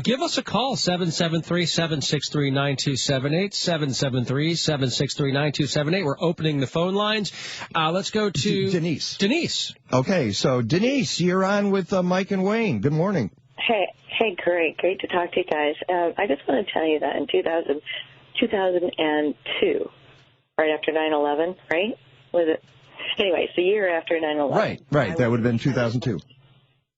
S3: Give us a call, 773-763-9278, 773-763-9278. We're opening the phone lines. Let's go to
S2: Denise.
S3: Denise.
S2: Okay, so Denise, you're on with Mike and Wayne. Good morning.
S14: Hey, Hey, great to talk to you guys. I just want to tell you that in 2002, right after 9/11, right? Was it? Anyway, it's the year after 9/11.
S2: Right. That would have been 2002.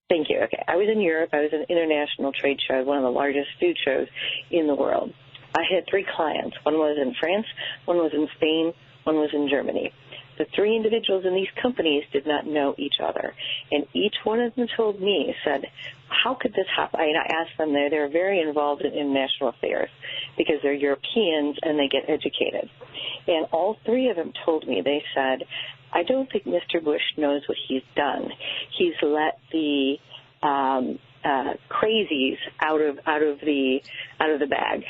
S14: Thank you. Okay. I was in Europe. I was at an international trade show, one of the largest food shows in the world. I had 3 clients. One was in France, one was in Spain, one was in Germany. The 3 individuals in these companies did not know each other. And each one of them told me, said, how could this happen? And I asked them, they're very involved in international affairs because they're Europeans and they get educated. And all 3 of them told me, they said, I don't think Mr. Bush knows what he's done. He's let the crazies out of the bag.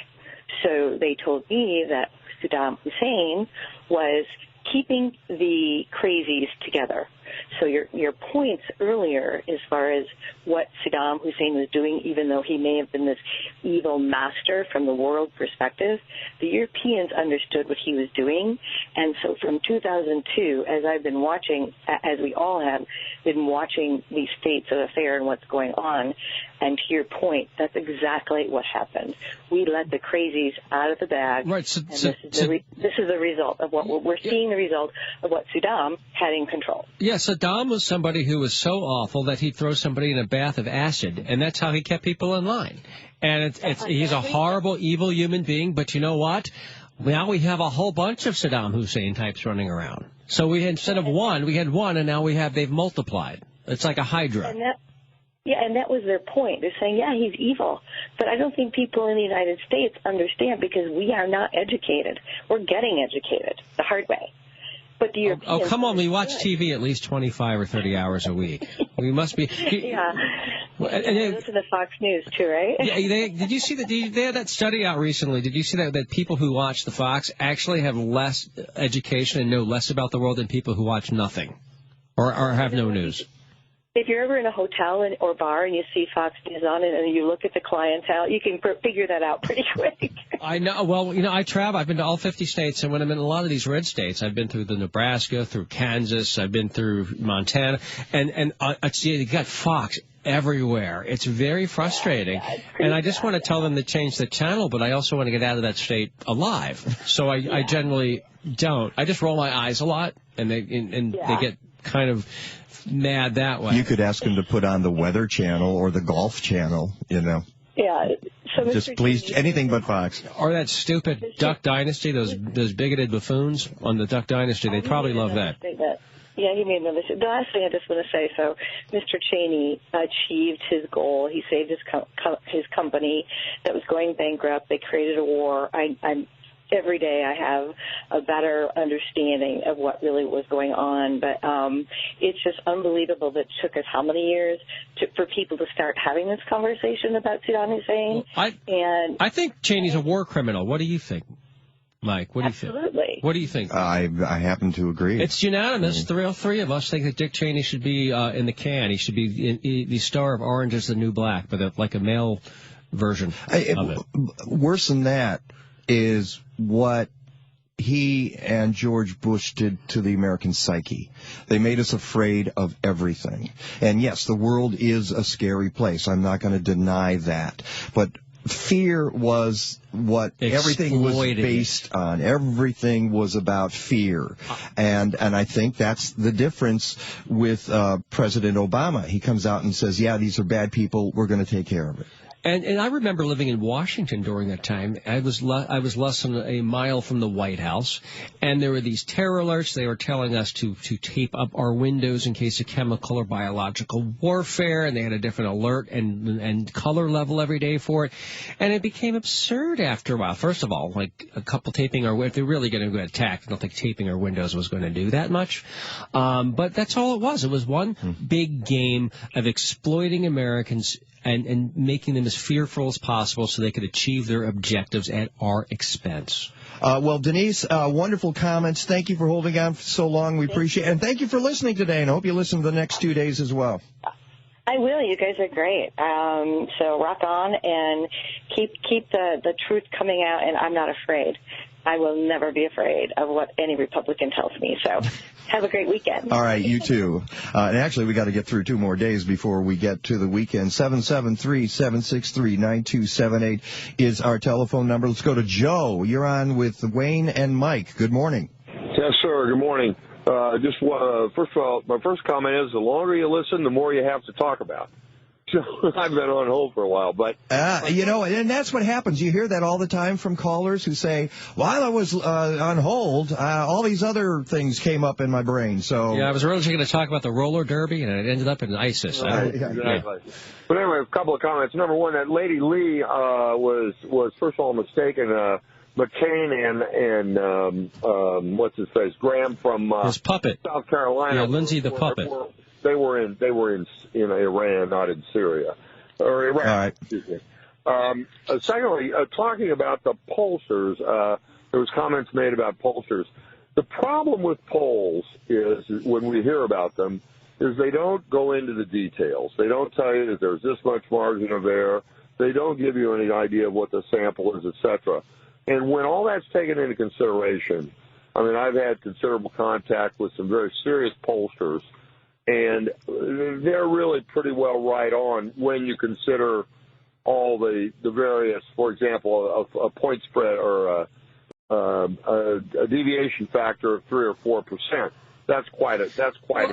S14: So they told me that Saddam Hussein was keeping the crazies together. So your points earlier as far as what Saddam Hussein was doing, even though he may have been this evil master from the world perspective, the Europeans understood what he was doing. And so from 2002, as I've been watching, as we all have been watching these states of affair and what's going on, and to your point, that's exactly what happened. We let the crazies out of the bag.
S3: Right.
S14: This is the result of what we're seeing, the result of what Saddam had in control.
S3: Yeah, Saddam was somebody who was so awful that he'd throw somebody in a bath of acid, and that's how he kept people in line. And he's a horrible, evil human being, but you know what? Now we have a whole bunch of Saddam Hussein types running around. So instead of one, we had one, and now they've multiplied. It's like a hydra.
S14: And that was their point. They're saying, yeah, he's evil. But I don't think people in the United States understand because we are not educated. We're getting educated the hard way. But the Europeans
S3: come on, we watch TV at least 25 or 30 hours a week. We must be...
S14: Yeah. And they listen to Fox News, too, right?
S3: Yeah, did you see that? They had that study out recently. Did you see that people who watch the Fox actually have less education and know less about the world than people who watch nothing or have no news?
S14: If you're ever in a hotel or bar and you see Fox News on it and you look at the clientele, you can figure that out pretty quick.
S3: I know. Well, I travel. I've been to all 50 states, and when I'm in a lot of these red states, I've been through the Nebraska, through Kansas, I've been through Montana, and you got Fox everywhere. It's very frustrating, and I just want to tell them to change the channel, but I also want to get out of that state alive. So I generally don't. I just roll my eyes a lot, and they get kind of mad that way.
S2: You could ask him to put on the Weather Channel or the Golf Channel,
S14: Yeah. So
S2: just please, anything but Fox.
S3: Or that stupid Duck Dynasty, those bigoted buffoons on the Duck Dynasty. They probably love that.
S14: Yeah, he made another. The last thing I just want to say, so Mr. Cheney achieved his goal. He saved his company that was going bankrupt. They created a war. Every day I have a better understanding of what really was going on. But it's just unbelievable that it took us how many years for people to start having this conversation about Saddam Hussein.
S3: Well, I think Cheney's a war criminal. What do you think, Mike? What do you think?
S14: Absolutely.
S3: What do you think?
S2: I happen to agree.
S3: It's unanimous. Three of us think that Dick Cheney should be in the can. He should be the star of Orange is the New Black, but like a male version of it.
S2: Worse than that is what he and George Bush did to the American psyche. They made us afraid of everything. And yes, the world is a scary place. I'm not going to deny that. But fear was what everything was based on. Everything was about fear. And I think that's the difference with President Obama. He comes out and says, yeah, these are bad people. We're going to take care of it.
S3: And I remember living in Washington during that time. I was less than a mile from the White House, and there were these terror alerts. They were telling us to tape up our windows in case of chemical or biological warfare, and they had a different alert and color level every day for it. And it became absurd after a while. First of all, like a couple taping our if they're really going to go attack, I don't think taping our windows was going to do that much. But that's all it was. It was one big game of exploiting Americans and making them as fearful as possible so they could achieve their objectives at our expense.
S2: Well, Denise, wonderful comments. Thank you for holding on for so long. We appreciate it. And thank you for listening today, and I hope you listen the next 2 days as well.
S14: I will. You guys are great. So rock on and keep the truth coming out, and I'm not afraid. I will never be afraid of what any Republican tells me. So Have a great weekend.
S2: All right, you too. And actually, we got to get through 2 more days before we get to the weekend. 773-763-9278 is our telephone number. Let's go to Joe. You're on with Wayne and Mike. Good morning.
S15: Yes, sir. Good morning. First of all, my first comment is the longer you listen, the more you have to talk about. So I've been on hold for a while, but
S2: and that's what happens. You hear that all the time from callers who say, "While I was on hold, all these other things came up in my brain." So
S3: I was originally going to talk about the roller derby, and it ended up in ISIS.
S15: Exactly. But anyway, a couple of comments. Number one, that Lady Lee was first of all mistaken. McCain and what's his face, Graham from
S3: his puppet,
S15: South Carolina.
S3: Yeah, Lindsay the puppet.
S15: They were in Iran, not in Syria or Iraq.
S2: All right.
S15: Excuse me. Secondly, talking about the pollsters, there was comments made about pollsters. The problem with polls is when we hear about them is they don't go into the details. They don't tell you that there's this much margin of error. They don't give you any idea of what the sample is, etc. And when all that's taken into consideration, I mean, I've had considerable contact with some very serious pollsters, and they're really pretty well right on when you consider all the various, for example, a point spread or a deviation factor of 3 or 4%. That's quite a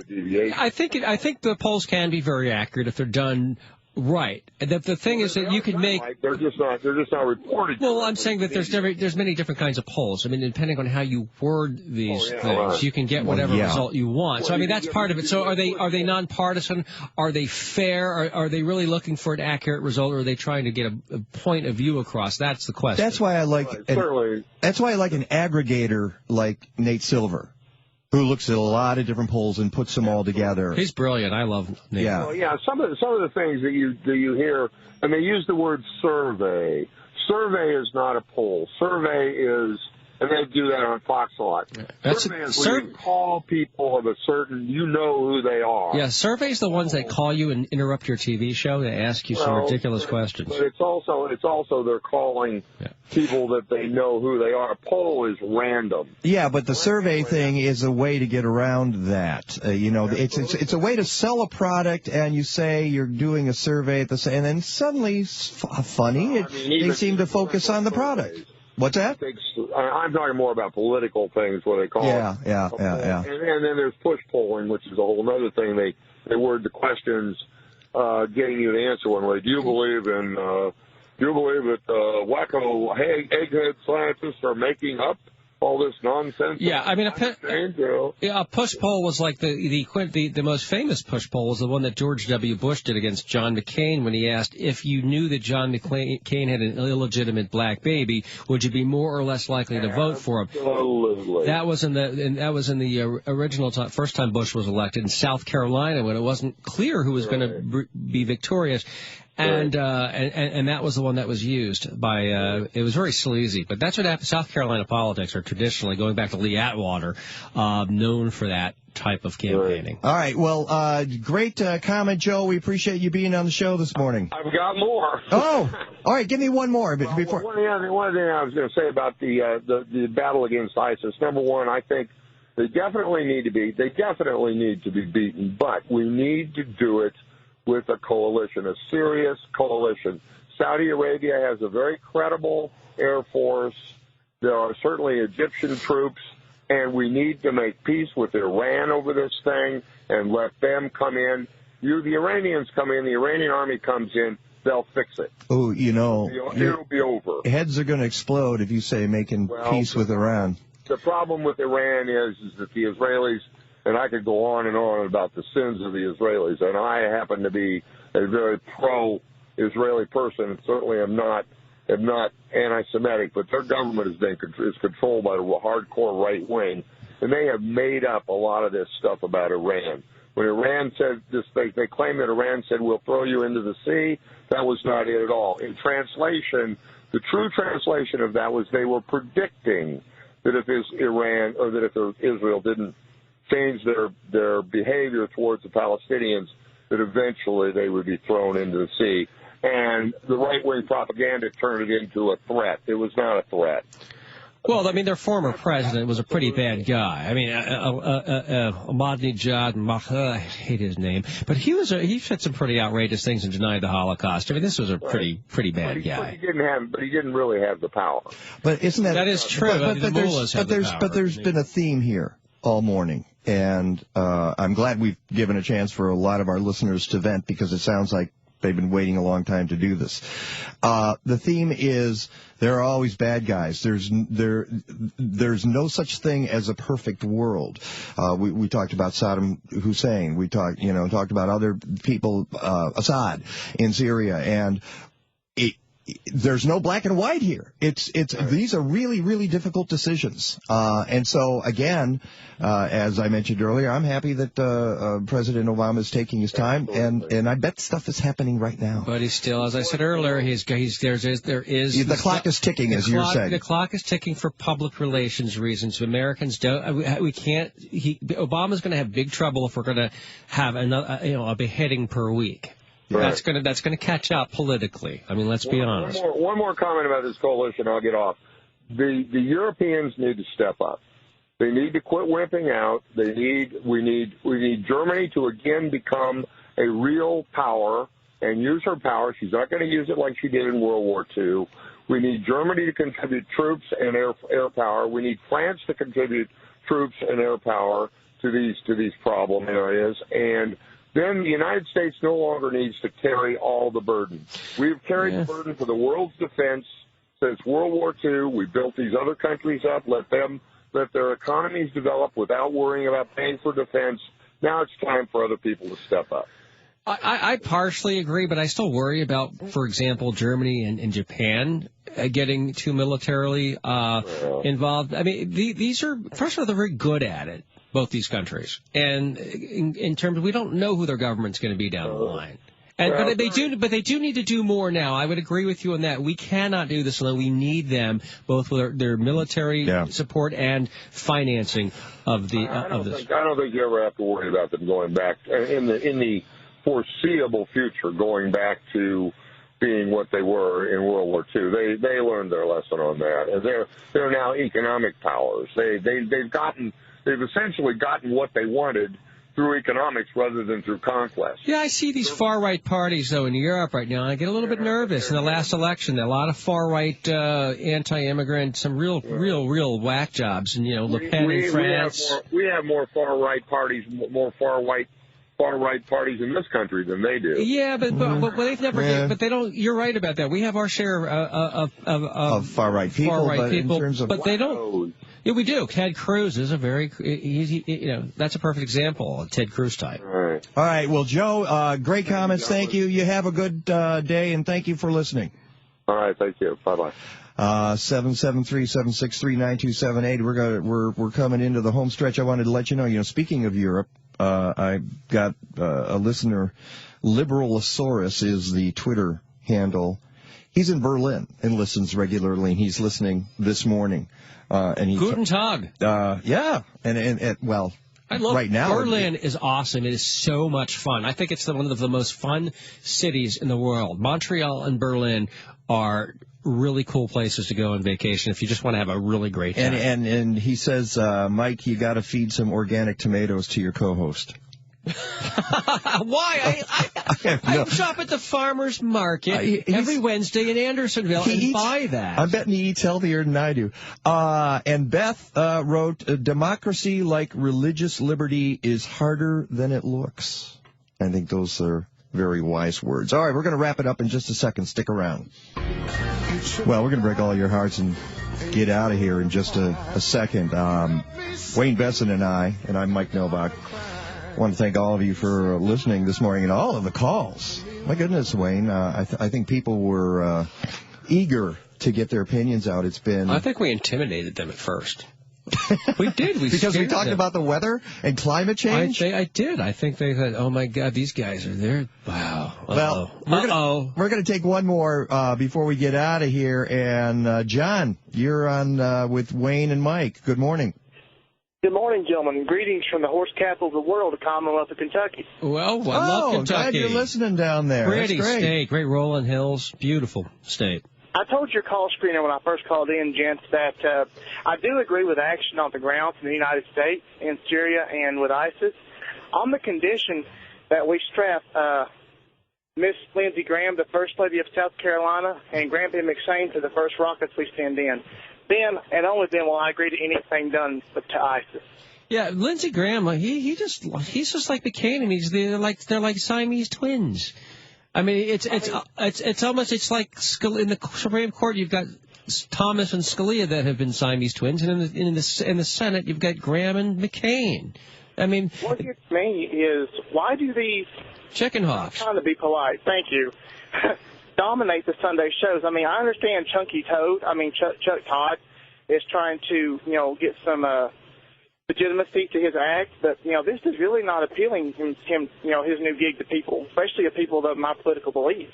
S15: deviation.
S3: I think the polls can be very accurate if they're done right. The thing is that you could make.
S15: Right. They're just not reported.
S3: Well, I'm saying that there's many different kinds of polls. I mean, depending on how you word these things, you can get whatever result you want. So I mean, that's part of it. So are they nonpartisan? Are they fair? Are they really looking for an accurate result, or are they trying to get a point of view across? That's the question.
S2: That's why I like an aggregator like Nate Silver, who looks at a lot of different polls and puts them all together.
S3: He's brilliant. I love Nate.
S2: Yeah.
S15: Well, yeah. Some of the things that you hear, and they use the word survey. Survey is not a poll. Survey is, and they do that on Fox a lot. Survey is where you call people of a certain, you know who they are.
S3: Yeah, surveys the ones that call you and interrupt your TV show to ask you some ridiculous questions.
S15: But it's also they're calling people that they know who they are. A poll is random.
S2: Yeah, but the survey thing is a way to get around that. It's a way to sell a product, and you say you're doing a survey and then suddenly, funny, they seem to focus on the product. What's that?
S15: I'm talking more about political things, what they call it.
S2: Yeah.
S15: And then there's push polling, which is a whole other thing. They word the questions, getting you to answer one way. Do you believe that wacko egghead scientists are making up all this nonsense?
S3: Yeah, I mean, a push poll was like the most famous push poll was the one that George W. Bush did against John McCain when he asked, if you knew that John McCain had an illegitimate black baby, would you be more or less likely to vote for him?
S15: Absolutely.
S3: That was in the original time, first time Bush was elected in South Carolina when it wasn't clear who was going to be victorious. And that was the one that was used by, it was very sleazy, but that's what happened. South Carolina politics are traditionally, going back to Lee Atwater, known for that type of campaigning.
S2: All right. Well, great comment, Joe. We appreciate you being on the show this morning.
S15: I've got more.
S2: Oh, all right. Give me one more. Before.
S15: One thing I was going to say about the battle against ISIS. Number one, I think they definitely need to be beaten, but we need to do it with a coalition, a serious coalition. Saudi Arabia has a very credible air force. There are certainly Egyptian troops, and we need to make peace with Iran over this thing and let them come in. The Iranians come in, the Iranian army comes in, they'll fix it.
S2: Oh,
S15: it'll be over.
S2: Heads are going to explode if you say making peace with Iran.
S15: The problem with Iran is that the Israelis, and I could go on and on about the sins of the Israelis, and I happen to be a very pro-Israeli person, and certainly am not anti-Semitic, but their government is controlled by the hardcore right wing, and they have made up a lot of this stuff about Iran. When Iran said this, they claim that Iran said, we'll throw you into the sea. That was not it at all. In translation, the true translation of that was they were predicting that if Israel didn't change their behavior towards the Palestinians, that eventually they would be thrown into the sea. And the right-wing propaganda turned it into a threat. It was not a threat.
S3: Well, I mean, their former president was a pretty bad guy. I mean, Ahmadinejad, I hate his name, but he said some pretty outrageous things and denied the Holocaust. I mean, this was a pretty bad guy.
S15: But he didn't really have the power.
S2: But isn't that
S3: is true?
S2: But there's been a theme here all morning, and I'm glad we've given a chance for a lot of our listeners to vent, because it sounds like they've been waiting a long time to do this. The theme is there are always bad guys. There's no such thing as a perfect world. We talked about Saddam Hussein. We talked about other people, Assad in Syria, and there's no black and white here. These are really, really difficult decisions. And so, again, as I mentioned earlier, I'm happy that President Obama is taking his time, and I bet stuff is happening right now.
S3: But he's still, as I said earlier, the
S2: clock is ticking, as you're saying.
S3: The clock is ticking for public relations reasons. Americans Obama's going to have big trouble if we're going to have a beheading per week. Right. That's gonna catch up politically. I mean, let's be honest.
S15: One more comment about this coalition, I'll get off. The Europeans need to step up. They need to quit wimping out. We need Germany to again become a real power and use her power. She's not going to use it like she did in World War II. We need Germany to contribute troops and air power. We need France to contribute troops and air power to these problem areas, and then the United States no longer needs to carry all the burden. We've carried the burden for the world's defense since World War II. We built these other countries up, let their economies develop without worrying about paying for defense. Now it's time for other people to step up.
S3: I partially agree, but I still worry about, for example, Germany and Japan getting too militarily involved. I mean, these are, first of all, they're very good at it, both these countries. And in terms of, we don't know who their government's going to be down the line. But they do need to do more now. I would agree with you on that. We cannot do this alone. We need them both with their military support and financing of this.
S15: I don't think you ever have to worry about them going back in the foreseeable future, going back to being what they were in World War II. They learned their lesson on that, and they're now economic powers. They've essentially gotten what they wanted through economics rather than through conquest.
S3: Yeah, I see these far-right parties, though, in Europe right now. I get a little bit nervous. In the last election, a lot of far-right anti-immigrant, some real whack jobs, and, Le Pen in France.
S15: We have more far-right parties, more far-right parties in this country than they do.
S3: Yeah, but they've never. But they don't. You're right about that. We have our share of
S2: far-right people, in terms of
S3: they don't. Yeah, we do. Ted Cruz is a very, that's a perfect example, a Ted Cruz type.
S15: All
S2: right. Well, Joe, great comments. Thank you. You have a good day, and thank you for listening.
S15: All right. Thank you. Bye-bye.
S2: 773-763-9278. We're coming into the home stretch. I wanted to let you know, speaking of Europe, I got a listener, Liberalosaurus is the Twitter handle. He's in Berlin and listens regularly, and he's listening this morning.
S3: Guten Tag.
S2: Yeah. And
S3: I love
S2: right now.
S3: Berlin is awesome. It is so much fun. I think it's one of the most fun cities in the world. Montreal and Berlin are really cool places to go on vacation if you just want to have a really great time.
S2: And he says, Mike, you got to feed some organic tomatoes to your co-host.
S3: Why? I shop at the farmer's market every Wednesday in Andersonville and buy that.
S2: I'm betting he eats healthier than I do. And Beth wrote, democracy like religious liberty is harder than it looks. I think those are very wise words. All right, we're going to wrap it up in just a second. Stick around. Well, we're going to break all your hearts and get out of here in just a second. Wayne Besson and I'm Mike Novak. I want to thank all of you for listening this morning and all of the calls. My goodness, Wayne, I think people were eager to get their opinions out.
S3: I think we intimidated them at first. We did.
S2: Because we talked about the weather and climate change?
S3: I did. I think they said, oh, my God, these guys are there. Wow.
S2: Well, we're going to take one more before we get out of here. And, John, you're on with Wayne and Mike. Good morning.
S16: Good morning, gentlemen. Greetings from the horse capital of the world, the Commonwealth of Kentucky.
S3: Well, I love Kentucky.
S2: Glad you're listening down there.
S3: Pretty state, great rolling hills, beautiful state.
S16: I told your call screener when I first called in, gents, that I do agree with action on the ground from the United States in Syria and with ISIS on the condition that we strap Miss Lindsey Graham, the First Lady of South Carolina, and Grampy McShane to the first rockets we send in. Then, and only then, will I agree to anything done to ISIS.
S3: Yeah, Lindsey Graham, he's just like McCain, and they're like Siamese twins. I mean, it's like in the Supreme Court you've got Thomas and Scalia that have been Siamese twins, and in the Senate you've got Graham and McCain. I mean,
S16: what gets me is why do these
S3: chicken hawks,
S16: I'm trying to be polite, thank you, dominate the Sunday shows? I mean, I understand Chuck Todd is trying to get some legitimacy to his act, but this is really not appealing him his new gig to people, especially to people of my political beliefs.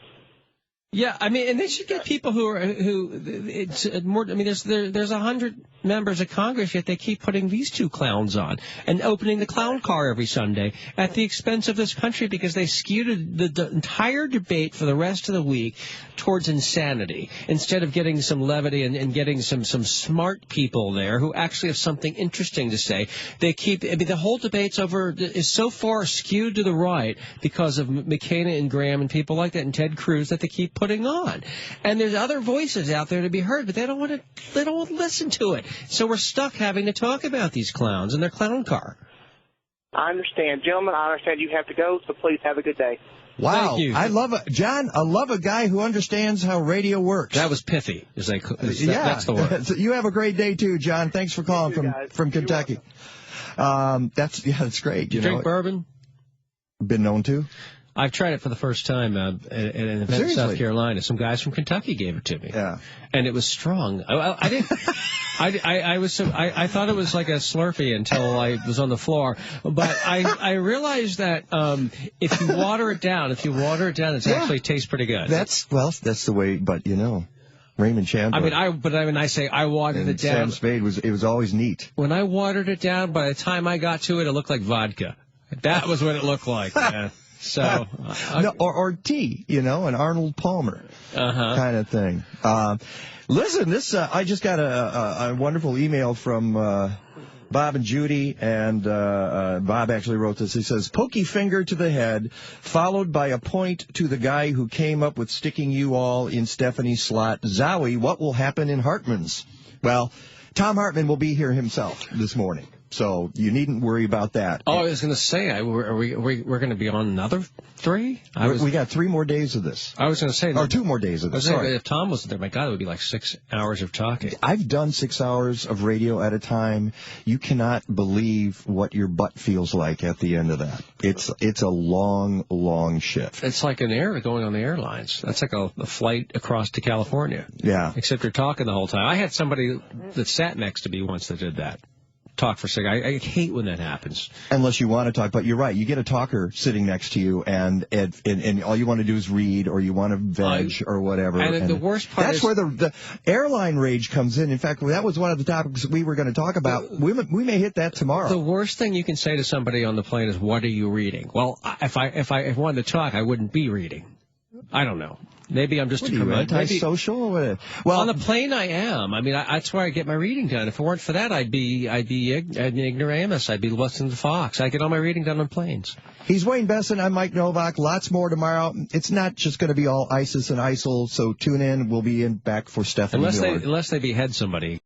S3: Yeah, I mean, and they should get people it's more. I mean, there's 100 members of Congress, yet they keep putting these two clowns on and opening the clown car every Sunday at the expense of this country because they skewed the entire debate for the rest of the week towards insanity instead of getting some levity and getting some smart people there who actually have something interesting to say. They keep. I mean, the whole debate's is so far skewed to the right because of McCain and Graham and people like that and Ted Cruz that they keep putting on. And there's other voices out there to be heard, but they don't want to listen to it. So we're stuck having to talk about these clowns and their clown car.
S16: I understand. Gentlemen, I understand you have to go, so please have a good day.
S2: Wow.
S3: Thank you.
S2: I love a guy who understands how radio works.
S3: That was pithy. That's the word.
S2: You have a great day, too, John. Thanks for calling from Kentucky. That's great.
S3: You drink bourbon?
S2: Been known to?
S3: I've tried it for the first time at an event in South Carolina. Some guys from Kentucky gave it to me.
S2: Yeah.
S3: And it was strong. I didn't. I thought it was like a Slurpee until I was on the floor. But I realized that if you water it down, it actually tastes pretty good.
S2: That's the way. But Raymond Chandler.
S3: I watered it down.
S2: Sam Spade was always neat.
S3: When I watered it down, by the time I got to it, it looked like vodka. That was what it looked like, man. So,
S2: or tea, an Arnold Palmer kind of thing. Listen, I just got a wonderful email from Bob and Judy, and Bob actually wrote this. He says, "Pokey finger to the head, followed by a point to the guy who came up with sticking you all in Stephanie's slot. Zowie, what will happen in Hartman's?" Well, Tom Hartman will be here himself this morning. So you needn't worry about that.
S3: Oh, I was going to say, we're going to be on another 3?
S2: We got 3 more days of this.
S3: I was going to say...
S2: Or 2 more days of this, sorry.
S3: If Tom wasn't there, my God, it would be like 6 hours of talking.
S2: I've done 6 hours of radio at a time. You cannot believe what your butt feels like at the end of that. It's a long, long shift.
S3: It's like going on the airlines. That's like a flight across to California.
S2: Yeah.
S3: Except you're talking the whole time. I had somebody that sat next to me once that did that. Talk for a second. I hate when that happens.
S2: Unless you want to talk, but you're right. You get a talker sitting next to you, and all you want to do is read, or you want to veg, or whatever.
S3: And the worst part
S2: that's where the airline rage comes in. In fact, that was one of the topics we were going to talk about. We may hit that tomorrow.
S3: The worst thing you can say to somebody on the plane is, "What are you reading?" Well, if I wanted to talk, I wouldn't be reading. I don't know. Maybe I'm just
S2: antisocial. Well,
S3: on the plane I am. I mean, that's where I get my reading done. If it weren't for that, I'd be an ignoramus. I'd be listening to Fox. I get all my reading done on planes.
S2: He's Wayne Besson. I'm Mike Novak. Lots more tomorrow. It's not just going to be all ISIS and ISIL. So tune in. We'll be back for Stephanie Miller.
S3: Unless they behead somebody.